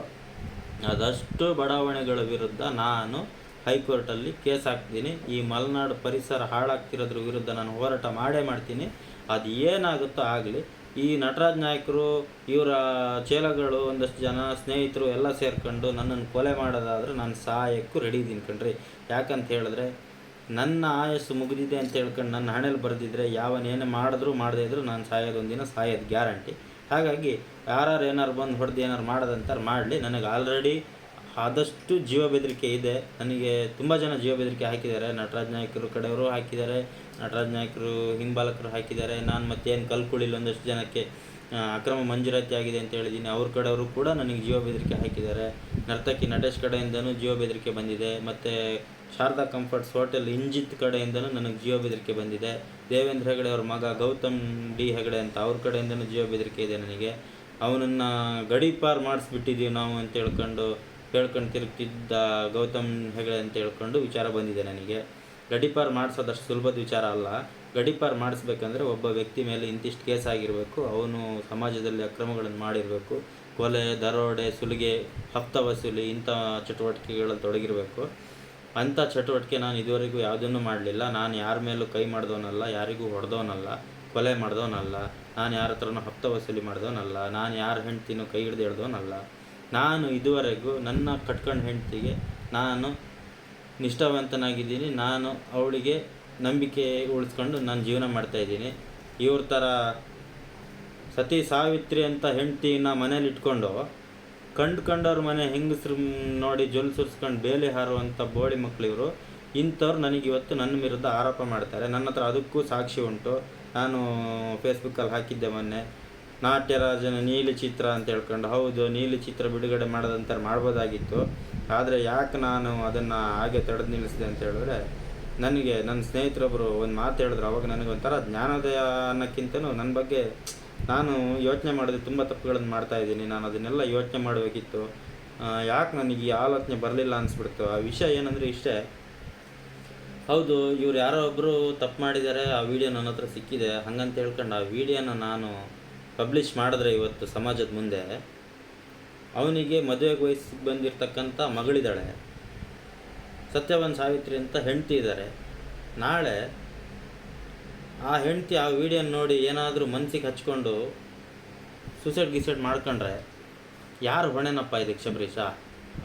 ಅದಷ್ಟು ಬಡಾವಣೆಗಳ ವಿರುದ್ಧ ನಾನು ಹೈಕೋರ್ಟಲ್ಲಿ ಕೇಸ್ ಹಾಕ್ತೀನಿ. ಈ ಮಲೆನಾಡು ಪರಿಸರ ಹಾಳಾಗ್ತಿರೋದ್ರ ವಿರುದ್ಧ ನಾನು ಹೋರಾಟ ಮಾಡ್ತೀನಿ. ಅದು ಏನಾಗುತ್ತೋ ಆಗಲಿ. ಈ ನಟರಾಜ್ ನಾಯಕರು, ಇವರ ಚೇಲಗಳು, ಒಂದಷ್ಟು ಜನ ಸ್ನೇಹಿತರು ಎಲ್ಲ ಸೇರ್ಕೊಂಡು ನನ್ನನ್ನು ಕೊಲೆ ಮಾಡೋದಾದರೆ ನಾನು ಸಾಯಕ್ಕೂ ರೆಡಿ ಇದ್ದೀನಿ ಕಣ್ರಿ. ಯಾಕಂತ ಹೇಳಿದ್ರೆ ನನ್ನ ಆಯಸ್ಸು ಮುಗಿದಿದೆ ಅಂತ ಹೇಳ್ಕೊಂಡು ನನ್ನ ಹಣೆಯಲ್ಲಿ ಬರೆದಿದ್ರೆ ಯಾವನೇನೇ ಮಾಡಿದ್ರು ಮಾಡದೇ ಇದ್ದರೂ ನಾನು ಸಾಯೋದೊಂದಿನ ಸಾಯೋದು ಗ್ಯಾರಂಟಿ. ಹಾಗಾಗಿ ಯಾರು ಏನಾರು ಬಂದು ಹೊಡೆದು ಏನಾರು ಮಾಡೋದಂತಾರೆ ಮಾಡಲಿ. ನನಗೆ ಆಲ್ರೆಡಿ ಆದಷ್ಟು ಜೀವ ಬೆದರಿಕೆ ಇದೆ. ನನಗೆ ತುಂಬ ಜನ ಜೀವ ಬೆದರಿಕೆ ಹಾಕಿದ್ದಾರೆ. ನಟರಾಜ್ ನಾಯಕರು ಕಡೆಯವರು ಹಾಕಿದ್ದಾರೆ, ನಟರಾಜ್ ನಾಯಕರು ಹಿಂಬಾಲಕರು ಹಾಕಿದ್ದಾರೆ. ನಾನು ಮತ್ತೇನು ಕಲ್ಕುಳಿಲ್ಲ, ಒಂದಷ್ಟು ಜನಕ್ಕೆ ಅಕ್ರಮ ಮಂಜೂರಾತಿ ಆಗಿದೆ ಅಂತ ಹೇಳಿದ್ದೀನಿ, ಅವ್ರ ಕಡೆಯವರು ಕೂಡ ನನಗೆ ಜೀವ ಬೆದರಿಕೆ ಹಾಕಿದ್ದಾರೆ. ನರ್ತಕಿ ನಟೇಶ್ ಕಡೆಯಿಂದನೂ ಜೀವ ಬೆದರಿಕೆ ಬಂದಿದೆ. ಮತ್ತು ಶಾರದಾ ಕಂಫರ್ಟ್ಸ್ ಹೋಟೆಲ್ ಇಂಜಿತ್ ಕಡೆಯಿಂದನೂ ನನಗೆ ಜೀವ ಬೆದರಿಕೆ ಬಂದಿದೆ. ದೇವೇಂದ್ರ ಹೆಗಡೆ ಅವ್ರ ಮಗ ಗೌತಮ್ ಡಿ ಹೆಗಡೆ ಅಂತ ಅವ್ರ ಕಡೆಯಿಂದನೂ ಜೀವ ಬೆದರಿಕೆ ಇದೆ ನನಗೆ. ಅವನನ್ನು ಗಡೀಪಾರು ಮಾಡಿಸ್ಬಿಟ್ಟಿದ್ದೀವಿ ನಾವು ಅಂತ ಹೇಳ್ಕೊಂಡು ಕೇಳ್ಕೊಂಡು ತಿರುಗ್ತಿದ್ದ ಗೌತಮ್ ಹೆಗಡೆ ಅಂತ ಹೇಳ್ಕೊಂಡು ವಿಚಾರ ಬಂದಿದೆ ನನಗೆ. ಗಡೀಪಾರು ಮಾಡಿಸೋದಷ್ಟು ಸುಲಭದ ವಿಚಾರ ಅಲ್ಲ. ಗಡೀಪಾರು ಮಾಡಿಸ್ಬೇಕಂದ್ರೆ ಒಬ್ಬ ವ್ಯಕ್ತಿ ಮೇಲೆ ಇಂತಿಷ್ಟು ಕೇಸ್ ಆಗಿರಬೇಕು, ಅವನು ಸಮಾಜದಲ್ಲಿ ಅಕ್ರಮಗಳನ್ನು ಮಾಡಿರಬೇಕು, ಕೊಲೆ, ದರೋಡೆ, ಸುಲಿಗೆ, ಹಫ್ತ ವಸೂಲಿ ಇಂಥ ಚಟುವಟಿಕೆಗಳಲ್ಲಿ ತೊಡಗಿರಬೇಕು. ಅಂಥ ಚಟುವಟಿಕೆ ನಾನು ಇದುವರೆಗೂ ಯಾವುದನ್ನು ಮಾಡಲಿಲ್ಲ. ನಾನು ಯಾರ ಮೇಲೂ ಕೈ ಮಾಡಿದವನಲ್ಲ, ಯಾರಿಗೂ ಹೊಡೆದವನಲ್ಲ, ಕೊಲೆ ಮಾಡಿದವನಲ್ಲ, ನಾನು ಯಾರ ಹತ್ರನೂ ಹಫ್ತ ವಸೂಲಿ ಮಾಡಿದವನಲ್ಲ, ನಾನು ಯಾರ ಹೆಂಡ್ತಿನೂ ಕೈ ಹಿಡ್ದು ಹಿಡ್ದವನಲ್ಲ. ನಾನು ಇದುವರೆಗೂ ನನ್ನ ಕಟ್ಕೊಂಡು ಹೆಂಡ್ತಿಗೆ ನಾನು ನಿಷ್ಠಾವಂತನಾಗಿದ್ದೀನಿ. ನಾನು ಅವಳಿಗೆ ನಂಬಿಕೆ ಉಳಿಸ್ಕೊಂಡು ನಾನು ಜೀವನ ಮಾಡ್ತಾಯಿದ್ದೀನಿ. ಇವ್ರ ಥರ ಸತಿ ಸಾವಿತ್ರಿ ಅಂತ ಹೆಂಡ್ತಿನ ಮನೇಲಿ ಇಟ್ಕೊಂಡು ಕಂಡವ್ರ ಮನೆ ಹೆಂಗಸ್ರು ನೋಡಿ ಜೊಲ್ ಸುರಿಸ್ಕೊಂಡು ಬೇಲೆ ಹಾರುವಂಥ ಬೋಳಿ ಮಕ್ಕಳು ಇವರು. ಇಂಥವ್ರು ನನಗಿವತ್ತು ನನ್ನ ವಿರುದ್ಧ ಆರೋಪ ಮಾಡ್ತಾರೆ. ನನ್ನ ಹತ್ರ ಅದಕ್ಕೂ ಸಾಕ್ಷಿ ಉಂಟು. ನಾನು ಫೇಸ್ಬುಕ್ಕಲ್ಲಿ ಹಾಕಿದ್ದೆ ಮೊನ್ನೆ, ನಾಟ್ಯರಾಜನ ನೀಲಿ ಚಿತ್ರ ಅಂತ ಹೇಳ್ಕೊಂಡು. ಹೌದು, ನೀಲಿ ಚಿತ್ರ ಬಿಡುಗಡೆ ಮಾಡೋದಂತಾರೆ ಮಾಡ್ಬೋದಾಗಿತ್ತು. ಆದರೆ ಯಾಕೆ ನಾನು ಅದನ್ನು ಹಾಗೆ ತಡೆದು ನಿಲ್ಲಿಸಿದೆ ಅಂತ ಹೇಳಿದ್ರೆ, ನನಗೆ ನನ್ನ ಸ್ನೇಹಿತರೊಬ್ಬರು ಒಂದು ಮಾತು ಹೇಳಿದ್ರು. ಅವಾಗ ನನಗೊಂಥರ ಜ್ಞಾನೋದಯ ಅನ್ನೋಕ್ಕಿಂತನೂ ನನ್ನ ಬಗ್ಗೆ ನಾನು ಯೋಚನೆ ಮಾಡಿದೆ, ತುಂಬ ತಪ್ಪುಗಳನ್ನು ಮಾಡ್ತಾಯಿದ್ದೀನಿ, ನಾನು ಅದನ್ನೆಲ್ಲ ಯೋಚನೆ ಮಾಡಬೇಕಿತ್ತು, ಯಾಕೆ ನನಗೆ ಈ ಆಲೋಚನೆ ಬರಲಿಲ್ಲ ಅನಿಸ್ಬಿಡ್ತು. ಆ ವಿಷಯ ಏನಂದರೆ ಇಷ್ಟೇ, ಹೌದು ಇವ್ರು ಯಾರೋ ಒಬ್ಬರು ತಪ್ಪು ಮಾಡಿದ್ದಾರೆ, ಆ ವಿಡಿಯೋ ನನ್ನ ಹತ್ರ ಸಿಕ್ಕಿದೆ, ಹಂಗಂತ ಹೇಳ್ಕೊಂಡು ಆ ವಿಡಿಯೋನ ನಾನು ಪಬ್ಲಿಷ್ ಮಾಡಿದ್ರೆ ಇವತ್ತು ಸಮಾಜದ ಮುಂದೆ, ಅವನಿಗೆ ಮದುವೆಗೆ ವಯಸ್ಸಿಗೆ ಬಂದಿರತಕ್ಕಂಥ ಮಗಳಿದ್ದಾಳೆ, ಸತ್ಯವಾನ್ ಸಾವಿತ್ರಿ ಅಂತ ಹೆಂಡ್ತಿ ಇದ್ದಾರೆ. ನಾಳೆ ಆ ಹೆಂಡ್ತಿ ಆ ವಿಡಿಯೋನ ನೋಡಿ ಏನಾದರೂ ಮನಸ್ಸಿಗೆ ಹಚ್ಕೊಂಡು ಸೂಸೈಡ್ ಮಾಡ್ಕೊಂಡ್ರೆ ಯಾರು ಹೊಣೆನಪ್ಪ ಇದಕ್ಕೆ ಶಬರೀಶ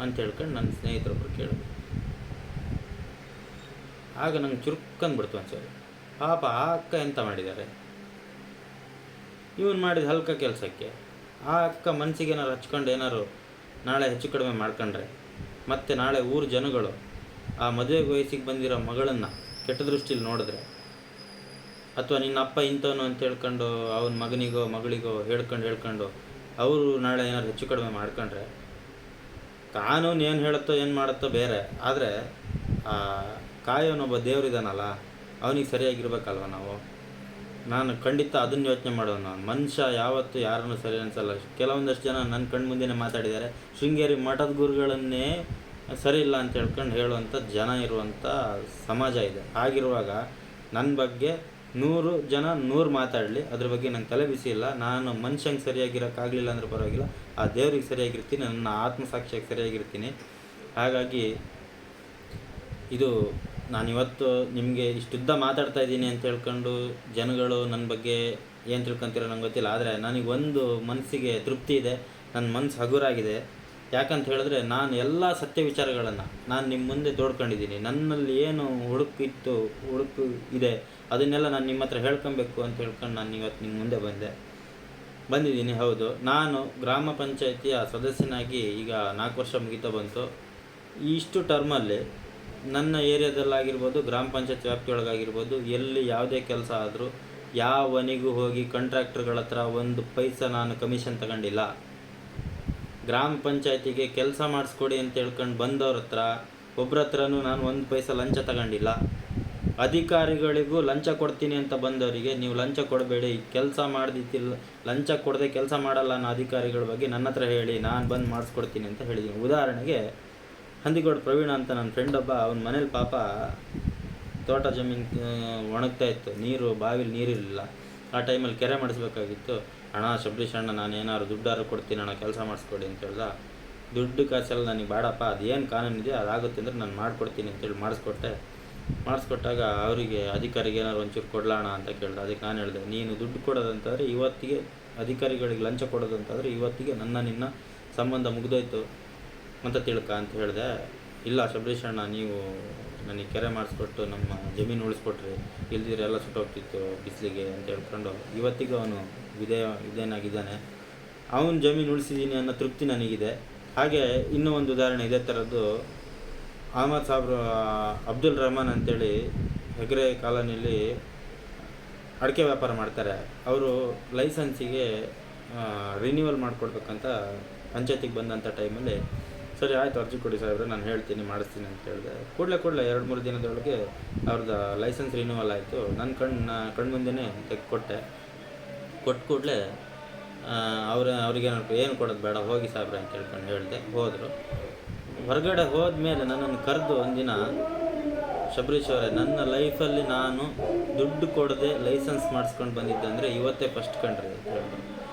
ಅಂತ ಹೇಳ್ಕೊಂಡು ನನ್ನ ಸ್ನೇಹಿತರೊಬ್ಬರು ಕೇಳಿದ್ರು. ಆಗ ನಂಗೆ ಚುರುಕ್ಕಂದ್ಬಿಡ್ತು ಒಂದ್ಸರಿ. ಪಾಪ ಆ ಅಕ್ಕ ಎಂತ ಮಾಡಿದ್ದಾರೆ, ಇವನು ಮಾಡಿದ ಹಲ್ಕ ಕೆಲಸಕ್ಕೆ ಆ ಅಕ್ಕ ಮನಸ್ಸಿಗೆ ಏನಾರು ಹಚ್ಕೊಂಡು ಏನಾರು ನಾಳೆ ಹೆಚ್ಚು ಕಡಿಮೆ ಮಾಡ್ಕೊಂಡ್ರೆ, ಮತ್ತು ನಾಳೆ ಊರು ಜನಗಳು ಆ ಮದುವೆಗೆ ವಯಸ್ಸಿಗೆ ಬಂದಿರೋ ಮಗಳನ್ನು ಕೆಟ್ಟ ದೃಷ್ಟಿಲಿ ನೋಡಿದ್ರೆ, ಅಥವಾ ನಿನ್ನ ಅಪ್ಪ ಇಂಥವನು ಅಂತ ಹೇಳ್ಕೊಂಡು ಅವನ ಮಗನಿಗೋ ಮಗಳಿಗೋ ಹೇಳ್ಕೊಂಡು ಅವರು ನಾಳೆ ಏನಾದ್ರು ಹೆಚ್ಚು ಕಡಿಮೆ ಮಾಡ್ಕೊಂಡ್ರೆ, ಕಾನೂನು ಏನು ಹೇಳುತ್ತೋ ಏನು ಮಾಡುತ್ತೋ ಬೇರೆ, ಆದರೆ ಕಾಯೋನೊಬ್ಬ ದೇವರಿದ್ದಾನಲ್ಲ, ಅವನಿಗೆ ಸರಿಯಾಗಿರ್ಬೇಕಲ್ವ ನಾವು. ನಾನು ಖಂಡಿತ ಅದನ್ನು ಯೋಚನೆ ಮಾಡೋನು. ಮನುಷ್ಯ ಯಾವತ್ತೂ ಯಾರನ್ನು ಸರಿ ಅನಿಸಲ್ಲ. ಕೆಲವೊಂದಷ್ಟು ಜನ ನನ್ನ ಕಣ್ಣು ಮುಂದೆನೇ ಮಾತಾಡಿದ್ದಾರೆ. ಶೃಂಗೇರಿ ಮಠದ ಗುರುಗಳನ್ನೇ ಸರಿ ಇಲ್ಲ ಅಂತ ಹೇಳ್ಕೊಂಡು ಹೇಳುವಂಥ ಜನ ಇರುವಂಥ ಸಮಾಜ ಇದೆ. ಹಾಗಿರುವಾಗ ನನ್ನ ಬಗ್ಗೆ 100 ಜನ 100 ಮಾತಾಡಲಿ, ಅದ್ರ ಬಗ್ಗೆ ನಂಗೆ ತಲೆ ಬಿಸಿ ಇಲ್ಲ. ನಾನು ಮನುಷ್ಯಂಗೆ ಸರಿಯಾಗಿರೋಕ್ಕಾಗಲಿಲ್ಲ ಅಂದ್ರೆ ಪರವಾಗಿಲ್ಲ, ಆ ದೇವ್ರಿಗೆ ಸರಿಯಾಗಿರ್ತೀನಿ, ನನ್ನ ಆತ್ಮಸಾಕ್ಷಿಯಾಗಿ ಸರಿಯಾಗಿರ್ತೀನಿ. ಹಾಗಾಗಿ ಇದು ನಾನಿವತ್ತು ನಿಮಗೆ ಇಷ್ಟುದ್ದ ಮಾತಾಡ್ತಾ ಇದ್ದೀನಿ ಅಂತ ಹೇಳ್ಕೊಂಡು ಜನಗಳು ನನ್ನ ಬಗ್ಗೆ ಏನು ತಿಳ್ಕೊತೀರೋ ನಂಗೆ ಗೊತ್ತಿಲ್ಲ. ಆದರೆ ನನಗೊಂದು ಮನಸ್ಸಿಗೆ ತೃಪ್ತಿ ಇದೆ, ನನ್ನ ಮನಸ್ಸು ಹಗುರಾಗಿದೆ. ಯಾಕಂತ ಹೇಳಿದ್ರೆ ನಾನು ಎಲ್ಲ ಸತ್ಯ ವಿಚಾರಗಳನ್ನು ನಾನು ನಿಮ್ಮ ಮುಂದೆ ತೋಡ್ಕೊಂಡಿದ್ದೀನಿ. ನನ್ನಲ್ಲಿ ಏನು ಹುಡುಕು ಇದೆ ಅದನ್ನೆಲ್ಲ ನಾನು ನಿಮ್ಮ ಹತ್ರ ಹೇಳ್ಕೊಬೇಕು ಅಂತ ಹೇಳ್ಕೊಂಡು ನಾನು ಇವತ್ತು ನಿಮ್ಮ ಮುಂದೆ ಬಂದಿದ್ದೀನಿ. ಹೌದು, ನಾನು ಗ್ರಾಮ ಪಂಚಾಯಿತಿಯ ಸದಸ್ಯನಾಗಿ ಈಗ 4 ವರ್ಷ ಮುಗಿತಾ ಬಂತು. ಇಷ್ಟು ಟರ್ಮಲ್ಲಿ ನನ್ನ ಏರಿಯಾದಲ್ಲಾಗಿರ್ಬೋದು, ಗ್ರಾಮ ಪಂಚಾಯತ್ ವ್ಯಾಪ್ತಿಯೊಳಗಾಗಿರ್ಬೋದು, ಎಲ್ಲಿ ಯಾವುದೇ ಕೆಲಸ ಆದರೂ ಯಾವನಿಗೂ ಹೋಗಿ ಕಾಂಟ್ರಾಕ್ಟರ್ಗಳ ಹತ್ರ 1 ಪೈಸೆ ನಾನು ಕಮಿಷನ್ ತಗೊಂಡಿಲ್ಲ. ಗ್ರಾಮ ಪಂಚಾಯತಿಗೆ ಕೆಲಸ ಮಾಡಿಸ್ಕೊಡಿ ಅಂತ ಹೇಳ್ಕೊಂಡು ಬಂದವ್ರ ಹತ್ರ ಒಬ್ಬರ ಹತ್ರನೂ ನಾನು 1 ಪೈಸೆ ಲಂಚ ತಗೊಂಡಿಲ್ಲ. ಅಧಿಕಾರಿಗಳಿಗೂ ಲಂಚ ಕೊಡ್ತೀನಿ ಅಂತ ಬಂದವರಿಗೆ ನೀವು ಲಂಚ ಕೊಡಬೇಡಿ, ಕೆಲಸ ಮಾಡ್ದಿತ್ತಿಲ್ಲ, ಲಂಚ ಕೊಡದೆ ಕೆಲಸ ಮಾಡಲ್ಲ ಅನ್ನೋ ಅಧಿಕಾರಿಗಳ ಬಗ್ಗೆ ನನ್ನ ಹತ್ರ ಹೇಳಿ, ನಾನು ಬಂದು ಮಾಡಿಸ್ಕೊಡ್ತೀನಿ ಅಂತ ಹೇಳಿದ್ದೀನಿ. ಉದಾಹರಣೆಗೆ ಹಂದಿಗೋಡು ಪ್ರವೀಣ ಅಂತ ನನ್ನ ಫ್ರೆಂಡ್ ಒಬ್ಬ, ಅವನ ಮನೇಲಿ ಪಾಪ ತೋಟ ಜಮೀನು ಒಣಗ್ತಾ ಇತ್ತು, ಬಾವಿಲಿ ನೀರಿರಲಿಲ್ಲ. ಆ ಟೈಮಲ್ಲಿ ಕೆರೆ ಮಾಡಿಸ್ಬೇಕಾಗಿತ್ತು. ಅಣ್ಣ ಶಬರೀಶ್ ಅಣ್ಣ, ನಾನು ಏನಾದ್ರು ದುಡ್ಡಾರು ಕೊಡ್ತೀನಿ ಅಣ್ಣ, ಕೆಲಸ ಮಾಡಿಸ್ಕೊಡಿ ಅಂತ ಹೇಳ್ದ. ದುಡ್ಡು ಕಾಸೆಲ್ಲ ನನಗೆ ಬೇಡಪ್ಪ, ಅದೇನು ಕಾನೂನಿದೆ ಅದಾಗುತ್ತೆ ಅಂದರೆ ನಾನು ಮಾಡಿಕೊಡ್ತೀನಿ ಅಂತೇಳಿ ಮಾಡಿಸ್ಕೊಟ್ಟಾಗ ಅವರಿಗೆ ಅಧಿಕಾರಿಗೆ ಏನಾದ್ರು ಒಂಚೂರು ಕೊಡ್ಲಾಣ ಅಂತ ಕೇಳ್ದೆ. ಅದಕ್ಕೆ ನಾನು ಹೇಳಿದೆ, ನೀನು ದುಡ್ಡು ಕೊಡೋದಂತಾದರೆ ಇವತ್ತಿಗೆ, ಅಧಿಕಾರಿಗಳಿಗೆ ಲಂಚ ಕೊಡೋದಂತಾದರೆ ಇವತ್ತಿಗೆ ನಿನ್ನ ಸಂಬಂಧ ಮುಗಿದೋಯ್ತು ಅಂತ ತಿಳ್ಕ ಅಂತ ಹೇಳಿದೆ. ಇಲ್ಲ ಶಬರೀಶ್ ಅಣ್ಣ, ನೀವು ನನಗೆ ಕೆರೆ ಮಾಡಿಸ್ಕೊಟ್ಟು ನಮ್ಮ ಜಮೀನು ಉಳಿಸ್ಕೊಟ್ರಿ, ಇಲ್ದಿದ್ರೆ ಎಲ್ಲ ಸುಟ್ಟೋಗ್ತಿತ್ತು ಬಿಸಿಲಿಗೆ ಅಂತ ಹೇಳ್ಕೊಂಡು ಇವತ್ತಿಗೂ ಅವನು ಇದೇನಾಗಿದ್ದಾನೆ. ಅವನ ಜಮೀನು ಉಳಿಸಿದ್ದೀನಿ ಅನ್ನೋ ತೃಪ್ತಿ ನನಗಿದೆ. ಹಾಗೆ ಇನ್ನೂ ಒಂದು ಉದಾಹರಣೆ ಇದೇ ಥರದ್ದು. ಅಹಮದ್ ಸಾಬ್ರು ಅಬ್ದುಲ್ ರಹಮಾನ್ ಅಂತೇಳಿ ಹೆಗ್ರೆ ಕಾಲೋನಿಯಲ್ಲಿ ಅಡಿಕೆ ವ್ಯಾಪಾರ ಮಾಡ್ತಾರೆ. ಅವರು ಲೈಸೆನ್ಸಿಗೆ ರಿನ್ಯೂವಲ್ ಮಾಡಿಕೊಡ್ಬೇಕಂತ ಪಂಚಾಯತಿಗೆ ಬಂದಂಥ ಟೈಮಲ್ಲಿ, ಸರಿ ಆಯಿತು ಅರ್ಜಿ ಕೊಡಿ ಸಾಹೇಬ್ರೆ, ನಾನು ಹೇಳ್ತೀನಿ ಮಾಡಿಸ್ತೀನಿ ಅಂತ ಹೇಳಿದೆ. ಕೂಡಲೇ 2-3 ದಿನದೊಳಗೆ ಅವ್ರದ್ದು ಲೈಸೆನ್ಸ್ ರಿನ್ಯೂವಲ್ ಆಯಿತು. ನನ್ನ ಕಣ್ಣು ಮುಂದೆನೇ ಕೊಟ್ಟು ಕೂಡಲೇ ಅವ್ರಿಗೆ ಏನು ಕೊಡೋದು ಬೇಡ, ಹೋಗಿ ಸಾಹೇಬ್ರೆ ಅಂತ ಹೇಳ್ಕೊಂಡು ಹೇಳಿದೆ. ಹೋದರು. ಹೊರಗಡೆ ಹೋದ್ಮೇಲೆ ನನ್ನನ್ನು ಕರೆದು ಒಂದಿನ, ಶಬರೀಶ್ ಅವರೇ, ನನ್ನ ಲೈಫಲ್ಲಿ ನಾನು ದುಡ್ಡು ಕೊಡದೆ ಲೈಸೆನ್ಸ್ ಮಾಡಿಸ್ಕೊಂಡು ಬಂದಿದ್ದೆ ಅಂದರೆ ಇವತ್ತೇ ಫಸ್ಟ್ ಕಂಡ್ರಿ ಅಂತ ಹೇಳಿದ್ರು.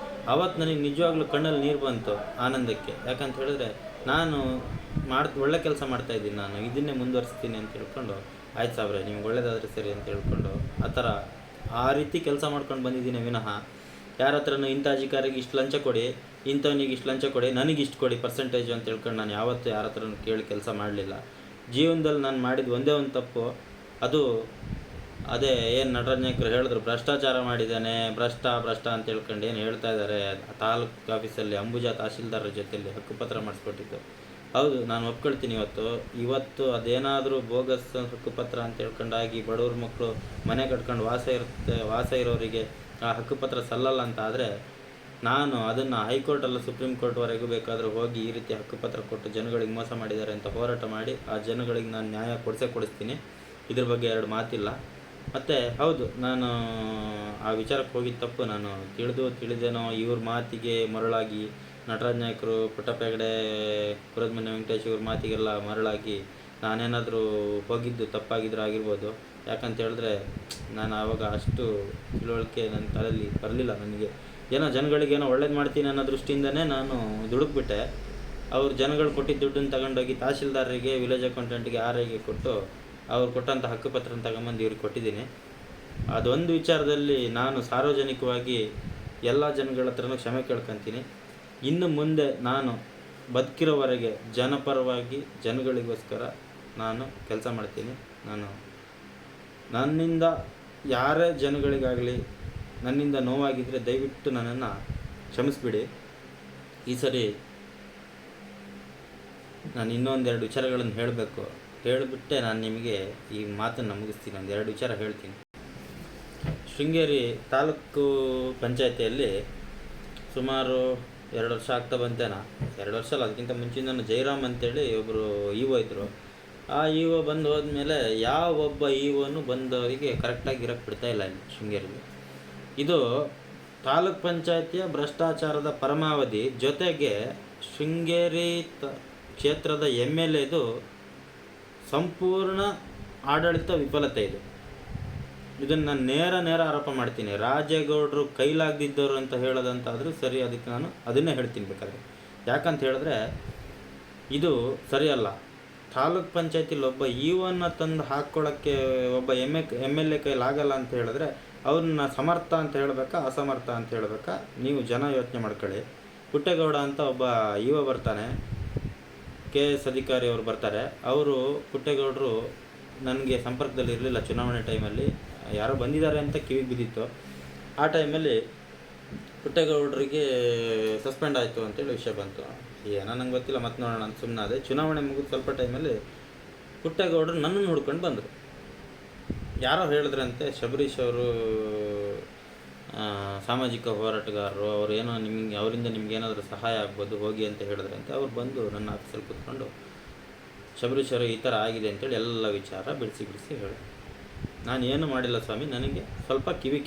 ಆವತ್ತು ನನಗೆ ನಿಜವಾಗ್ಲೂ ಕಣ್ಣಲ್ಲಿ ನೀರು ಬಂತು ಆನಂದಕ್ಕೆ. ಯಾಕಂತ ಹೇಳಿದ್ರೆ ನಾನು ಒಳ್ಳೆ ಕೆಲಸ ಮಾಡ್ತಾಯಿದ್ದೀನಿ, ನಾನು ಇದನ್ನೇ ಮುಂದುವರಿಸ್ತೀನಿ ಅಂತ ಹೇಳ್ಕೊಂಡು, ಆಯ್ತು ಸಾಬ್ರೆ ನಿಮ್ಗೆ ಒಳ್ಳೇದಾದರೆ ಸರಿ ಅಂತ ಹೇಳ್ಕೊಂಡು ಆ ರೀತಿ ಕೆಲಸ ಮಾಡ್ಕೊಂಡು ಬಂದಿದ್ದೀನಿ ವಿನಃ ಯಾರ ಹತ್ರನೂ ಇಂಥ ಅಧಿಕಾರಿಗೆ ಇಷ್ಟು ಲಂಚ ಕೊಡಿ, ಇಂಥವನಿಗೆ ಇಷ್ಟು ಲಂಚ ಕೊಡಿ, ನನಗೆ ಇಷ್ಟು ಕೊಡಿ ಪರ್ಸೆಂಟೇಜು ಅಂತ ಹೇಳ್ಕೊಂಡು ನಾನು ಯಾವತ್ತೂ ಯಾರ ಹತ್ರನೂ ಕೇಳಿ ಕೆಲಸ ಮಾಡಲಿಲ್ಲ. ಜೀವನದಲ್ಲಿ ನಾನು ಮಾಡಿದ ಒಂದೇ ಒಂದು ತಪ್ಪು, ಅದು ಅದೇ ಏನು ನಟರಾಜನಾಯ್ಕರು ಹೇಳಿದ್ರು, ಭ್ರಷ್ಟಾಚಾರ ಮಾಡಿದ್ದಾನೆ, ಭ್ರಷ್ಟ ಅಂತ ಹೇಳ್ಕೊಂಡು ಏನು ಹೇಳ್ತಾ ಇದ್ದಾರೆ. ತಾಲೂಕು ಆಫೀಸಲ್ಲಿ ಅಂಬುಜಾ ತಹಶೀಲ್ದಾರರ ಜೊತೆಯಲ್ಲಿ ಹಕ್ಕುಪತ್ರ ಮಾಡಿಸ್ಕೊಟ್ಟಿದ್ದು ಹೌದು, ನಾನು ಒಪ್ಕೊಳ್ತೀನಿ. ಇವತ್ತು ಅದೇನಾದರೂ ಬೋಗಸ್ ಹಕ್ಕುಪತ್ರ ಅಂತ ಹೇಳ್ಕೊಂಡಾಗಿ ಬಡವ್ರ ಮಕ್ಕಳು ಮನೆ ಕಟ್ಕೊಂಡು ವಾಸ ಇರೋರಿಗೆ ಆ ಹಕ್ಕುಪತ್ರ ಸಲ್ಲಲ್ಲ ಅಂತ ಆದರೆ, ನಾನು ಅದನ್ನು ಹೈಕೋರ್ಟಲ್ಲ ಸುಪ್ರೀಂ ಕೋರ್ಟ್ವರೆಗೂ ಬೇಕಾದರೂ ಹೋಗಿ ಈ ರೀತಿ ಹಕ್ಕುಪತ್ರ ಕೊಟ್ಟು ಜನಗಳಿಗೆ ಮೋಸ ಮಾಡಿದ್ದಾರೆ ಅಂತ ಹೋರಾಟ ಮಾಡಿ ಆ ಜನಗಳಿಗೆ ನಾನು ನ್ಯಾಯ ಕೊಡಿಸ್ತೀನಿ. ಇದ್ರ ಬಗ್ಗೆ ಎರಡು ಮಾತಿಲ್ಲ. ಮತ್ತು ಹೌದು, ನಾನು ಆ ವಿಚಾರಕ್ಕೆ ಹೋಗಿದ್ದ ತಪ್ಪು. ನಾನು ತಿಳಿದೇನೋ ಇವ್ರ ಮಾತಿಗೆ ಮರಳಾಗಿ, ನಟರಾಜ್ ನಾಯ್ಕರು, ಪುಟ್ಟಪ್ಪ ಹೆಗಡೆ, ಕುರದಮನೆ ವೆಂಕಟೇಶ್ ಇವ್ರ ಮಾತಿಗೆಲ್ಲ ಮರಳಾಗಿ ನಾನೇನಾದರೂ ಹೋಗಿದ್ದು ತಪ್ಪಾಗಿದ್ರೆ ಆಗಿರ್ಬೋದು. ಯಾಕಂತ ಹೇಳಿದ್ರೆ ನಾನು ಆವಾಗ ಅಷ್ಟು ತಿಳುವಳಿಕೆ ನನ್ನ ತಲೆಯಲ್ಲಿ ಬರಲಿಲ್ಲ. ನನಗೆ ಜನಗಳಿಗೇನೋ ಒಳ್ಳೇದು ಮಾಡ್ತೀನಿ ಅನ್ನೋ ದೃಷ್ಟಿಯಿಂದನೇ ನಾನು ದುಡುಕ್ಬಿಟ್ಟೆ. ಅವ್ರು ಜನಗಳು ಕೊಟ್ಟಿದ್ದ ದುಡ್ಡನ್ನು ತಗೊಂಡೋಗಿ ತಹಶೀಲ್ದಾರರಿಗೆ, ವಿಲೇಜ್ ಅಕೌಂಟೆಂಟ್ಗೆ, ಆರ್ಐಗೆ ಕೊಟ್ಟು ಅವ್ರು ಕೊಟ್ಟಂಥ ಹಕ್ಕುಪತ್ರನ ತಗೊಂಬಂದು ಇವ್ರಿಗೆ ಕೊಟ್ಟಿದ್ದೀನಿ. ಅದೊಂದು ವಿಚಾರದಲ್ಲಿ ನಾನು ಸಾರ್ವಜನಿಕವಾಗಿ ಎಲ್ಲ ಜನಗಳ ಹತ್ರನೂ ಕ್ಷಮೆ ಕೇಳ್ಕೊತೀನಿ. ಇನ್ನು ಮುಂದೆ ನಾನು ಬದುಕಿರೋವರೆಗೆ ಜನಪರವಾಗಿ ಜನಗಳಿಗೋಸ್ಕರ ನಾನು ಕೆಲಸ ಮಾಡ್ತೀನಿ. ನನ್ನಿಂದ ಯಾರೇ ಜನಗಳಿಗಾಗಲಿ ನನ್ನಿಂದ ನೋವಾಗಿದ್ದರೆ ದಯವಿಟ್ಟು ನನ್ನನ್ನು ಕ್ಷಮಿಸ್ಬಿಡಿ. ಈ ಸರಿ ನಾನು ಇನ್ನೊಂದೆರಡು ವಿಚಾರಗಳನ್ನು ಹೇಳಿಬಿಟ್ಟೆ ನಾನು ನಿಮಗೆ ಈ ಮಾತನ್ನು ಮುಗಿಸ್ತೀನಿ. ಒಂದೆರಡು ವಿಚಾರ ಹೇಳ್ತೀನಿ. ಶೃಂಗೇರಿ ತಾಲೂಕು ಪಂಚಾಯತಿಯಲ್ಲಿ ಸುಮಾರು 2 ವರ್ಷ ಆಗ್ತಾ ಬಂತೇನೋ, 2 ವರ್ಷ ಅಲ್ಲ, ಅದಕ್ಕಿಂತ ಮುಂಚಿನ ಜಯರಾಮ್ ಅಂತೇಳಿ ಒಬ್ಬರು ಇಒ ಇದ್ದರು. ಆ ಇಒ ಬಂದು ಹೋದ್ಮೇಲೆ ಒಬ್ಬ ಇಒನು ಬಂದವರಿಗೆ ಕರೆಕ್ಟಾಗಿ ಇರೋಕ್ಕೆ ಬಿಡ್ತಾ ಇಲ್ಲ ಇಲ್ಲಿ ಶೃಂಗೇರಿಗೆ. ಇದು ತಾಲೂಕ್ ಪಂಚಾಯತಿಯ ಭ್ರಷ್ಟಾಚಾರದ ಪರಮಾವಧಿ. ಜೊತೆಗೆ ಶೃಂಗೇರಿ ಕ್ಷೇತ್ರದ MLAದು ಸಂಪೂರ್ಣ ಆಡಳಿತ ವಿಫಲತೆ ಇದೆ. ಇದನ್ನು ನಾನು ನೇರ ಆರೋಪ ಮಾಡ್ತೀನಿ. ರಾಜೇಗೌಡರು ಕೈಲಾಗದಿದ್ದವರು ಅಂತ ಹೇಳೋದಂತಾದರೂ ಸರಿ, ಅದಕ್ಕೆ ನಾನು ಅದನ್ನೇ ಹೇಳ್ತೀನಿ ಬೇಕಾದ್ರೆ. ಯಾಕಂತ ಹೇಳಿದ್ರೆ ಇದು ಸರಿಯಲ್ಲ. ತಾಲೂಕ್ ಪಂಚಾಯತಿಲಿ ಒಬ್ಬ ಇಒನ ತಂದು ಹಾಕ್ಕೊಳ್ಳೋಕ್ಕೆ ಒಬ್ಬ MLA ಕೈಲಾಗಲ್ಲ ಅಂತ ಹೇಳಿದ್ರೆ ಅವ್ರನ್ನ ಸಮರ್ಥ ಅಂತ ಹೇಳಬೇಕಾ, ಅಸಮರ್ಥ ಅಂತ ಹೇಳಬೇಕಾ? ನೀವು ಜನ ಯೋಚನೆ ಮಾಡ್ಕೊಳ್ಳಿ. ಪುಟ್ಟೇಗೌಡ ಅಂತ ಒಬ್ಬ ಇಒ ಬರ್ತಾನೆ, KS ಅಧಿಕಾರಿ ಅವರು ಬರ್ತಾರೆ. ಪುಟ್ಟೇಗೌಡರು ನನಗೆ ಸಂಪರ್ಕದಲ್ಲಿ ಇರಲಿಲ್ಲ ಚುನಾವಣೆ ಟೈಮಲ್ಲಿ, ಯಾರೋ ಬಂದಿದ್ದಾರೆ ಅಂತ ಕಿವಿಗೆ ಬಿದ್ದಿತ್ತು. ಆ ಟೈಮಲ್ಲಿ ಪುಟ್ಟೇಗೌಡರಿಗೆ ಸಸ್ಪೆಂಡ್ ಆಯಿತು ಅಂತೇಳಿ ವಿಷಯ ಬಂತು. ಏನೋ ನಂಗೆ ಗೊತ್ತಿಲ್ಲ, ಮತ್ತೆ ನೋಡೋಣ ಅಂತ ಸುಮ್ಮನಾದೆ. ಚುನಾವಣೆ ಮುಗಿದ ಸ್ವಲ್ಪ ಟೈಮಲ್ಲಿ ಪುಟ್ಟೇಗೌಡರು ನನ್ನನ್ನು ಹುಡ್ಕೊಂಡು ಬಂದರು. ಯಾರೋ ಹೇಳಿದ್ರಂತೆ, ಶಬರೀಶ್ ಅವರು ಸಾಮಾಜಿಕ ಹೋರಾಟಗಾರರು, ಅವರು ಏನೋ ಅವರಿಂದ ನಿಮ್ಗೇನಾದರೂ ಸಹಾಯ ಆಗ್ಬೋದು, ಹೋಗಿ ಅಂತ ಹೇಳಿದ್ರಂತೆ. ಅವ್ರು ಬಂದು ನನ್ನ ಆಫೀಸಲ್ಲಿ ಕೂತ್ಕೊಂಡು, ಶಬರೀಶ್ ಅವರು ಈ ಥರ ಆಗಿದೆ ಅಂತೇಳಿ ಎಲ್ಲ ವಿಚಾರ ಬಿಡಿಸಿ ಹೇಳಿ. ನಾನು ಏನು ಮಾಡಿಲ್ಲ ಸ್ವಾಮಿ, ನನಗೆ ಸ್ವಲ್ಪ ಕಿವಿ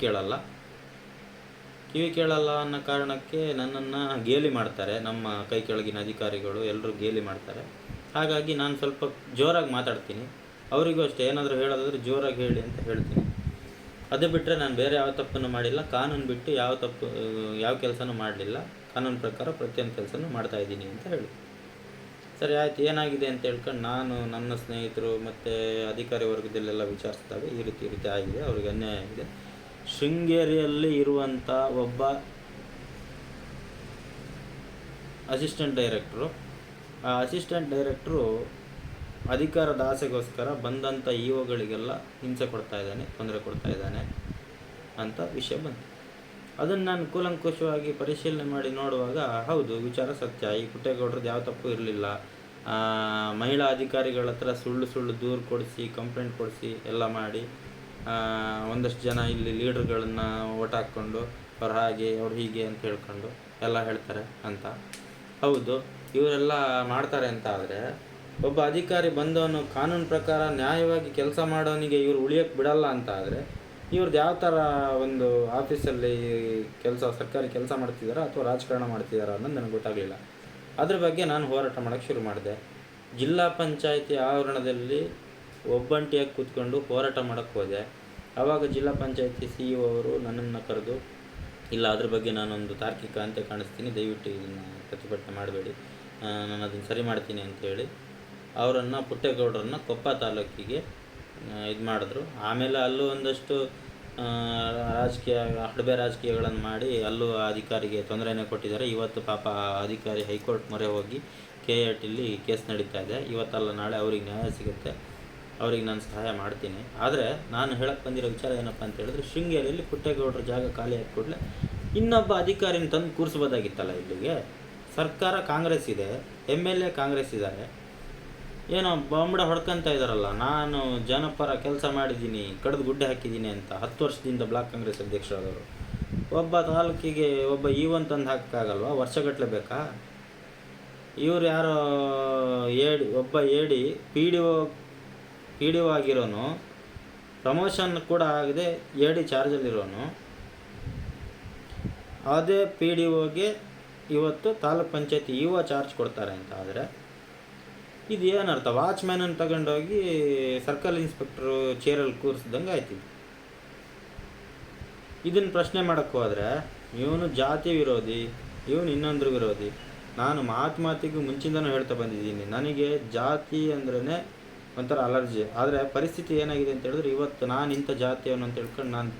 ಕೇಳಲ್ಲ ಅನ್ನೋ ಕಾರಣಕ್ಕೆ ನನ್ನನ್ನು ಗೇಲಿ ಮಾಡ್ತಾರೆ. ನಮ್ಮ ಕೈ ಕೆಳಗಿನ ಅಧಿಕಾರಿಗಳು ಎಲ್ಲರೂ ಗೇಲಿ ಮಾಡ್ತಾರೆ. ಹಾಗಾಗಿ ನಾನು ಸ್ವಲ್ಪ ಜೋರಾಗಿ ಮಾತಾಡ್ತೀನಿ. ಅವರಿಗೂ ಅಷ್ಟೇ, ಏನಾದರೂ ಹೇಳೋದಾದರೆ ಜೋರಾಗಿ ಹೇಳಿ ಅಂತ ಹೇಳ್ತೀನಿ. ಅದೇ ಬಿಟ್ಟರೆ ನಾನು ಬೇರೆ ಯಾವ ತಪ್ಪನ್ನು ಮಾಡಿಲ್ಲ. ಕಾನೂನು ಬಿಟ್ಟು ಯಾವ ಕೆಲಸನೂ ಮಾಡಲಿಲ್ಲ. ಕಾನೂನು ಪ್ರಕಾರ ಪ್ರತಿಯೊಂದು ಕೆಲಸನೂ ಮಾಡ್ತಾಯಿದ್ದೀನಿ ಅಂತ ಹೇಳಿ. ಸರಿ ಆಯಿತು, ಏನಾಗಿದೆ ಅಂತ ಹೇಳ್ಕೊಂಡು ನಾನು, ನನ್ನ ಸ್ನೇಹಿತರು ಮತ್ತು ಅಧಿಕಾರಿ ವರ್ಗದಲ್ಲೆಲ್ಲ ವಿಚಾರಿಸಿದಾಗ ಈ ರೀತಿ ಆಗಿದೆ, ಅವ್ರಿಗೆ ಅನ್ಯಾಯ ಆಗಿದೆ. ಶೃಂಗೇರಿಯಲ್ಲಿ ಇರುವಂಥ ಒಬ್ಬ ಅಸಿಸ್ಟೆಂಟ್ ಡೈರೆಕ್ಟ್ರು, ಆ ಅಸಿಸ್ಟೆಂಟ್ ಡೈರೆಕ್ಟ್ರು ಅಧಿಕಾರದ ಆಸೆಗೋಸ್ಕರ ಬಂದಂಥ ಇಒಗಳಿಗೆಲ್ಲ ಹಿಂಸೆ ತೊಂದರೆ ಕೊಡ್ತಾ ಇದ್ದಾನೆ ಅಂತ ವಿಷಯ ಬಂತು. ಅದನ್ನು ನಾನು ಕೂಲಂಕುಷವಾಗಿ ಪರಿಶೀಲನೆ ಮಾಡಿ ನೋಡುವಾಗ ಹೌದು, ವಿಚಾರ ಸತ್ಯ. ಈ ಪುಟ್ಟೇಗೌಡರದ್ದು ಯಾವ ತಪ್ಪು ಇರಲಿಲ್ಲ. ಮಹಿಳಾ ಅಧಿಕಾರಿಗಳ ಹತ್ರ ಸುಳ್ಳು ದೂರು ಕೊಡಿಸಿ, ಕಂಪ್ಲೇಂಟ್ ಕೊಡಿಸಿ ಎಲ್ಲ ಮಾಡಿ ಒಂದಷ್ಟು ಜನ ಇಲ್ಲಿ ಲೀಡರ್ಗಳನ್ನು ಓಟ್ ಹಾಕ್ಕೊಂಡು ಅವ್ರು ಹಾಗೆ ಅವ್ರು ಹೀಗೆ ಅಂತ ಹೇಳ್ಕೊಂಡು ಎಲ್ಲ ಹೇಳ್ತಾರೆ ಅಂತ. ಹೌದು, ಇವರೆಲ್ಲ ಮಾಡ್ತಾರೆ ಅಂತ ಆದರೆ ಒಬ್ಬ ಅಧಿಕಾರಿ ಬಂದವನು ಕಾನೂನು ಪ್ರಕಾರ ನ್ಯಾಯವಾಗಿ ಕೆಲಸ ಮಾಡೋನಿಗೆ ಇವರು ಉಳಿಯೋಕ್ಕೆ ಬಿಡಲ್ಲ ಅಂತ ಆದರೆ ಇವ್ರದ್ದು ಯಾವ ಥರ ಒಂದು ಆಫೀಸಲ್ಲಿ ಸರ್ಕಾರಿ ಕೆಲಸ ಮಾಡ್ತಿದ್ದಾರಾ ಅಥವಾ ರಾಜಕಾರಣ ಮಾಡ್ತಿದ್ದಾರಾ ಅನ್ನೋದು ನನಗೆ ಗೊತ್ತಾಗಲಿಲ್ಲ. ಅದ್ರ ಬಗ್ಗೆ ನಾನು ಹೋರಾಟ ಮಾಡೋಕ್ಕೆ ಶುರು ಮಾಡಿದೆ. ಜಿಲ್ಲಾ ಪಂಚಾಯಿತಿ ಆವರಣದಲ್ಲಿ ಒಬ್ಬಂಟಿಯಾಗಿ ಕೂತ್ಕೊಂಡು ಹೋರಾಟ ಮಾಡೋಕ್ಕೆ ಹೋದೆ. ಆವಾಗ ಜಿಲ್ಲಾ ಪಂಚಾಯಿತಿ CEO ಅವರು ನನ್ನನ್ನು ಕರೆದು, ಇಲ್ಲ ಅದ್ರ ಬಗ್ಗೆ ನಾನೊಂದು ತಾರ್ಕಿಕ ಅಂತ್ಯ ಕಾಣಿಸ್ತೀನಿ, ದಯವಿಟ್ಟು ಇದನ್ನು ಪ್ರತಿಭಟನೆ ಮಾಡಬೇಡಿ, ನಾನು ಅದನ್ನು ಸರಿ ಮಾಡ್ತೀನಿ ಅಂತೇಳಿ ಅವರನ್ನು, ಪುಟ್ಟೇಗೌಡರನ್ನ ಕೊಪ್ಪ ತಾಲೂಕಿಗೆ ಇದು ಮಾಡಿದ್ರು. ಆಮೇಲೆ ಅಲ್ಲೂ ಒಂದಷ್ಟು ರಾಜಕೀಯ ಹಡಬೆ ರಾಜಕೀಯಗಳನ್ನು ಮಾಡಿ ಅಲ್ಲೂ ಅಧಿಕಾರಿಗೆ ತೊಂದರೆನೇ ಕೊಟ್ಟಿದ್ದಾರೆ. ಇವತ್ತು ಪಾಪ ಅಧಿಕಾರಿ ಹೈಕೋರ್ಟ್ ಮೊರೆ ಹೋಗಿ KITಲಿ ಕೇಸ್ ನಡೀತಾ ಇದೆ. ಇವತ್ತಲ್ಲ ನಾಳೆ ಅವ್ರಿಗೆ ನ್ಯಾಯ ಸಿಗುತ್ತೆ, ಅವ್ರಿಗೆ ನಾನು ಸಹಾಯ ಮಾಡ್ತೀನಿ. ಆದರೆ ನಾನು ಹೇಳಕ್ಕೆ ಬಂದಿರೋ ವಿಚಾರ ಏನಪ್ಪ ಅಂತ ಹೇಳಿದ್ರೆ, ಶೃಂಗೇರಿಯಲ್ಲಿ ಪುಟ್ಟೇಗೌಡರ ಜಾಗ ಖಾಲಿ ಆದ ಕೂಡಲೇ ಇನ್ನೊಬ್ಬ ಅಧಿಕಾರಿನ ತಂದು ಕೂರಿಸ್ಬೋದಾಗಿತ್ತಲ್ಲ. ಇಲ್ಲಿಗೆ ಸರ್ಕಾರ ಕಾಂಗ್ರೆಸ್ ಇದೆ, MLA ಕಾಂಗ್ರೆಸ್ ಇದ್ದಾರೆ, ಏನೋ ಬಂಬಡ ಹೊಡ್ಕೊಂತ ಇದ್ದಾರಲ್ಲ, ನಾನು ಜನಪರ ಕೆಲಸ ಮಾಡಿದ್ದೀನಿ, ಕಡ್ದು ಗುಡ್ಡೆ ಹಾಕಿದ್ದೀನಿ ಅಂತ 10 ವರ್ಷದಿಂದ ಬ್ಲಾಕ್ ಕಾಂಗ್ರೆಸ್ ಅಧ್ಯಕ್ಷರಾದವರು ಒಬ್ಬ ತಾಲೂಕಿಗೆ ಒಬ್ಬ ತಂದು ಹಾಕೋಕ್ಕಾಗಲ್ವಾ? ವರ್ಷಗಟ್ಟಲೆ ಬೇಕಾ? ಇವ್ರು ಯಾರೋ ಒಬ್ಬ ಪಿ ಡಿ ಒ ಆಗಿರೋನು, ಪ್ರಮೋಷನ್ ಕೂಡ ಆಗದೆ AD ಚಾರ್ಜಲ್ಲಿರೋನು, ಅದೇ PDOಗೆ ಇವತ್ತು ತಾಲೂಕ್ ಪಂಚಾಯತಿ EO ಚಾರ್ಜ್ ಕೊಡ್ತಾರೆ ಅಂತ ಆದರೆ ಇದು ಏನರ್ಥ? ವಾಚ್ಮ್ಯಾನನ್ನು ತಗೊಂಡೋಗಿ ಸರ್ಕಲ್ ಇನ್ಸ್ಪೆಕ್ಟ್ರು ಚೇರಲ್ಲಿ ಕೂರಿಸ್ದಂಗೆ ಆಯ್ತಿದ್ದು. ಇದನ್ನು ಪ್ರಶ್ನೆ ಮಾಡೋಕ್ಕೆ ಹೋದರೆ ಇವನು ಜಾತಿ ವಿರೋಧಿ, ಇವನು ಇನ್ನೊಂದ್ರ ವಿರೋಧಿ. ನಾನು ಮಾತಿಗೂ ಮುಂಚಿಂದನೂ ಹೇಳ್ತಾ ಬಂದಿದ್ದೀನಿ, ನನಗೆ ಜಾತಿ ಅಂದ್ರೇ ಒಂಥರ ಅಲರ್ಜಿ. ಆದರೆ ಪರಿಸ್ಥಿತಿ ಏನಾಗಿದೆ ಅಂತ ಹೇಳಿದ್ರೆ, ಇವತ್ತು ನಾನು ಇಂಥ ಜಾತಿಯವನು ಅಂತ ಹೇಳ್ಕೊಂಡು ನಾನು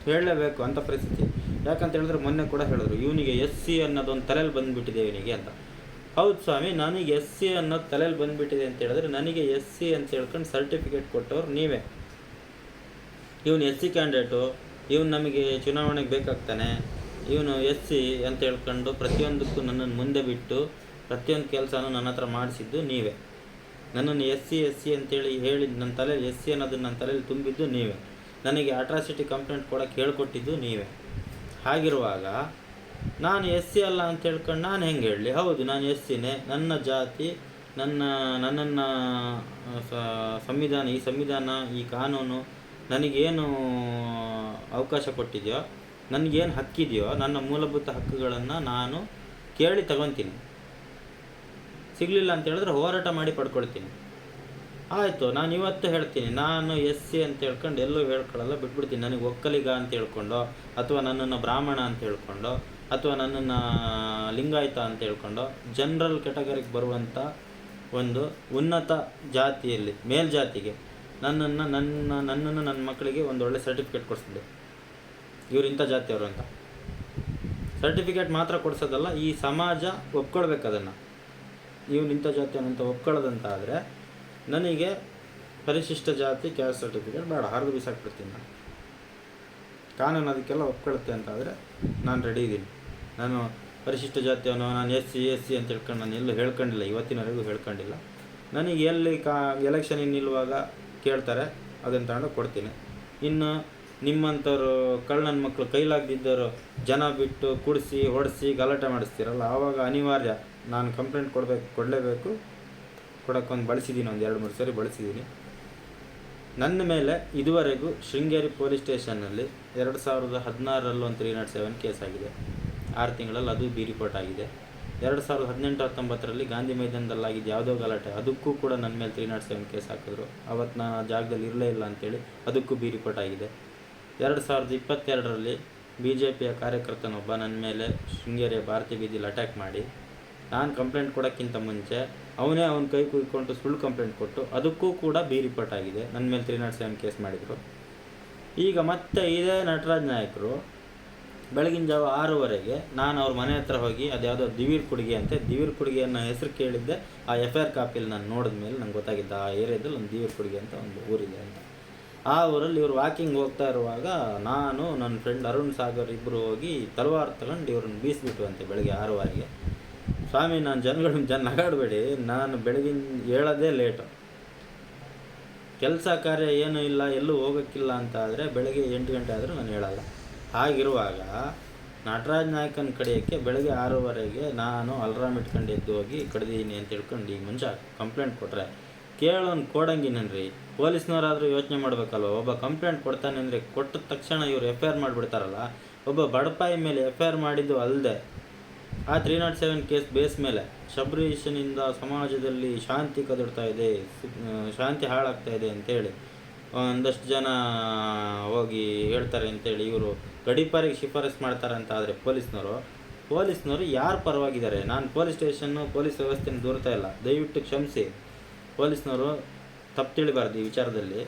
ಹೇಳಲೇಬೇಕು ಅಂಥ ಪರಿಸ್ಥಿತಿ. ಯಾಕಂತ ಹೇಳಿದ್ರೆ ಮೊನ್ನೆ ಕೂಡ ಹೇಳಿದ್ರು, ಇವನಿಗೆ SC ಅನ್ನೋದೊಂದು ತಲೆಯಲ್ಲಿ ಬಂದುಬಿಟ್ಟಿದೆ ಇವನಿಗೆ ಅಂತ. ಹೌದು ಸ್ವಾಮಿ, ನನಗೆ SC ಅನ್ನೋದು ತಲೆಯಲ್ಲಿ ಬಂದುಬಿಟ್ಟಿದೆ ಅಂತ ಹೇಳಿದ್ರೆ, ನನಗೆ SC ಅಂತ ಹೇಳ್ಕೊಂಡು ಸರ್ಟಿಫಿಕೇಟ್ ಕೊಟ್ಟವ್ರು ನೀವೇ. ಇವನು SC ಕ್ಯಾಂಡಿಡೇಟು, ಇವನು ನಮಗೆ ಚುನಾವಣೆಗೆ ಬೇಕಾಗ್ತಾನೆ, ಇವನು SC ಅಂತ ಹೇಳ್ಕೊಂಡು ಪ್ರತಿಯೊಂದಕ್ಕೂ ನನ್ನನ್ನು ಮುಂದೆ ಬಿಟ್ಟು ಪ್ರತಿಯೊಂದು ಕೆಲಸನೂ ನನ್ನ ಹತ್ರ ಮಾಡಿಸಿದ್ದು ನೀವೇ. ನನ್ನನ್ನು SC ಅಂತೇಳಿ ಹೇಳಿ ನನ್ನ ತಲೆಯಲ್ಲಿ SC ಅನ್ನೋದನ್ನು ನನ್ನ ತಲೆಯಲ್ಲಿ ತುಂಬಿದ್ದು ನೀವೇ. ನನಗೆ ಅಟ್ರಾಸಿಟಿ ಕಂಪ್ಲೇಂಟ್ ಕೊಡೋಕ್ಕೆ ಹೇಳ್ಕೊಟ್ಟಿದ್ದು ನೀವೇ. ಹಾಗಿರುವಾಗ ನಾನು SC ಅಲ್ಲ ಅಂತ ಹೇಳ್ಕೊಂಡು ನಾನು ಹೆಂಗೆ ಹೇಳಲಿ? ಹೌದು, ನಾನು SCನೇ, ನನ್ನ ಜಾತಿ, ನನ್ನನ್ನು ಸಂವಿಧಾನ, ಈ ಸಂವಿಧಾನ, ಈ ಕಾನೂನು ನನಗೇನು ಅವಕಾಶ ಕೊಟ್ಟಿದೆಯೋ, ನನಗೇನು ಹಕ್ಕಿದೆಯೋ, ನನ್ನ ಮೂಲಭೂತ ಹಕ್ಕುಗಳನ್ನು ನಾನು ಕೇಳಿ ತಗೊತೀನಿ. ಸಿಗಲಿಲ್ಲ ಅಂತ ಹೇಳಿದ್ರೆ ಹೋರಾಟ ಮಾಡಿ ಪಡ್ಕೊಳ್ತೀನಿ. ಆಯಿತು, ನಾನು ಇವತ್ತು ಹೇಳ್ತೀನಿ, ನಾನು SC ಅಂತ ಹೇಳ್ಕೊಂಡು ಎಲ್ಲೂ ಹೇಳ್ಕೊಳ್ಳಲ್ಲ, ಬಿಟ್ಬಿಡ್ತೀನಿ. ನನಗೆ ಒಕ್ಕಲಿಗ ಅಂತ ಹೇಳ್ಕೊಂಡು, ಅಥವಾ ನನ್ನನ್ನು ಬ್ರಾಹ್ಮಣ ಅಂತ ಹೇಳ್ಕೊಂಡು, ಅಥವಾ ನನ್ನನ್ನು ಲಿಂಗಾಯತ ಅಂತ ಹೇಳ್ಕೊಂಡು ಜನರಲ್ ಕ್ಯಾಟಗರಿಗೆ ಬರುವಂಥ ಒಂದು ಉನ್ನತ ಜಾತಿಯಲ್ಲಿ ಮೇಲ್ಜಾತಿಗೆ ನನ್ನ ಮಕ್ಕಳಿಗೆ ಒಂದು ಒಳ್ಳೆ ಸರ್ಟಿಫಿಕೇಟ್ ಕೊಡಿಸಿದೆ. ಇವ್ರು ಇಂಥ ಜಾತಿಯವರು ಅಂತ ಸರ್ಟಿಫಿಕೇಟ್ ಮಾತ್ರ ಕೊಡಿಸೋದಲ್ಲ, ಈ ಸಮಾಜ ಒಪ್ಕೊಳ್ಬೇಕು ಅದನ್ನು. ಇವನು ಇಂಥ ಜಾತಿಯವನು ಅಂತ ಒಪ್ಕೊಳ್ಳೋದಂತ ಆದರೆ ನನಗೆ ಪರಿಶಿಷ್ಟ ಜಾತಿ ಕ್ಯಾಸ್ಟ್ ಸರ್ಟಿಫಿಕೇಟ್ ಬೇಡ, ಹರಿದು ಬಿಸಾಕ್ಬಿಡ್ತೀನಿ ನಾನು. ಕಾನೂನು ಅದಕ್ಕೆಲ್ಲ ಒಪ್ಕೊಳ್ಳುತ್ತೆ ಅಂತ ಆದರೆ ನಾನು ರೆಡಿ ಇದ್ದೀನಿ. ನಾನು ಪರಿಶಿಷ್ಟ ಜಾತಿಯವನು, ನಾನು SC ಅಂತ ಹೇಳ್ಕೊಂಡು ನಾನು ಎಲ್ಲೂ ಹೇಳ್ಕೊಂಡಿಲ್ಲ, ಇವತ್ತಿನವರೆಗೂ ಹೇಳ್ಕೊಂಡಿಲ್ಲ. ನನಗೆ ಎಲ್ಲಿ ಎಲೆಕ್ಷನಿಗೆ ನಿಲ್ಲುವಾಗ ಕೇಳ್ತಾರೆ, ಅದನ್ನು ತಗೊಂಡು ಕೊಡ್ತೀನಿ. ಇನ್ನು ನಿಮ್ಮಂಥವ್ರು ಕಳ್ಳನ ಮಕ್ಕಳು ಕೈಲಾಗದಿದ್ದವರು ಜನ ಬಿಟ್ಟು ಕುಡಿಸಿ ಹೊಡೆಸಿ ಗಲಾಟೆ ಮಾಡಿಸ್ತೀರಲ್ಲ, ಆವಾಗ ಅನಿವಾರ್ಯ ನಾನು ಕಂಪ್ಲೇಂಟ್ ಕೊಡಲೇಬೇಕು. ಕೊಡೋಕ್ಕೊಂದು ಬಳಸಿದ್ದೀನಿ, ಒಂದು 2-3 ಸರಿ ಬಳಸಿದ್ದೀನಿ. ನನ್ನ ಮೇಲೆ ಇದುವರೆಗೂ ಶೃಂಗೇರಿ ಪೊಲೀಸ್ ಸ್ಟೇಷನ್ನಲ್ಲಿ 2016ರಲ್ಲಿ ಒಂದು 307 ಕೇಸ್ ಆಗಿದೆ. 6 ತಿಂಗಳಲ್ಲಿ ಅದು B ರಿಪೋರ್ಟ್ ಆಗಿದೆ. 2018-19ರಲ್ಲಿ ಗಾಂಧಿ ಮೈದಾನದಲ್ಲಾಗಿದ್ದು ಯಾವುದೋ ಗಲಾಟೆ, ಅದಕ್ಕೂ ಕೂಡ ನನ್ನ ಮೇಲೆ 307 ಕೇಸ್ ಹಾಕಿದ್ರು. ಅವತ್ತು ನಾನು ಆ ಜಾಗದಲ್ಲಿ ಇರಲೇ ಇಲ್ಲ ಅಂತೇಳಿ ಅದಕ್ಕೂ B ರಿಪೋರ್ಟ್ ಆಗಿದೆ. 2022ರಲ್ಲಿ BJPಯ ಕಾರ್ಯಕರ್ತನೊಬ್ಬ ನನ್ನ ಮೇಲೆ ಶೃಂಗೇರಿಯ ಭಾರತಿ ಬೀದಿಲಿ ಅಟ್ಯಾಕ್ ಮಾಡಿ, ನಾನು ಕಂಪ್ಲೇಂಟ್ ಕೊಡೋಕ್ಕಿಂತ ಮುಂಚೆ ಅವನ ಕೈ ಕುಯ್ಕೊಂಡು ಸುಳ್ಳು ಕಂಪ್ಲೇಂಟ್ ಕೊಟ್ಟು ಅದಕ್ಕೂ ಕೂಡ B ರಿಪೋರ್ಟ್ ಆಗಿದೆ. ನನ್ನ ಮೇಲೆ 307 ಕೇಸ್ ಮಾಡಿದರು. ಈಗ ಮತ್ತೆ ಇದೇ ನಟರಾಜ್ ನಾಯಕರು ಬೆಳಗಿನ ಜಾವ 6:15 ನಾನು ಅವ್ರ ಮನೆ ಹತ್ರ ಹೋಗಿ, ಅದ್ಯಾವುದೋ ದಿವೀರ್ ಕುಡಿಗೆ ಅಂತೆ, ದಿವೀರ್ ಕುಡಿಗೆ ಅನ್ನೋ ಹೆಸರು ಕೇಳಿದ್ದೆ. ಆ FIR ಕಾಪಿಯಲ್ಲಿ ನಾನು ನೋಡಿದ ಮೇಲೆ ನಂಗೆ ಗೊತ್ತಾಗಿದ್ದ ಆ ಏರಿಯಾದಲ್ಲಿ ಒಂದು ದಿವೀರ್ ಕುಡಿಗೆ ಅಂತ ಒಂದು ಊರಿದೆ ಅಂತ. ಆ ಊರಲ್ಲಿ ಇವರು ವಾಕಿಂಗ್ ಹೋಗ್ತಾ ಇರುವಾಗ ನಾನು ನನ್ನ ಫ್ರೆಂಡ್ ಅರುಣ್ ಸಾಗರ್ ಇಬ್ಬರು ಹೋಗಿ ತಲವಾರು ತಗೊಂಡು ಇವ್ರನ್ನ ಬೀಸಿಬಿಟ್ಟು ಅಂತೆ ಬೆಳಗ್ಗೆ 6:15. ಸ್ವಾಮಿ, ನಾನು ಜನಗಳನ್ನ ನಗಾಡಬೇಡಿ, ನಾನು ಬೆಳಗಿನ ಹೇಳೋದೇ ಲೇಟು, ಕೆಲಸ ಕಾರ್ಯ ಏನೂ ಇಲ್ಲ, ಎಲ್ಲೂ ಹೋಗೋಕ್ಕಿಲ್ಲ ಅಂತ ಆದರೆ ಬೆಳಗ್ಗೆ 8 ಗಂಟೆ ಆದರೂ ನಾನು ಹೇಳಲ್ಲ. ಹಾಗಿರುವಾಗ ನಟರಾಜ್ ನಾಯಕನ ಕಡಿಯೋಕ್ಕೆ ಬೆಳಗ್ಗೆ 6:15 ನಾನು ಅಲ್ರಾಮ್ ಇಟ್ಕೊಂಡು ಎದ್ದು ಹೋಗಿ ಕಡ್ದಿದ್ದೀನಿ ಅಂತ ಹೇಳ್ಕೊಂಡು ಈ ಮನುಷ್ಯ ಕಂಪ್ಲೇಂಟ್ ಕೊಟ್ಟರೆ ಕೇಳೋನು ಕೊಡಂಗಿನನ್ರಿ. ಪೊಲೀಸ್ನವರಾದರೂ ಯೋಚನೆ ಮಾಡಬೇಕಲ್ವ, ಒಬ್ಬ ಕಂಪ್ಲೇಂಟ್ ಕೊಡ್ತಾನೆ ಅಂದರೆ ಕೊಟ್ಟ ತಕ್ಷಣ ಇವರು FIR ಮಾಡಿಬಿಡ್ತಾರಲ್ಲ. ಒಬ್ಬ ಬಡಪಾಯಿ ಮೇಲೆ FIR ಮಾಡಿದ್ದು ಅಲ್ಲದೆ ಆ 307 ಕೇಸ್ ಬೇಸ್ ಮೇಲೆ ಶಬರೀಶನಿಂದ ಸಮಾಜದಲ್ಲಿ ಶಾಂತಿ ಕದಡ್ತಾ ಇದೆ, ಶಾಂತಿ ಹಾಳಾಗ್ತಾ ಇದೆ ಅಂತೇಳಿ ಒಂದಷ್ಟು ಜನ ಹೋಗಿ ಹೇಳ್ತಾರೆ ಅಂತೇಳಿ ಇವರು ಗಡೀಪಾರಿಗೆ ಶಿಫಾರಸು ಮಾಡ್ತಾರೆ ಅಂತ ಆದರೆ ಪೊಲೀಸ್ನವರು ಯಾರು ಪರವಾಗಿದ್ದಾರೆ? ನಾನು ಪೊಲೀಸ್ ಸ್ಟೇಷನ್ನು ಪೊಲೀಸ್ ವ್ಯವಸ್ಥೆನ ದೂರ್ತಾ ಇಲ್ಲ, ದಯವಿಟ್ಟು ಕ್ಷಮಿಸಿ. ಪೊಲೀಸ್ನವರು ತಪ್ಪು ತಿಳಿಬಾರ್ದು ಈ ವಿಚಾರದಲ್ಲಿ.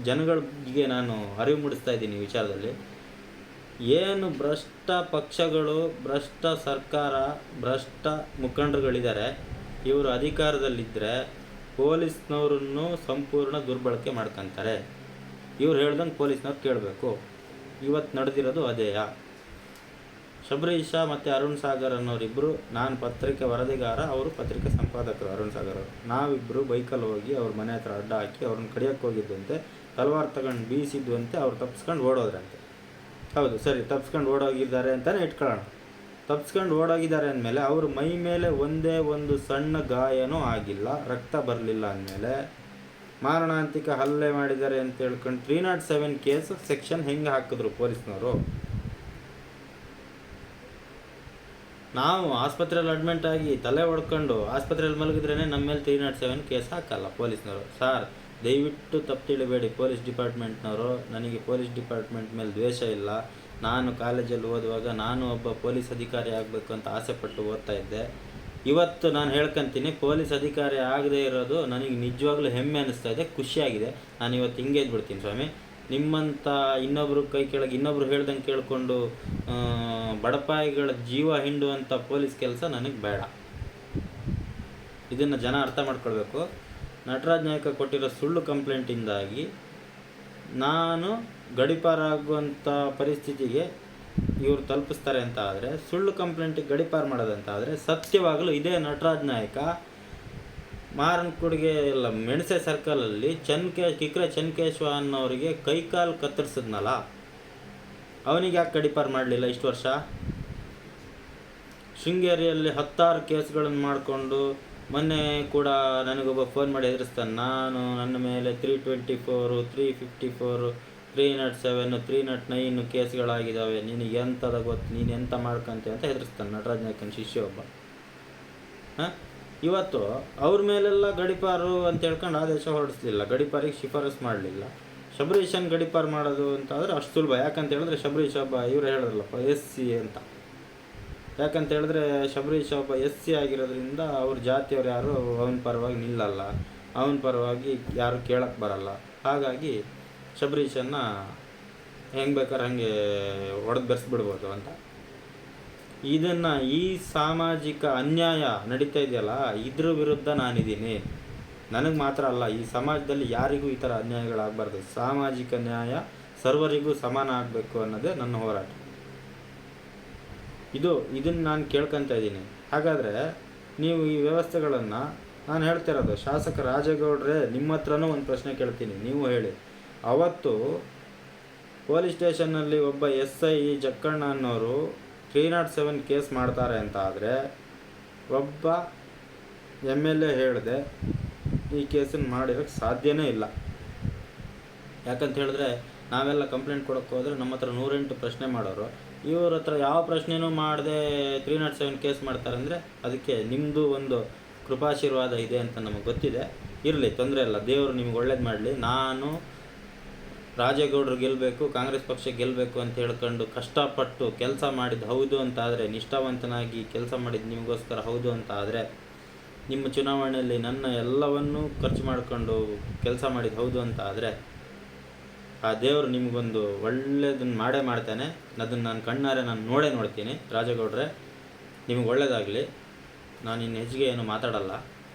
ಜನಗಳಿಗೆ ನಾನು ಅರಿವು ಮೂಡಿಸ್ತಾ ಇದ್ದೀನಿ ಈ ವಿಚಾರದಲ್ಲಿ. ಏನು ಭ್ರಷ್ಟ ಪಕ್ಷಗಳು, ಭ್ರಷ್ಟ ಸರ್ಕಾರ, ಭ್ರಷ್ಟ ಮುಖಂಡರುಗಳಿದ್ದಾರೆ, ಇವರು ಅಧಿಕಾರದಲ್ಲಿದ್ದರೆ ಪೊಲೀಸ್ನವ್ರನ್ನು ಸಂಪೂರ್ಣ ದುರ್ಬಳಕೆ ಮಾಡ್ಕೊತಾರೆ. ಇವ್ರು ಹೇಳ್ದಂಗೆ ಪೊಲೀಸ್ನವ್ರು ಕೇಳಬೇಕು. ಇವತ್ತು ನಡೆದಿರೋದು ಅದೇಯಾ? ಶಬರೀಶ ಮತ್ತು ಅರುಣ್ ಸಾಗರ್ ಅನ್ನೋರಿಬ್ಬರು, ನಾನು ಪತ್ರಿಕೆ ವರದಿಗಾರ, ಅವರು ಪತ್ರಿಕೆ ಸಂಪಾದಕರು ಅರುಣ್ ಸಾಗರ್ ಅವರು. ನಾವಿಬ್ಬರು ಬೈಕಲ್ಲಿ ಹೋಗಿ ಅವ್ರ ಮನೆ ಹತ್ರ ಅಡ್ಡ ಹಾಕಿ ಅವ್ರನ್ನ ಕಡಿಯೋಕ್ಕೆ ಹೋಗಿದ್ದಂತೆ, ತಲವಾರು ತಗೊಂಡು ಬೀಸಿದ್ವಂತೆ. ಅವ್ರು ತಪ್ಪಿಸ್ಕೊಂಡು ಓಡೋದ್ರಂತೆ. ಹೌದು ಸರಿ, ತಪ್ಪಿಸ್ಕೊಂಡು ಓಡೋಗಿದ್ದಾರೆ ಅಂತಲೇ ಇಟ್ಕೊಳ್ಳೋಣ. ತಪ್ಪಿಸ್ಕೊಂಡು ಓಡೋಗಿದ್ದಾರೆ ಅಂದಮೇಲೆ ಅವ್ರ ಮೈ ಮೇಲೆ ಒಂದೇ ಒಂದು ಸಣ್ಣ ಗಾಯನೂ ಆಗಿಲ್ಲ, ರಕ್ತ ಬರಲಿಲ್ಲ ಅಂದಮೇಲೆ ಮಾರಣಾಂತಿಕ ಹಲ್ಲೆ ಮಾಡಿದ್ದಾರೆ ಅಂತ ಹೇಳ್ಕೊಂಡು 307 ಕೇಸ್ ಸೆಕ್ಷನ್ ಹೆಂಗೆ ಹಾಕಿದ್ರು ಪೊಲೀಸ್ನವರು? ನಾವು ಆಸ್ಪತ್ರೆಯಲ್ಲಿ ಅಡ್ಮಿಂಟ್ ಆಗಿ ತಲೆ ಹೊಡ್ಕೊಂಡು ಆಸ್ಪತ್ರೆಯಲ್ಲಿ ಮಲಗಿದ್ರೇ ನಮ್ಮ ಮೇಲೆ 307 ಕೇಸ್ ಹಾಕಲ್ಲ ಪೊಲೀಸ್ನವರು. ಸಾರ್, ದಯವಿಟ್ಟು ತಪ್ಪು ತಿಳಿಬೇಡಿ ಪೊಲೀಸ್ ಡಿಪಾರ್ಟ್ಮೆಂಟ್ನವರು. ನನಗೆ ಪೊಲೀಸ್ ಡಿಪಾರ್ಟ್ಮೆಂಟ್ ಮೇಲೆ ದ್ವೇಷ ಇಲ್ಲ. ನಾನು ಕಾಲೇಜಲ್ಲಿ ಓದುವಾಗ ನಾನು ಒಬ್ಬ ಪೊಲೀಸ್ ಅಧಿಕಾರಿ ಆಗಬೇಕು ಅಂತ ಆಸೆಪಟ್ಟು ಓದ್ತಾ ಇದ್ದೆ. ಇವತ್ತು ನಾನು ಹೇಳ್ಕೊಂತೀನಿ, ಪೊಲೀಸ್ ಅಧಿಕಾರಿ ಆಗದೇ ಇರೋದು ನನಗೆ ನಿಜವಾಗ್ಲೂ ಹೆಮ್ಮೆ ಅನ್ನಿಸ್ತಾ ಇದೆ, ಖುಷಿಯಾಗಿದೆ. ನಾನು ಇವತ್ತು ಹಿಂಗೆ ಬಿಡ್ತೀನಿ ಸ್ವಾಮಿ. ನಿಮ್ಮಂಥ ಇನ್ನೊಬ್ರು ಕೈ ಕೆಳಗೆ ಇನ್ನೊಬ್ರು ಹೇಳ್ದಂಗೆ ಕೇಳಿಕೊಂಡು ಬಡಪಾಯಿಗಳ ಜೀವ ಹಿಂಡುವಂಥ ಪೊಲೀಸ್ ಕೆಲಸ ನನಗೆ ಬೇಡ. ಇದನ್ನು ಜನ ಅರ್ಥ ಮಾಡ್ಕೊಳ್ಬೇಕು. ನಟರಾಜ್ ನಾಯಕ ಕೊಟ್ಟಿರೋ ಸುಳ್ಳು ಕಂಪ್ಲೇಂಟಿಂದಾಗಿ ನಾನು ಗಡೀಪಾರಾಗುವಂಥ ಪರಿಸ್ಥಿತಿಗೆ ಇವರು ತಲುಪಿಸ್ತಾರೆ ಅಂತ ಆದರೆ, ಸುಳ್ಳು ಕಂಪ್ಲೇಂಟಿಗೆ ಗಡೀಪಾರು ಮಾಡೋದಂತ ಆದರೆ, ಸತ್ಯವಾಗಲೂ ಇದೇ ನಟರಾಜ್ ನಾಯಕ ಮಾರನಕೊಡಿಗೆ ಎಲ್ಲ ಮೆಣಸೆ ಸರ್ಕಲಲ್ಲಿ ಕಿಕ್ರೆ ಚನ್ಕೇಶ್ವ ಅನ್ನೋರಿಗೆ ಕೈಕಾಲು ಕತ್ತರಿಸಿದ್ನಲ್ಲ, ಅವನಿಗೆ ಯಾಕೆ ಗಡೀಪಾರು ಮಾಡಲಿಲ್ಲ ಇಷ್ಟು ವರ್ಷ? ಶೃಂಗೇರಿಯಲ್ಲಿ 10 ಕೇಸ್ಗಳನ್ನು ಮಾಡಿಕೊಂಡು ಮೊನ್ನೆ ಕೂಡ ನನಗೊಬ್ಬ ಫೋನ್ ಮಾಡಿ ಹೆದರಿಸ್ತಾನೆ. ನನ್ನ ಮೇಲೆ 324, 354, 307, 309 ಕೇಸ್ಗಳಾಗಿದ್ದಾವೆ, ನಿನಗೆ ಎಂಥದ ಗೊತ್ತು, ನೀನು ಎಂಥ ಮಾಡ್ಕೊಂತೆ ಅಂತ ಹೆದರಿಸ್ತಾನೆ ನಟರಾಜ್ ನಾಯಕನ ಶಿಷ್ಯ ಒಬ್ಬ. ಇವತ್ತು ಅವ್ರ ಮೇಲೆಲ್ಲ ಗಡೀಪಾರು ಅಂತ ಹೇಳ್ಕೊಂಡು ಆದೇಶ ಹೊರಡಿಸ್ಲಿಲ್ಲ, ಗಡೀಪಾರಿಗೆ ಶಿಫಾರಸು ಮಾಡಲಿಲ್ಲ. ಶಬರೀಶನ್ ಗಡೀಪಾರು ಮಾಡೋದು ಅಂತಾದರೆ ಅಷ್ಟು ಸುಲಭ. ಯಾಕಂತ ಹೇಳಿದ್ರೆ ಶಬರೀಶ್ ಒಬ್ಬ, ಇವರು ಹೇಳಿದ್ರಲ್ಲಪ್ಪ SC ಅಂತ. ಯಾಕಂತ ಹೇಳಿದ್ರೆ ಶಬರೀಶ್ ಒಬ್ಬ SC ಆಗಿರೋದ್ರಿಂದ ಅವ್ರ ಜಾತಿಯವ್ರು ಯಾರು ಅವನ ಪರವಾಗಿ ನಿಲ್ಲಲ್ಲ, ಅವನ ಪರವಾಗಿ ಯಾರು ಕೇಳಕ್ಕೆ ಬರಲ್ಲ. ಹಾಗಾಗಿ ಶಬರೀಶನ್ನ ಹೆಂಗೆ ಬೇಕಾದ್ರೆ ಹಾಗೆ ಹೊಡೆದು ಬೆರೆಸ್ಬಿಡ್ಬೋದು ಅಂತ. ಇದನ್ನು, ಈ ಸಾಮಾಜಿಕ ಅನ್ಯಾಯ ನಡೀತಾ ಇದೆಯಲ್ಲ, ಇದ್ರ ವಿರುದ್ಧ ನಾನಿದ್ದೀನಿ. ನನಗೆ ಮಾತ್ರ ಅಲ್ಲ, ಈ ಸಮಾಜದಲ್ಲಿ ಯಾರಿಗೂ ಈ ಥರ ಅನ್ಯಾಯಗಳಾಗಬಾರ್ದು. ಸಾಮಾಜಿಕ ನ್ಯಾಯ ಸರ್ವರಿಗೂ ಸಮಾನ ಆಗಬೇಕು ಅನ್ನೋದೇ ನನ್ನ ಹೋರಾಟ. ಇದನ್ನು ನಾನು ಕೇಳ್ಕೊತಾ ಇದ್ದೀನಿ. ಹಾಗಾದರೆ ನೀವು ಈ ವ್ಯವಸ್ಥೆಗಳನ್ನು, ನಾನು ಹೇಳ್ತಿರೋದು ಶಾಸಕ ರಾಜೇಗೌಡ್ರೆ, ನಿಮ್ಮ ಹತ್ರನೂ ಒಂದು ಪ್ರಶ್ನೆ ಕೇಳ್ತೀನಿ, ನೀವು ಹೇಳಿ. ಅವತ್ತು ಪೊಲೀಸ್ ಸ್ಟೇಷನ್ನಲ್ಲಿ ಒಬ್ಬ SI ಜಕ್ಕಣ್ಣ ಅನ್ನೋರು 307 ಕೇಸ್ ಮಾಡ್ತಾರೆ ಅಂತ ಆದರೆ, ಒಬ್ಬ MLA ಹೇಳಿದೆ ಈ ಕೇಸನ್ನು ಮಾಡಿರೋಕ್ಕೆ ಸಾಧ್ಯನೇ ಇಲ್ಲ. ಯಾಕಂತ ಹೇಳಿದ್ರೆ ನಾವೆಲ್ಲ ಕಂಪ್ಲೇಂಟ್ ಕೊಡೋಕ್ಕೆ ಹೋದರೆ ನಮ್ಮ ಹತ್ರ 108 ಪ್ರಶ್ನೆ ಮಾಡೋರು. ಇವ್ರ ಹತ್ರ ಯಾವ ಪ್ರಶ್ನೆನೂ ಮಾಡದೆ 307 ಕೇಸ್ ಮಾಡ್ತಾರೆ ಅಂದರೆ, ಅದಕ್ಕೆ ನಿಮ್ಮದು ಒಂದು ಕೃಪಾಶೀರ್ವಾದ ಇದೆ ಅಂತ ನಮಗೆ ಗೊತ್ತಿದೆ. ಇರಲಿ, ತೊಂದರೆ ಇಲ್ಲ, ದೇವರು ನಿಮ್ಗೆ ಒಳ್ಳೇದು ಮಾಡಲಿ. ನಾನು ರಾಜೇಗೌಡರು ಗೆಲ್ಲಬೇಕು, ಕಾಂಗ್ರೆಸ್ ಪಕ್ಷ ಗೆಲ್ಲಬೇಕು ಅಂತ ಹೇಳ್ಕೊಂಡು ಕಷ್ಟಪಟ್ಟು ಕೆಲಸ ಮಾಡಿದ್ದು ಹೌದು ಅಂತ ಆದರೆ, ನಿಷ್ಠಾವಂತನಾಗಿ ಕೆಲಸ ಮಾಡಿದ್ದು ನಿಮಗೋಸ್ಕರ ಹೌದು ಅಂತ ಆದರೆ, ನಿಮ್ಮ ಚುನಾವಣೆಯಲ್ಲಿ ನನ್ನ ಎಲ್ಲವನ್ನೂ ಖರ್ಚು ಮಾಡಿಕೊಂಡು ಕೆಲಸ ಮಾಡಿದ್ದು ಹೌದು ಅಂತ ಆದರೆ, ಆ ದೇವರು ನಿಮಗೊಂದು ಒಳ್ಳೆಯದನ್ನು ಮಾಡೇ ಮಾಡ್ತಾನೆ. ಅದನ್ನು ನಾನು ಕಣ್ಣಾರೆ ನೋಡ್ತೀನಿ. ರಾಜೇಗೌಡ್ರೆ, ನಿಮಗೆ ಒಳ್ಳೆಯದಾಗಲಿ. ನಾನು ಇನ್ನು ಹೆಚ್ಚಿಗೆ ಏನು ಮಾತಾಡಲ್ಲ.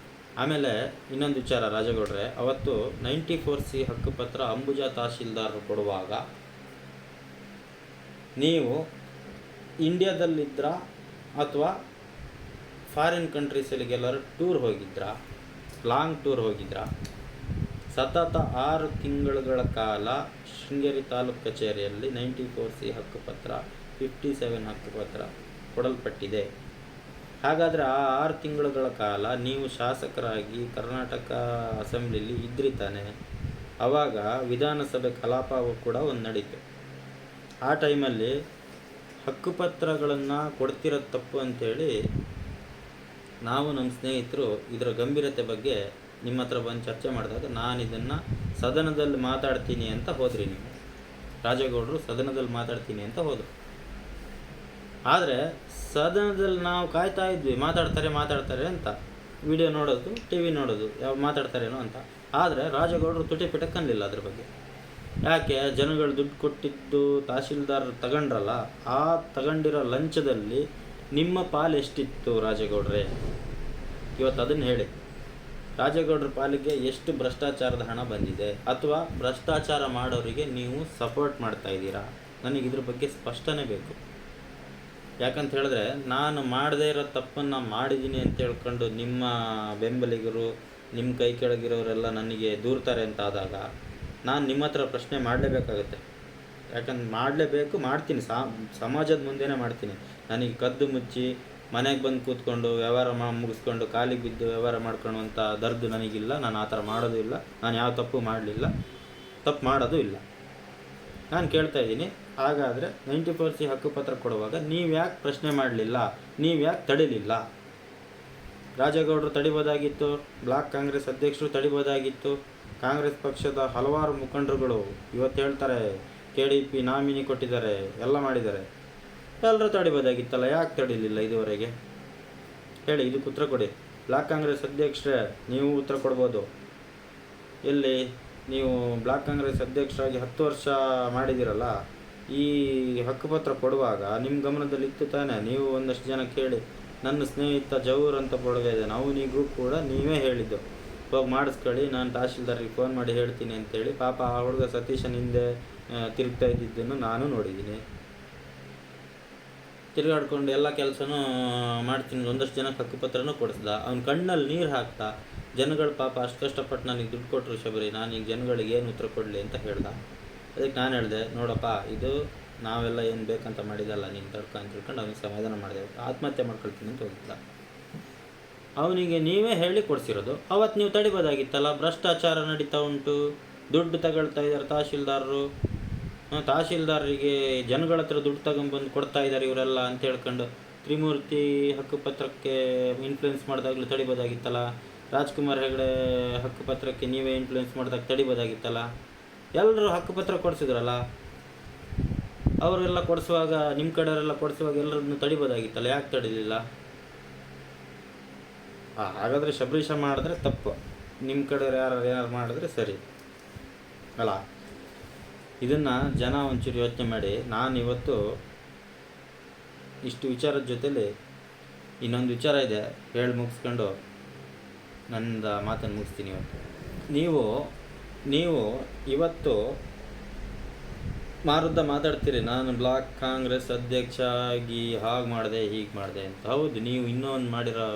ಆಮೇಲೆ ಇನ್ನೊಂದು ವಿಚಾರ ರಾಜೇಗೌಡ್ರೆ, ಅವತ್ತು 94C ಹಕ್ಕುಪತ್ರ ಅಂಬುಜಾ ತಹಶೀಲ್ದಾರರು ಕೊಡುವಾಗ ನೀವು ಇಂಡಿಯಾದಲ್ಲಿದ್ರಾ ಅಥವಾ ಫಾರಿನ್ ಕಂಟ್ರೀಸಲ್ಲಿಗೆಲ್ಲರೂ ಟೂರ್ ಹೋಗಿದ್ರಾ, ಲಾಂಗ್ ಟೂರ್ ಹೋಗಿದ್ರಾ? ಸತತ 6 ತಿಂಗಳುಗಳ ಕಾಲ ಶೃಂಗೇರಿ ತಾಲೂಕು ಕಚೇರಿಯಲ್ಲಿ 94C ಹಕ್ಕುಪತ್ರ, 57 ಹಕ್ಕುಪತ್ರ ಕೊಡಲ್ಪಟ್ಟಿದೆ. ಹಾಗಾದರೆ ಆ 6 ತಿಂಗಳುಗಳ ಕಾಲ ನೀವು ಶಾಸಕರಾಗಿ ಕರ್ನಾಟಕ ಅಸೆಂಬ್ಲಿಲಿ ಇದ್ರಿ ತಾನೆ? ಆವಾಗ ವಿಧಾನಸಭೆ ಕಲಾಪವು ಕೂಡ ಒಂದು ನಡೀತು. ಆ ಟೈಮಲ್ಲಿ ಹಕ್ಕುಪತ್ರಗಳನ್ನು ಕೊಡ್ತಿರೋದು ತಪ್ಪು ಅಂಥೇಳಿ ನಾವು ನಮ್ಮ ಸ್ನೇಹಿತರು ಇದರ ಗಂಭೀರತೆ ಬಗ್ಗೆ ನಿಮ್ಮ ಹತ್ರ ಬಂದು ಚರ್ಚೆ ಮಾಡಿದಾಗ ನಾನು ಇದನ್ನು ಸದನದಲ್ಲಿ ಮಾತಾಡ್ತೀನಿ ಅಂತ ಹೋದ್ರಿ ನೀವು. ರಾಜೇಗೌಡರು ಸದನದಲ್ಲಿ ಮಾತಾಡ್ತೀನಿ ಅಂತ ಹೋದರು. ಆದರೆ ಸದನದಲ್ಲಿ ನಾವು ಕಾಯ್ತಾ ಇದ್ವಿ, ಮಾತಾಡ್ತಾರೆ ಅಂತ, ವಿಡಿಯೋ ನೋಡೋದು, ಟಿ ವಿ ನೋಡೋದು, ಯಾವ ಮಾತಾಡ್ತಾರೇನೋ ಅಂತ. ಆದರೆ ರಾಜೇಗೌಡರು ತುಟಿ ಪಿಟಕ್ಕನ್ಲಿಲ್ಲ ಅದ್ರ ಬಗ್ಗೆ. ಯಾಕೆ? ಜನಗಳು ದುಡ್ಡು ಕೊಟ್ಟಿದ್ದು ತಹಶೀಲ್ದಾರ್ ತಗೊಂಡ್ರಲ್ಲ, ಆ ತಗೊಂಡಿರೋ ಲಂಚದಲ್ಲಿ ನಿಮ್ಮ ಪಾಲು ಎಷ್ಟಿತ್ತು ರಾಜೇಗೌಡ್ರೆ? ಇವತ್ತು ಅದನ್ನು ಹೇಳಿ. ರಾಜೇಗೌಡರ ಪಾಲಿಗೆ ಎಷ್ಟು ಭ್ರಷ್ಟಾಚಾರದ ಹಣ ಬಂದಿದೆ, ಅಥವಾ ಭ್ರಷ್ಟಾಚಾರ ಮಾಡೋರಿಗೆ ನೀವು ಸಪೋರ್ಟ್ ಮಾಡ್ತಾ ಇದ್ದೀರಾ? ನನಗಿದ್ರ ಬಗ್ಗೆ ಸ್ಪಷ್ಟನೆ ಬೇಕು. ಯಾಕಂತ ಹೇಳಿದ್ರೆ ನಾನು ಮಾಡದೇ ಇರೋ ತಪ್ಪನ್ನು ಮಾಡಿದ್ದೀನಿ ಅಂತ ಹೇಳ್ಕೊಂಡು ನಿಮ್ಮ ಬೆಂಬಲಿಗರು, ನಿಮ್ಮ ಕೈ ಕೆಳಗಿರೋರೆಲ್ಲ ನನಗೆ ದೂರ್ತಾರೆ ಅಂತ ಆದಾಗ ನಾನು ನಿಮ್ಮ ಹತ್ರ ಪ್ರಶ್ನೆ ಮಾಡಲೇಬೇಕಾಗತ್ತೆ. ಯಾಕಂದ್ರೆ ಮಾಡಲೇಬೇಕು, ಮಾಡ್ತೀನಿ, ಸಮಾಜದ ಮುಂದೆನೇ ಮಾಡ್ತೀನಿ. ನನಗೆ ಕದ್ದು ಮುಚ್ಚಿ ಮನೆಗೆ ಬಂದು ಕೂತ್ಕೊಂಡು ವ್ಯವಹಾರ ಮುಗಿಸ್ಕೊಂಡು ಕಾಲಿಗೆ ಬಿದ್ದು ವ್ಯವಹಾರ ಮಾಡ್ಕೊಳ್ಳುವಂಥ ದರ್ದು ನನಗಿಲ್ಲ. ನಾನು ಆ ಥರ ಮಾಡೋದು ಇಲ್ಲ. ನಾನು ಯಾವ ತಪ್ಪು ಮಾಡಲಿಲ್ಲ, ತಪ್ಪು ಮಾಡೋದು ಇಲ್ಲ. ನಾನು ಕೇಳ್ತಾ ಇದ್ದೀನಿ, ಹಾಗಾದರೆ 94C ಹಕ್ಕುಪತ್ರ ಕೊಡುವಾಗ ನೀವು ಯಾಕೆ ಪ್ರಶ್ನೆ ಮಾಡಲಿಲ್ಲ? ನೀವು ಯಾಕೆ ತಡಿಲಿಲ್ಲ? ರಾಜೇಗೌಡರು ತಡಿಬೋದಾಗಿತ್ತು, ಬ್ಲಾಕ್ ಕಾಂಗ್ರೆಸ್ ಅಧ್ಯಕ್ಷರು ತಡಿಬೋದಾಗಿತ್ತು, ಕಾಂಗ್ರೆಸ್ ಪಕ್ಷದ ಹಲವಾರು ಮುಖಂಡರುಗಳು ಇವತ್ತು ಹೇಳ್ತಾರೆ KDP ನಾಮಿನಿ ಕೊಟ್ಟಿದ್ದಾರೆ, ಎಲ್ಲ ಮಾಡಿದ್ದಾರೆ. ಎಲ್ಲರೂ ತಡಿಬೋದಾಗಿತ್ತಲ್ಲ, ಯಾಕೆ ತಡಿಲಿಲ್ಲ ಇದುವರೆಗೆ? ಹೇಳಿ, ಇದಕ್ಕೆ ಉತ್ತರ ಕೊಡಿ. ಬ್ಲಾಕ್ ಕಾಂಗ್ರೆಸ್ ಅಧ್ಯಕ್ಷರೇ, ನೀವು ಉತ್ತರ ಕೊಡ್ಬೋದು. ಎಲ್ಲಿ ನೀವು ಬ್ಲಾಕ್ ಕಾಂಗ್ರೆಸ್ ಅಧ್ಯಕ್ಷರಾಗಿ 10 ವರ್ಷ ಮಾಡಿದ್ದೀರಲ್ಲ, ಈ ಹಕ್ಕುಪತ್ರ ಕೊಡುವಾಗ ನಿಮ್ಮ ಗಮನದಲ್ಲಿ ಇತ್ತು ತಾನೇ? ನೀವು ಒಂದಷ್ಟು ಜನ ಕೇಳಿ. ನನ್ನ ಸ್ನೇಹಿತ ಜವೂರ್ ಅಂತ ಹುಡುಗ ಇದ್ದಾನೆ, ಅವನಿಗೂ ಕೂಡ ನೀವೇ ಹೇಳಿದ್ದು, ಹೋಗಿ ಮಾಡಿಸ್ಕೊಳ್ಳಿ, ನಾನು ತಹಶೀಲ್ದಾರಿಗೆ ಫೋನ್ ಮಾಡಿ ಹೇಳ್ತೀನಿ ಅಂತೇಳಿ. ಪಾಪ ಆ ಹುಡುಗ ಸತೀಶನ ಹಿಂದೆ ತಿರುಗ್ತಾ ಇದ್ದಿದ್ದನ್ನು ನಾನು ನೋಡಿದ್ದೀನಿ. ತಿರುಗಾಡ್ಕೊಂಡು ಎಲ್ಲ ಕೆಲಸನೂ ಮಾಡ್ತೀನಿ, ಒಂದಷ್ಟು ಜನಕ್ಕೆ ಹಕ್ಕುಪತ್ರನೂ ಕೊಡಿಸ್ದ. ಅವ್ನ ಕಣ್ಣಲ್ಲಿ ನೀರು ಹಾಕ್ತಾ, ಜನಗಳು ಪಾಪ ಅಷ್ಟು ಕಷ್ಟಪಟ್ಟು ನನಗೆ ದುಡ್ಡು ಕೊಟ್ಟರು ಶಬರಿ, ನಾನೀಗ ಜನಗಳಿಗೆ ಏನು ಉತ್ತರ ಕೊಡಲಿ ಅಂತ ಹೇಳ್ದ. ಅದಕ್ಕೆ ನಾನು ಹೇಳಿದೆ, ನೋಡಪ್ಪ, ಇದು ನಾವೆಲ್ಲ ಏನು ಬೇಕಂತ ಮಾಡಿದಲ್ಲ, ನೀನು ತಡ್ಕ ಅಂತ ತಿಳ್ಕೊಂಡು ಅವನಿಗೆ ಸಮಾಧಾನ ಮಾಡಿದೆ. ಆತ್ಮಹತ್ಯೆ ಮಾಡ್ಕೊಳ್ತೀನಿ ಅಂತ ಹೋಗಿದ್ದ. ಅವನಿಗೆ ನೀವೇ ಹೇಳಿ ಕೊಡಿಸಿರೋದು. ಅವತ್ತು ನೀವು ತಡಿಬೋದಾಗಿತ್ತಲ್ಲ. ಭ್ರಷ್ಟಾಚಾರ ನಡೀತಾ ಉಂಟು, ದುಡ್ಡು ತಗೊಳ್ತಾ ಇದ್ದಾರೆ ತಹಶೀಲ್ದಾರರು, ತಹಶೀಲ್ದಾರರಿಗೆ ಜನಗಳ ಹತ್ರ ದುಡ್ಡು ತಗೊಂಡ್ಬಂದು ಕೊಡ್ತಾ ಇದ್ದಾರೆ ಇವರೆಲ್ಲ ಅಂತ ಹೇಳ್ಕೊಂಡು ತ್ರಿಮೂರ್ತಿ ಹಕ್ಕುಪತ್ರಕ್ಕೆ ಇನ್ಫ್ಲುಯೆನ್ಸ್ ಮಾಡಿದಾಗಲೂ ತಡಿಬೋದಾಗಿತ್ತಲ್ಲ. ರಾಜ್ಕುಮಾರ್ ಹೆಗಡೆ ಹಕ್ಕುಪತ್ರಕ್ಕೆ ನೀವೇ ಇನ್ಫ್ಲುಯೆನ್ಸ್ ಮಾಡಿದಾಗ ತಡಿಬೋದಾಗಿತ್ತಲ್ಲ. ಎಲ್ಲರೂ ಹಕ್ಕುಪತ್ರ ಕೊಡಿಸಿದ್ರಲ್ಲ, ಅವರೆಲ್ಲ ಕೊಡಿಸುವಾಗ, ನಿಮ್ಮ ಕಡೆಯವರೆಲ್ಲ ಕೊಡಿಸುವಾಗ ಎಲ್ಲರನ್ನು ತಡಿಬೋದಾಗಿತ್ತಲ್ಲ, ಯಾಕೆ ತಡಿಲಿಲ್ಲ? ಹಾಗಾದರೆ ಶಬರೀಶ ಮಾಡಿದ್ರೆ ತಪ್ಪು, ನಿಮ್ಮ ಕಡೆಯವ್ರು ಏನಾರು ಮಾಡಿದ್ರೆ ಸರಿ ಅಲ್ಲ. ಇದನ್ನು ಜನ ಒಂಚೂರು ಯೋಚನೆ ಮಾಡಿ. ನಾನು ಇವತ್ತು ಇಷ್ಟು ವಿಚಾರದ ಜೊತೆಲಿ ಇನ್ನೊಂದು ವಿಚಾರ ಇದೆ, ಹೇಳಿ ಮುಗಿಸ್ಕೊಂಡು ನನ್ನ ಮಾತನ್ನು ಮುಗಿಸ್ತೀನಿ. ಇವತ್ತು ನೀವು ಇವತ್ತು ಮಾರುದ್ದ ಮಾತಾಡ್ತೀರಿ, ನಾನು ಬ್ಲಾಕ್ ಕಾಂಗ್ರೆಸ್ ಅಧ್ಯಕ್ಷ ಆಗಿ ಹಾಗೆ ಮಾಡಿದೆ ಹೀಗೆ ಮಾಡಿದೆ ಅಂತ. ಹೌದು, ನೀವು ಇನ್ನೊಂದು ಮಾಡಿರೋ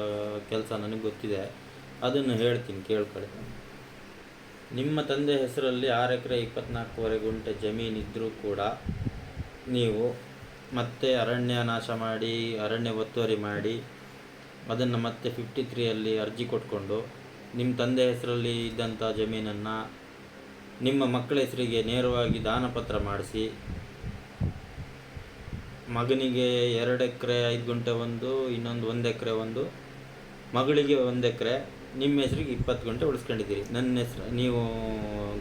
ಕೆಲಸ ನನಗೆ ಗೊತ್ತಿದೆ, ಅದನ್ನು ಹೇಳ್ತೀನಿ ಕೇಳ್ಕೊಳ್ಳಿ. ನಿಮ್ಮ ತಂದೆ ಹೆಸರಲ್ಲಿ 6 ಎಕರೆ 24.25 ಗುಂಟೆ ಜಮೀನಿದ್ದರೂ ಕೂಡ ನೀವು ಮತ್ತೆ ಅರಣ್ಯ ನಾಶ ಮಾಡಿ, ಅರಣ್ಯ ಒತ್ತುವರಿ ಮಾಡಿ, ಅದನ್ನು ಮತ್ತೆ 53ಯಲ್ಲಿ ಅರ್ಜಿ ಕೊಟ್ಕೊಂಡು ನಿಮ್ಮ ತಂದೆ ಹೆಸರಲ್ಲಿ ಇದ್ದಂಥ ಜಮೀನನ್ನು ನಿಮ್ಮ ಮಕ್ಕಳ ಹೆಸರಿಗೆ ನೇರವಾಗಿ ದಾನಪತ್ರ ಮಾಡಿಸಿ, ಮಗನಿಗೆ 2 ಎಕರೆ 5 ಗುಂಟೆ ಒಂದು, ಇನ್ನೊಂದು 1 ಎಕರೆ ಒಂದು, ಮಗಳಿಗೆ 1 ಎಕರೆ, ನಿಮ್ಮ ಹೆಸರಿಗೆ 20 ಗುಂಟೆ ಉಳಿಸ್ಕೊಂಡಿದ್ದೀರಿ. ನನ್ನ ಹೆಸರು ನೀವು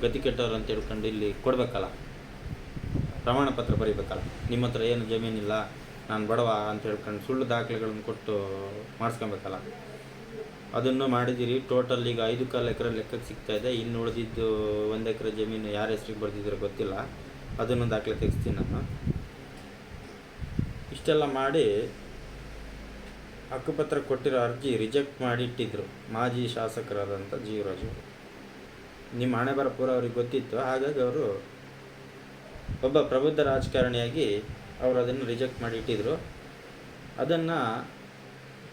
ಗತಿ ಕೆಟ್ಟವ್ರು ಅಂತ ಹೇಳ್ಕೊಂಡು ಇಲ್ಲಿ ಕೊಡಬೇಕಲ್ಲ, ಪ್ರಮಾಣ ಪತ್ರ ಬರೀಬೇಕಲ್ಲ. ನಿಮ್ಮ ಹತ್ರ ಏನು ಜಮೀನಿಲ್ಲ, ನಾನು ಬಡವ ಅಂತ ಹೇಳ್ಕೊಂಡು ಸುಳ್ಳು ದಾಖಲೆಗಳನ್ನು ಕೊಟ್ಟು ಮಾಡಿಸ್ಕೊಬೇಕಲ್ಲ. ಅದನ್ನು ಮಾಡಿದ್ದೀರಿ. ಟೋಟಲ್ ಈಗ 5.25 ಎಕರೆ ಲೆಕ್ಕಕ್ಕೆ ಸಿಗ್ತಾಯಿದೆ. ಇನ್ನು ಉಳಿದಿದ್ದು 1 ಎಕರೆ ಜಮೀನು ಯಾರ ಹೆಸ್ರಿಗೆ ಬರ್ದಿದ್ದೀರೋ ಗೊತ್ತಿಲ್ಲ, ಅದನ್ನು ದಾಖಲೆ ತೆಗಿಸ್ತೀನಿ ನಾನು. ಇಷ್ಟೆಲ್ಲ ಮಾಡಿ ಹಕ್ಕುಪತ್ರ ಕೊಟ್ಟಿರೋ ಅರ್ಜಿ ರಿಜೆಕ್ಟ್ ಮಾಡಿ ಇಟ್ಟಿದ್ರು ಮಾಜಿ ಶಾಸಕರಾದಂಥ ಜೀವರಾಜ್ ಅವರು. ನಿಮ್ಮ ಹಣೆ ಬರ ಪೂರ ಅವ್ರಿಗೆ ಗೊತ್ತಿತ್ತು. ಹಾಗಾಗಿ ಅವರು ಒಬ್ಬ ಪ್ರಬುದ್ಧ ರಾಜಕಾರಣಿಯಾಗಿ ಅವರು ಅದನ್ನು ರಿಜೆಕ್ಟ್ ಮಾಡಿ ಇಟ್ಟಿದ್ರು. ಅದನ್ನು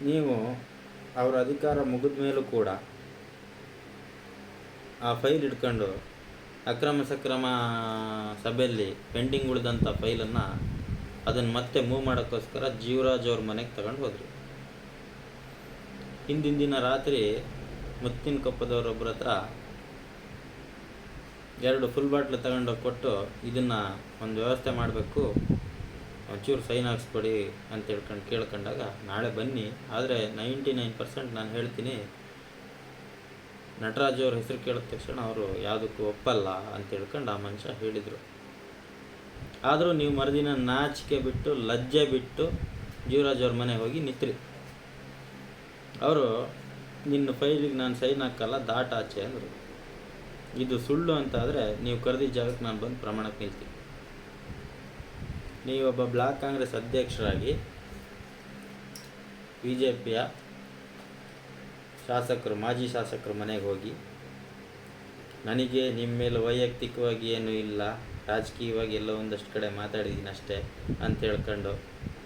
ನೀವು ಅವರ ಅಧಿಕಾರ ಮುಗಿದ ಮೇಲೂ ಕೂಡ ಆ ಫೈಲ್ ಇಟ್ಕೊಂಡು ಅಕ್ರಮ ಸಕ್ರಮ ಸಭೆಯಲ್ಲಿ ಪೆಂಡಿಂಗ್ ಉಳಿದಂಥ ಫೈಲನ್ನು ಅದನ್ನು ಮತ್ತೆ ಮೂವ್ ಮಾಡೋಕ್ಕೋಸ್ಕರ ಜೀವರಾಜ್ ಅವ್ರ ಮನೆಗೆ ತಗೊಂಡು ಹೋದ್ರಿ. ಹಿಂದಿನ ದಿನ ರಾತ್ರಿ ಮುತ್ತಿನ ಕೊಪ್ಪದವರೊಬ್ಬರ ಹತ್ರ 2 ಫುಲ್ ಬಾಟ್ಲು ತಗೊಂಡೋಗಿ ಕೊಟ್ಟು, ಇದನ್ನು ಒಂದು ವ್ಯವಸ್ಥೆ ಮಾಡಬೇಕು, ಒಂಚೂರು ಸೈನ್ ಹಾಕ್ಸ್ಕೊಡಿ ಅಂತ ಕೇಳ್ಕೊಂಡಾಗ ನಾಳೆ ಬನ್ನಿ, ಆದರೆ 99% ನಾನು ಹೇಳ್ತೀನಿ, ನಟರಾಜ್ ಅವ್ರ ಹೆಸರು ಕೇಳಿದ ತಕ್ಷಣ ಅವರು ಯಾವುದಕ್ಕೂ ಒಪ್ಪಲ್ಲ ಅಂತ ಹೇಳ್ಕೊಂಡು ಆ ಮನುಷ್ಯ ಹೇಳಿದರು. ಆದರೂ ನೀವು ಮರುದಿನ ನಾಚಿಕೆ ಬಿಟ್ಟು ಲಜ್ಜೆ ಬಿಟ್ಟು ಜೀವರಾಜ್ ಅವ್ರ ಮನೆಗೆ ಹೋಗಿ ನಿಂತ್ರಿ. ಅವರು ನಿನ್ನ ಫೈಲಿಗೆ ನಾನು ಸೈನ್ ಹಾಕಲ್ಲ, ದಾಟ ಆಚೆ ಅಂದರು. ಇದು ಸುಳ್ಳು ಅಂತ ಆದರೆ ನೀವು ಕರೆದಿದ್ದ ಜಾಗಕ್ಕೆ ನಾನು ಬಂದು ಪ್ರಮಾಣಕ್ಕೆ ನಿಲ್ತೀನಿ. ನೀವೊಬ್ಬ ಬ್ಲಾಕ್ ಕಾಂಗ್ರೆಸ್ ಅಧ್ಯಕ್ಷರಾಗಿ BJPಯ ಮಾಜಿ ಶಾಸಕರು ಮನೆಗೆ ಹೋಗಿ, ನನಗೆ ನಿಮ್ಮ ಮೇಲೆ ವೈಯಕ್ತಿಕವಾಗಿ ಏನೂ ಇಲ್ಲ, ರಾಜಕೀಯವಾಗಿ ಎಲ್ಲೋ ಒಂದಷ್ಟು ಕಡೆ ಮಾತಾಡಿದ್ದೀನಿ ಅಷ್ಟೇ ಅಂತ ಹೇಳ್ಕೊಂಡು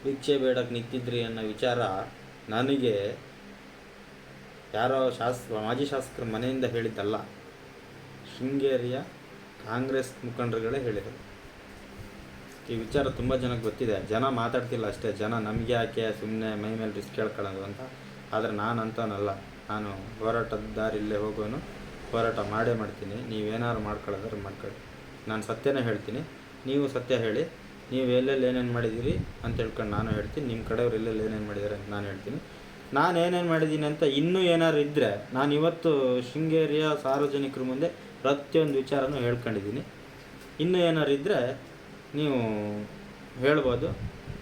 ಭಿಕ್ಷೆ ಬೇಡಕ್ಕೆ ನಿಂತಿದ್ರಿ ಅನ್ನೋ ವಿಚಾರ ನನಗೆ ಯಾರೋ ಮಾಜಿ ಶಾಸಕರ ಮನೆಯಿಂದ ಹೇಳಿದ್ದಲ್ಲ, ಶೃಂಗೇರಿಯ ಕಾಂಗ್ರೆಸ್ ಮುಖಂಡರುಗಳೇ ಹೇಳಿದರು. ಈ ವಿಚಾರ ತುಂಬ ಜನಕ್ಕೆ ಗೊತ್ತಿದೆ, ಜನ ಮಾತಾಡ್ತಿಲ್ಲ ಅಷ್ಟೇ. ಜನ ನಮಗೆ ಯಾಕೆ ಸುಮ್ಮನೆ ಮೈ ಮೇಲೆ ರಿಸ್ಕ್ ಕೇಳ್ಕೊಳ್ಳೋದು ಅಂತ. ಆದರೆ ನಾನು ಅಂತನಲ್ಲ, ನಾನು ಹೋರಾಟದ ದಾರಿಲ್ಲೇ ಹೋಗೋನು, ಹೋರಾಟ ಮಾಡೇ ಮಾಡ್ತೀನಿ. ನೀವೇನಾದ್ರು ಮಾಡ್ಕೊಳ್ಳೋದ್ರೆ ಮಾಡ್ಕೊಳ್ಳಿ, ನಾನು ಸತ್ಯನೇ ಹೇಳ್ತೀನಿ, ನೀವು ಸತ್ಯ ಹೇಳಿ. ನೀವು ಎಲ್ಲೆಲ್ಲಿ ಏನೇನು ಮಾಡಿದ್ದೀರಿ ಅಂತ ಹೇಳ್ಕೊಂಡು ನಾನು ಹೇಳ್ತೀನಿ, ನಿಮ್ಮ ಕಡೆಯವ್ರು ಎಲ್ಲೆಲ್ಲಿ ಏನೇನು ಮಾಡಿದ್ದಾರೆ ಅಂತ ನಾನು ಹೇಳ್ತೀನಿ. ನಾನು ಏನೇನು ಮಾಡಿದ್ದೀನಿ ಅಂತ ಇನ್ನೂ ಏನಾದ್ರು ಇದ್ದರೆ ನಾನು ಇವತ್ತು ಶೃಂಗೇರಿಯ ಸಾರ್ವಜನಿಕರ ಮುಂದೆ ಪ್ರತಿಯೊಂದು ವಿಚಾರನೂ ಹೇಳ್ಕೊಂಡಿದ್ದೀನಿ. ಇನ್ನೂ ಏನಾರು ಇದ್ದರೆ ನೀವು ಹೇಳ್ಬೋದು.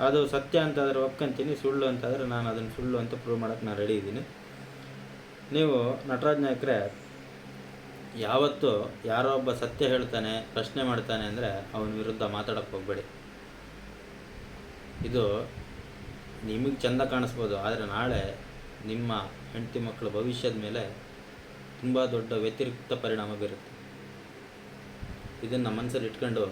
ಅದು ಸತ್ಯ ಅಂತಾದರೆ ಒಪ್ಕೊಂತೀನಿ, ಸುಳ್ಳು ಅಂತಾದರೆ ನಾನು ಅದನ್ನು ಸುಳ್ಳು ಅಂತ ಪ್ರೂವ್ ಮಾಡೋಕ್ಕೆ ನಾನು ರೆಡಿ ಇದ್ದೀನಿ. ನೀವು ನಟರಾಜ್ ನಾಯ್ಕರೇ, ಯಾವತ್ತೂ ಯಾರೋ ಒಬ್ಬ ಸತ್ಯ ಹೇಳ್ತಾನೆ, ಪ್ರಶ್ನೆ ಮಾಡ್ತಾನೆ ಅಂದರೆ ಅವನ ವಿರುದ್ಧ ಮಾತಾಡೋಕ್ಕೆ ಹೋಗಬೇಡಿ. ಇದು ನಿಮಗೆ ಚೆಂದ ಕಾಣಿಸ್ಬೋದು, ಆದರೆ ನಾಳೆ ನಿಮ್ಮ ಹೆಂಡತಿ ಮಕ್ಕಳ ಭವಿಷ್ಯದ ಮೇಲೆ ತುಂಬ ದೊಡ್ಡ ವ್ಯತಿರಿಕ್ತ ಪರಿಣಾಮ ಬೀರುತ್ತೆ. ಇದನ್ನು ಮನಸ್ಸಲ್ಲಿ ಇಟ್ಕೊಂಡು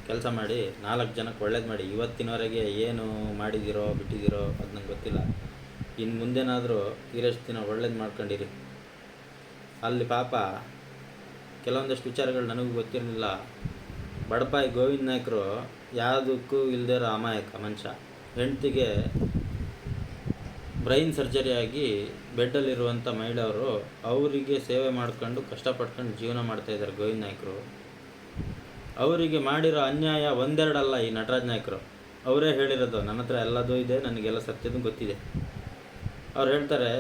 ಕೆಲಸ ಮಾಡಿ, 4 ಜನಕ್ಕೆ ಒಳ್ಳೇದು ಮಾಡಿ. ಇವತ್ತಿನವರೆಗೆ ಏನು ಮಾಡಿದ್ದೀರೋ ಬಿಟ್ಟಿದ್ದೀರೋ ಅದು ನಂಗೆ ಗೊತ್ತಿಲ್ಲ. ಇನ್ನು ಮುಂದೇನಾದರೂ ಇರೋಷ್ಟು ದಿನ ಒಳ್ಳೇದು ಮಾಡ್ಕೊಂಡಿರಿ. ಅಲ್ಲಿ ಪಾಪ ಕೆಲವೊಂದಷ್ಟು ವಿಚಾರಗಳು ನನಗೂ ಗೊತ್ತಿರಲಿಲ್ಲ. ಬಡಪಾಯಿ ಗೋವಿಂದ ನಾಯ್ಕರು ಯಾವುದಕ್ಕೂ ಇಲ್ಲದೇ ಇರೋ ಅಮಾಯಕ ಮನುಷ್ಯ. ಹೆಂಡ್ತಿಗೆ ಬ್ರೈನ್ ಸರ್ಜರಿ ಆಗಿ ಬೆಡ್ಡಲ್ಲಿರುವಂಥ ಮಹಿಳೆಯವರು ಅವರಿಗೆ ಸೇವೆ ಮಾಡ್ಕೊಂಡು ಕಷ್ಟಪಡ್ಕೊಂಡು ಜೀವನ ಮಾಡ್ತಾಯಿದ್ದಾರೆ ಗೋವಿಂದ ನಾಯ್ಕರು. ಅವರಿಗೆ ಮಾಡಿರೋ ಅನ್ಯಾಯ ಒಂದೆರಡಲ್ಲ ಈ ನಟರಾಜ್ ನಾಯ್ಕರು. ಅವರೇ ಹೇಳಿರೋದು, ನನ್ನ ಹತ್ರ ಎಲ್ಲದೂ ಇದೆ, ನನಗೆಲ್ಲ ಸತ್ಯದ ಗೊತ್ತಿದೆ. ಅವ್ರು ಹೇಳ್ತಾರೆ,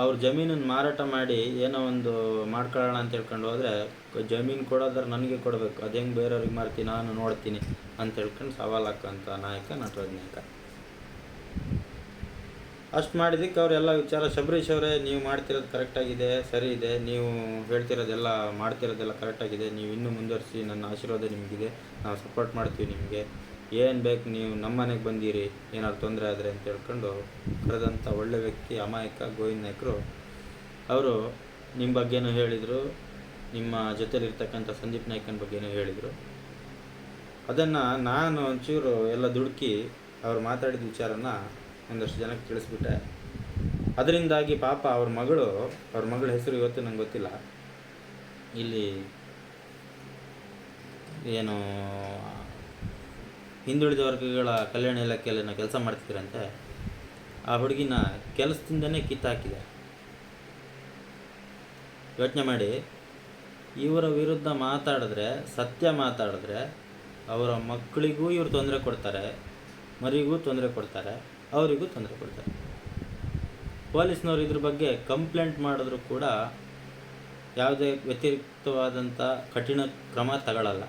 ಅವ್ರ ಜಮೀನನ್ನು ಮಾರಾಟ ಮಾಡಿ ಏನೋ ಒಂದು ಮಾಡ್ಕೊಳ್ಳೋಣ ಅಂತ ಹೇಳ್ಕೊಂಡು ಹೋದರೆ, ಜಮೀನು ಕೊಡೋದ್ರೆ ನನಗೆ ಕೊಡಬೇಕು, ಅದು ಹೆಂಗೆ ಬೇರೆಯವ್ರಿಗೆ ಮಾರ್ತೀನಿ, ನಾನು ನೋಡ್ತೀನಿ ಅಂತ ಹೇಳ್ಕೊಂಡು ಸವಾಲು ಹಾಕೋಂಥ ನಾಯಕ ನಟರಾಜ್ ನಾಯ್ಕ. ಅಷ್ಟು ಮಾಡಿದ್ದಕ್ಕೆ ಅವರೆಲ್ಲ ವಿಚಾರ, ಶಬರೀಶ್ ಅವರೇ ನೀವು ಮಾಡ್ತಿರೋದು ಕರೆಕ್ಟಾಗಿದೆ, ಸರಿ ಇದೆ, ನೀವು ಹೇಳ್ತಿರೋದೆಲ್ಲ ಮಾಡ್ತಿರೋದೆಲ್ಲ ಕರೆಕ್ಟಾಗಿದೆ, ನೀವು ಇನ್ನೂ ಮುಂದುವರಿಸಿ, ನನ್ನ ಆಶೀರ್ವಾದ ನಿಮಗಿದೆ, ನಾವು ಸಪೋರ್ಟ್ ಮಾಡ್ತೀವಿ, ನಿಮಗೆ ಏನು ಬೇಕು ನೀವು ನಮ್ಮ ಮನೆಗೆ ಬಂದಿರಿ ಏನಾದ್ರು ತೊಂದರೆ ಆದರೆ ಅಂತ ಹೇಳ್ಕೊಂಡು ಕರೆದಂಥ ಒಳ್ಳೆ ವ್ಯಕ್ತಿ ಅಮಾಯಕ ಗೋವಿಂದ ನಾಯ್ಕರು. ಅವರು ನಿಮ್ಮ ಬಗ್ಗೆನೂ ಹೇಳಿದರು, ನಿಮ್ಮ ಜೊತೆಲಿರ್ತಕ್ಕಂಥ ಸಂದೀಪ್ ನಾಯ್ಕನ ಬಗ್ಗೆನೂ ಹೇಳಿದರು. ಅದನ್ನು ನಾನು ಒಂಚೂರು ಎಲ್ಲ ದುಡುಕಿ ಅವ್ರು ಮಾತಾಡಿದ ವಿಚಾರನ ಒಂದಷ್ಟು ಜನಕ್ಕೆ ತಿಳಿಸ್ಬಿಟ್ಟೆ. ಅದರಿಂದಾಗಿ ಪಾಪ ಅವ್ರ ಮಗಳ ಹೆಸರು ಇವತ್ತು ನಂಗೆ ಗೊತ್ತಿಲ್ಲ. ಇಲ್ಲಿ ಏನು ಹಿಂದುಳಿದ ವರ್ಗಗಳ ಕಲ್ಯಾಣ ಇಲಾಖೆಯಲ್ಲಿ ನಾವು ಕೆಲಸ ಮಾಡ್ತಿದ್ರಂತೆ, ಆ ಹುಡುಗಿನ ಕೆಲಸದಿಂದನೇ ಕಿತ್ತಾಕಿದೆ. ಯೋಚನೆ ಮಾಡಿ, ಇವರ ವಿರುದ್ಧ ಮಾತಾಡಿದ್ರೆ, ಸತ್ಯ ಮಾತಾಡಿದ್ರೆ ಅವರ ಮಕ್ಕಳಿಗೂ ಇವರು ತೊಂದರೆ ಕೊಡ್ತಾರೆ, ಮರಿಗೂ ತೊಂದರೆ ಕೊಡ್ತಾರೆ, ಅವರಿಗೂ ತೊಂದರೆ ಕೊಡ್ತಾರೆ. ಪೊಲೀಸ್ನವ್ರು ಇದ್ರ ಬಗ್ಗೆ ಕಂಪ್ಲೇಂಟ್ ಮಾಡಿದ್ರು ಕೂಡ ಯಾವುದೇ ವ್ಯತಿರಿಕ್ತವಾದಂಥ ಕಠಿಣ ಕ್ರಮ ತಗೊಳ್ಳಲ್ಲ.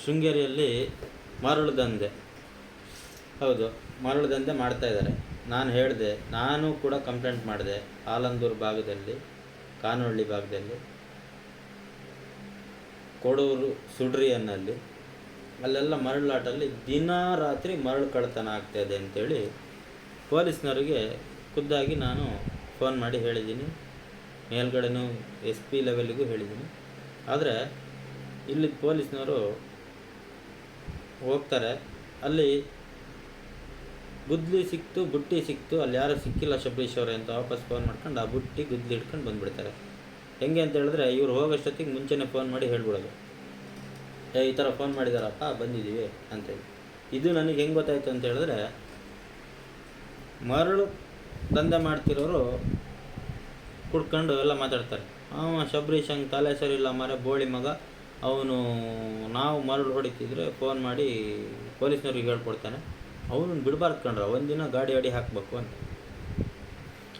ಶೃಂಗೇರಿಯಲ್ಲಿ ಮರಳು ದಂಧೆ, ಹೌದು ಮರಳು ದಂಧೆ ಮಾಡ್ತಾಯಿದ್ದಾರೆ. ನಾನು ಹೇಳಿದೆ, ನಾನು ಕೂಡ ಕಂಪ್ಲೇಂಟ್ ಮಾಡಿದೆ. ಆಲಂದೂರು ಭಾಗದಲ್ಲಿ, ಕಾನಹಳ್ಳಿ ಭಾಗದಲ್ಲಿ, ಕೊಡೂರು ಸುಡ್ರಿಯನ್ನಲ್ಲಿ, ಅಲ್ಲೆಲ್ಲ ಮರಳಾಟಲ್ಲಿ ದಿನ ರಾತ್ರಿ ಮರಳು ಕಳ್ಳತನ ಆಗ್ತಾಯಿದೆ ಅಂಥೇಳಿ ಪೊಲೀಸ್ನವರಿಗೆ ಖುದ್ದಾಗಿ ನಾನು ಫೋನ್ ಮಾಡಿ ಹೇಳಿದ್ದೀನಿ. ಮೇಲ್ಗಡೆನೂ SP ಲೆವೆಲ್ಗೂ ಹೇಳಿದ್ದೀನಿ. ಆದರೆ ಇಲ್ಲಿ ಪೊಲೀಸ್ನವರು ಹೋಗ್ತಾರೆ, ಅಲ್ಲಿ ಗುದ್ಲಿ ಸಿಕ್ತು, ಬುಟ್ಟಿ ಸಿಕ್ತು, ಅಲ್ಲಿ ಯಾರೂ ಸಿಕ್ಕಿಲ್ಲ ಶಬರೀಶ್ ಅವರೇ ಅಂತ ವಾಪಸ್ ಫೋನ್ ಮಾಡ್ಕೊಂಡು ಆ ಬುಟ್ಟಿ ಗುದ್ಲಿ ಹಿಡ್ಕೊಂಡು ಬಂದುಬಿಡ್ತಾರೆ. ಹೆಂಗೆ ಅಂತ ಹೇಳಿದ್ರೆ, ಇವ್ರು ಹೋಗೋಷ್ಟೊತ್ತಿಗೆ ಮುಂಚೆನೇ ಫೋನ್ ಮಾಡಿ ಹೇಳ್ಬಿಡೋದು, ಈ ಥರ ಫೋನ್ ಮಾಡಿದಾರಪ್ಪ, ಬಂದಿದ್ದೀವಿ ಅಂತೇಳಿ. ಇದು ನನಗೆ ಹೆಂಗೆ ಗೊತ್ತಾಯ್ತು ಅಂತ ಹೇಳಿದ್ರೆ, ಮರಳು ದಂಧೆ ಮಾಡ್ತಿರೋರು ಕುಡ್ಕೊಂಡು ಎಲ್ಲ ಮಾತಾಡ್ತಾರೆ. ಶಬರೀಶ್ ಹಂಗೆ ತಲೆ ಸರಿ ಇಲ್ಲ ಮರ, ಬೋಳಿ ಮಗ, ಅವನು ನಾವು ಮರಳು ಹೊಡಿತಿದ್ರೆ ಫೋನ್ ಮಾಡಿ ಪೊಲೀಸ್ನವ್ರಿಗೆ ಹೇಳ್ಕೊಡ್ತಾನೆ, ಅವನು ಬಿಡಬಾರ್ದು ಕಣ್ರ, ಒಂದಿನ ಗಾಡಿ ಅಡಿ ಹಾಕಬೇಕು ಅಂತ.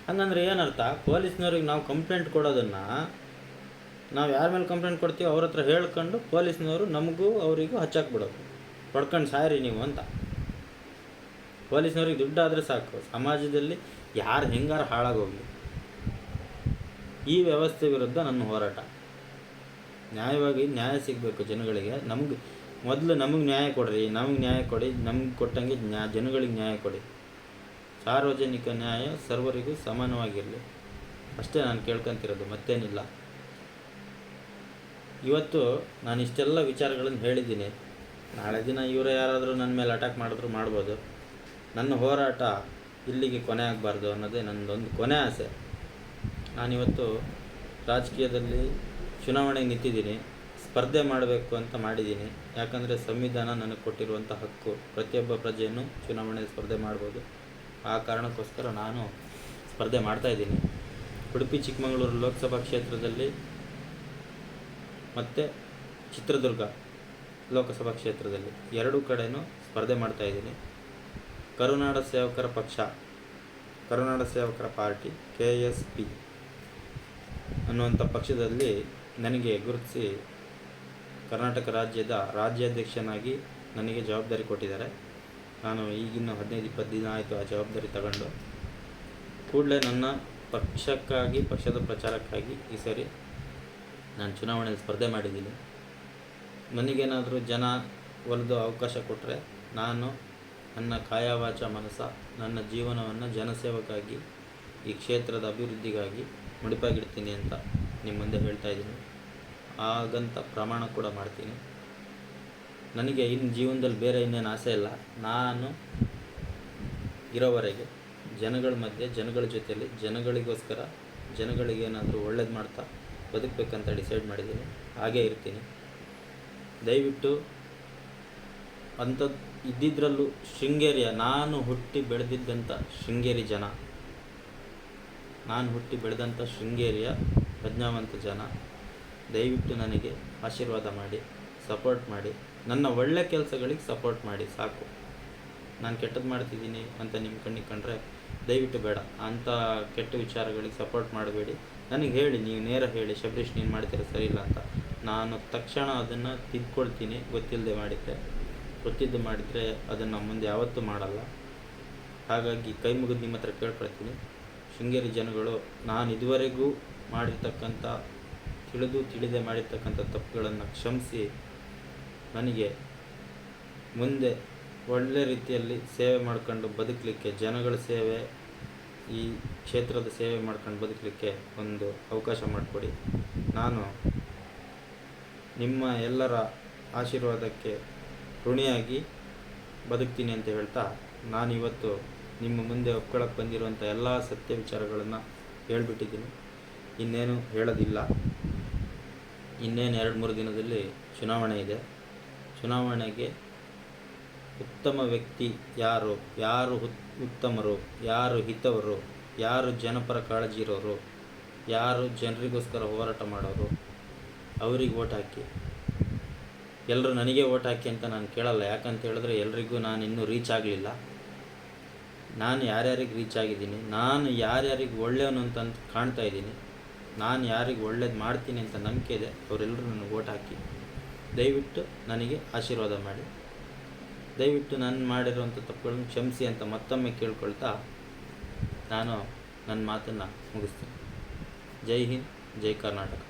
ಹಂಗಂದ್ರೆ ಏನರ್ಥ, ಪೊಲೀಸ್ನವ್ರಿಗೆ ನಾವು ಕಂಪ್ಲೇಂಟ್ ಕೊಡೋದನ್ನು, ನಾವು ಯಾರ ಮೇಲೆ ಕಂಪ್ಲೇಂಟ್ ಕೊಡ್ತೀವೋ ಅವ್ರ ಹತ್ರ ಹೇಳ್ಕೊಂಡು ಪೊಲೀಸ್ನವರು ನಮಗೂ ಅವರಿಗೂ ಹಚ್ಚಾಕ್ಬಿಡೋದು, ಪಡ್ಕೊಂಡು ಸಾಯ್ರಿ ನೀವು ಅಂತ. ಪೊಲೀಸ್ನವ್ರಿಗೆ ದುಡ್ಡಾದರೆ ಸಾಕು, ಸಮಾಜದಲ್ಲಿ ಯಾರು ಹೆಂಗಾರು ಹಾಳಾಗೋಗಲಿ. ಈ ವ್ಯವಸ್ಥೆ ವಿರುದ್ಧ ನನ್ನ ಹೋರಾಟ. ನ್ಯಾಯವಾಗಿ ನ್ಯಾಯ ಸಿಗಬೇಕು ಜನಗಳಿಗೆ. ಮೊದಲು ನಮಗೆ ನ್ಯಾಯ ಕೊಡ್ರಿ, ನಮಗೆ ನ್ಯಾಯ ಕೊಡಿ, ನಮ್ಗೆ ಕೊಟ್ಟಂಗೆ ಜನಗಳಿಗೆ ನ್ಯಾಯ ಕೊಡಿ. ಸಾರ್ವಜನಿಕ ನ್ಯಾಯ ಸರ್ವರಿಗೂ ಸಮಾನವಾಗಿರಲಿ, ಅಷ್ಟೇ ನಾನು ಕೇಳ್ಕೊತಿರೋದು, ಮತ್ತೇನಿಲ್ಲ. ಇವತ್ತು ನಾನು ಇಷ್ಟೆಲ್ಲ ವಿಚಾರಗಳನ್ನು ಹೇಳಿದ್ದೀನಿ. ನಾಳೆ ದಿನ ಇವರೇ ಯಾರಾದರೂ ನನ್ನ ಮೇಲೆ ಅಟ್ಯಾಕ್ ಮಾಡಿದ್ರು ಮಾಡ್ಬೋದು. ನನ್ನ ಹೋರಾಟ ಇಲ್ಲಿಗೆ ಕೊನೆ ಆಗಬಾರ್ದು ಅನ್ನೋದೇ ನನ್ನದೊಂದು ಕೊನೆ ಆಸೆ. ನಾನಿವತ್ತು ರಾಜಕೀಯದಲ್ಲಿ ಚುನಾವಣೆಗೆ ನಿಂತಿದ್ದೀನಿ, ಸ್ಪರ್ಧೆ ಮಾಡಬೇಕು ಅಂತ ಮಾಡಿದ್ದೀನಿ. ಯಾಕಂದರೆ ಸಂವಿಧಾನ ನನಗೆ ಕೊಟ್ಟಿರುವಂಥ ಹಕ್ಕು, ಪ್ರತಿಯೊಬ್ಬ ಪ್ರಜೆಯನ್ನು ಚುನಾವಣೆಯಲ್ಲಿ ಸ್ಪರ್ಧೆ ಮಾಡ್ಬೋದು. ಆ ಕಾರಣಕ್ಕೋಸ್ಕರ ನಾನು ಸ್ಪರ್ಧೆ ಮಾಡ್ತಾಯಿದ್ದೀನಿ. ಉಡುಪಿ ಚಿಕ್ಕಮಗಳೂರು ಲೋಕಸಭಾ ಕ್ಷೇತ್ರದಲ್ಲಿ ಮತ್ತು ಚಿತ್ರದುರ್ಗ ಲೋಕಸಭಾ ಕ್ಷೇತ್ರದಲ್ಲಿ ಎರಡೂ ಕಡೆಯೂ ಸ್ಪರ್ಧೆ ಮಾಡ್ತಾಯಿದ್ದೀನಿ. ಕರುನಾಡ ಸೇವಕರ ಪಕ್ಷ, ಕರುನಾಡ ಸೇವಕರ ಪಾರ್ಟಿ KSP ಅನ್ನುವಂಥ ಪಕ್ಷದಲ್ಲಿ ನನಗೆ ಗುರುತಿಸಿ ಕರ್ನಾಟಕ ರಾಜ್ಯದ ರಾಜ್ಯಾಧ್ಯಕ್ಷನಾಗಿ ನನಗೆ ಜವಾಬ್ದಾರಿ ಕೊಟ್ಟಿದ್ದಾರೆ. ನಾನು ಈಗಿನ್ನೂ 15-20 ದಿನ ಆಯಿತು ಆ ಜವಾಬ್ದಾರಿ ತಗೊಂಡು. ಕೂಡಲೇ ನನ್ನ ಪಕ್ಷಕ್ಕಾಗಿ, ಪಕ್ಷದ ಪ್ರಚಾರಕ್ಕಾಗಿ ಈ ಸರಿ ನಾನು ಚುನಾವಣೆಯಲ್ಲಿ ಸ್ಪರ್ಧೆ ಮಾಡಿದ್ದೀನಿ. ನನಗೇನಾದರೂ ಜನ ಒಲಿದು ಅವಕಾಶ ಕೊಟ್ಟರೆ ನಾನು ನನ್ನ ಕಾಯವಾಚ ಮನಸ ನನ್ನ ಜೀವನವನ್ನು ಜನಸೇವಕ್ಕಾಗಿ, ಈ ಕ್ಷೇತ್ರದ ಅಭಿವೃದ್ಧಿಗಾಗಿ ಮುಡಿಪಾಗಿಡ್ತೀನಿ ಅಂತ ನಿಮ್ಮ ಮುಂದೆ ಹೇಳ್ತಾ ಇದ್ದೀನಿ. ಹಾಗಂತ ಪ್ರಮಾಣ ಕೂಡ ಮಾಡ್ತೀನಿ. ನನಗೆ ಇನ್ನು ಜೀವನದಲ್ಲಿ ಬೇರೆ ಇನ್ನೇನು ಆಸೆ ಇಲ್ಲ. ನಾನು ಇರೋವರೆಗೆ ಜನಗಳ ಮಧ್ಯೆ, ಜನಗಳ ಜೊತೆಯಲ್ಲಿ, ಜನಗಳಿಗೋಸ್ಕರ, ಜನಗಳಿಗೇನಾದರೂ ಒಳ್ಳೇದು ಮಾಡ್ತಾ ಬದುಕಬೇಕಂತ ಡಿಸೈಡ್ ಮಾಡಿದ್ದೀನಿ. ಹಾಗೇ ಇರ್ತೀನಿ. ದಯವಿಟ್ಟು ಅಂಥದ್ದು ಇದ್ದಿದ್ರಲ್ಲೂ ಶೃಂಗೇರಿಯ, ನಾನು ಹುಟ್ಟಿ ಬೆಳೆದಿದ್ದಂಥ ಶೃಂಗೇರಿ ಜನ, ನಾನು ಹುಟ್ಟಿ ಬೆಳೆದಂಥ ಶೃಂಗೇರಿಯ ಪ್ರಜ್ಞಾವಂತ ಜನ, ದಯವಿಟ್ಟು ನನಗೆ ಆಶೀರ್ವಾದ ಮಾಡಿ, ಸಪೋರ್ಟ್ ಮಾಡಿ, ನನ್ನ ಒಳ್ಳೆ ಕೆಲಸಗಳಿಗೆ ಸಪೋರ್ಟ್ ಮಾಡಿ ಸಾಕು. ನಾನು ಕೆಟ್ಟದ್ದು ಮಾಡ್ತಿದ್ದೀನಿ ಅಂತ ನಿಮ್ಮ ಕಣ್ಣಿಗೆ ಕಂಡ್ರೆ ದಯವಿಟ್ಟು ಬೇಡ. ಅಂಥ ಕೆಟ್ಟ ವಿಚಾರಗಳಿಗೆ ಸಪೋರ್ಟ್ ಮಾಡಬೇಡಿ. ನನಗೆ ಹೇಳಿ, ನೀವು ನೇರ ಹೇಳಿ, ಶಬರೀಶ್ ನೀನು ಮಾಡ್ತೀರ ಸರಿ ಇಲ್ಲ ಅಂತ. ನಾನು ತಕ್ಷಣ ಅದನ್ನು ತಿದ್ಕೊಳ್ತೀನಿ. ಗೊತ್ತಿಲ್ಲದೆ ಮಾಡಿದರೆ, ಗೊತ್ತಿದ್ದು ಮಾಡಿದರೆ ಅದನ್ನು ಮುಂದೆ ಯಾವತ್ತೂ ಮಾಡಲ್ಲ. ಹಾಗಾಗಿ ಕೈ ಮುಗಿದು ನಿಮ್ಮ ಹತ್ರ ಕೇಳ್ಕೊಳ್ತೀನಿ, ಶೃಂಗೇರಿ ಜನಗಳು, ನಾನು ಇದುವರೆಗೂ ಮಾಡಿರ್ತಕ್ಕಂಥ, ತಿಳಿದೇ ಮಾಡಿರ್ತಕ್ಕಂಥ ತಪ್ಪುಗಳನ್ನು ಕ್ಷಮಿಸಿ ನನಗೆ ಮುಂದೆ ಒಳ್ಳೆ ರೀತಿಯಲ್ಲಿ ಸೇವೆ ಮಾಡ್ಕೊಂಡು ಬದುಕಲಿಕ್ಕೆ, ಜನಗಳ ಸೇವೆ, ಈ ಕ್ಷೇತ್ರದ ಸೇವೆ ಮಾಡ್ಕೊಂಡು ಬದುಕಲಿಕ್ಕೆ ಒಂದು ಅವಕಾಶ ಮಾಡಿಕೊಡಿ. ನಾನು ನಿಮ್ಮ ಎಲ್ಲರ ಆಶೀರ್ವಾದಕ್ಕೆ ಋಣಿಯಾಗಿ ಬದುಕ್ತೀನಿ ಅಂತ ಹೇಳ್ತಾ, ನಾನಿವತ್ತು ನಿಮ್ಮ ಮುಂದೆ ಒಪ್ಕೊಳ್ಳೋಕೆ ಬಂದಿರುವಂಥ ಎಲ್ಲ ಸತ್ಯ ವಿಚಾರಗಳನ್ನು ಹೇಳ್ಬಿಟ್ಟಿದ್ದೀನಿ. ಇನ್ನೇನು ಹೇಳೋದಿಲ್ಲ. ಇನ್ನೇನು 2-3 ದಿನದಲ್ಲಿ ಚುನಾವಣೆ ಇದೆ. ಚುನಾವಣೆಗೆ ಉತ್ತಮ ವ್ಯಕ್ತಿ ಯಾರು, ಯಾರು ಉತ್ತಮರು, ಯಾರು ಹಿತವರು, ಯಾರು ಜನಪರ ಕಾಳಜಿ ಇರೋರು, ಯಾರು ಜನರಿಗೋಸ್ಕರ ಹೋರಾಟ ಮಾಡೋರು, ಅವ್ರಿಗೆ ಓಟ್ ಹಾಕಿ. ಎಲ್ಲರೂ ನನಗೆ ಓಟ್ ಹಾಕಿ ಅಂತ ನಾನು ಕೇಳಲ್ಲ. ಯಾಕಂತ ಹೇಳಿದ್ರೆ ಎಲ್ರಿಗೂ ನಾನು ಇನ್ನೂ ರೀಚ್ ಆಗಲಿಲ್ಲ. ನಾನು ಯಾರ್ಯಾರಿಗೆ ರೀಚ್ ಆಗಿದ್ದೀನಿ, ನಾನು ಯಾರ್ಯಾರಿಗೆ ಒಳ್ಳೆಯವನು ಅಂತ ಕಾಣ್ತಾ ಇದ್ದೀನಿ, ನಾನು ಯಾರಿಗೆ ಒಳ್ಳೇದು ಮಾಡ್ತೀನಿ ಅಂತ ನಂಬಿಕೆ ಇದೆ, ಅವರೆಲ್ಲರೂ ನನಗೆ ಓಟ್ ಹಾಕಿ. ದಯವಿಟ್ಟು ನನಗೆ ಆಶೀರ್ವಾದ ಮಾಡಿ. ದಯವಿಟ್ಟು ನಾನು ಮಾಡಿರೋಂಥ ತಪ್ಪುಗಳನ್ನು ಕ್ಷಮಿಸಿ ಅಂತ ಮತ್ತೊಮ್ಮೆ ಕೇಳ್ಕೊಳ್ತಾ ನಾನು ನನ್ನ ಮಾತನ್ನು ಮುಗಿಸ್ತೀನಿ. ಜೈ ಹಿಂದ್, ಜೈ ಕರ್ನಾಟಕ.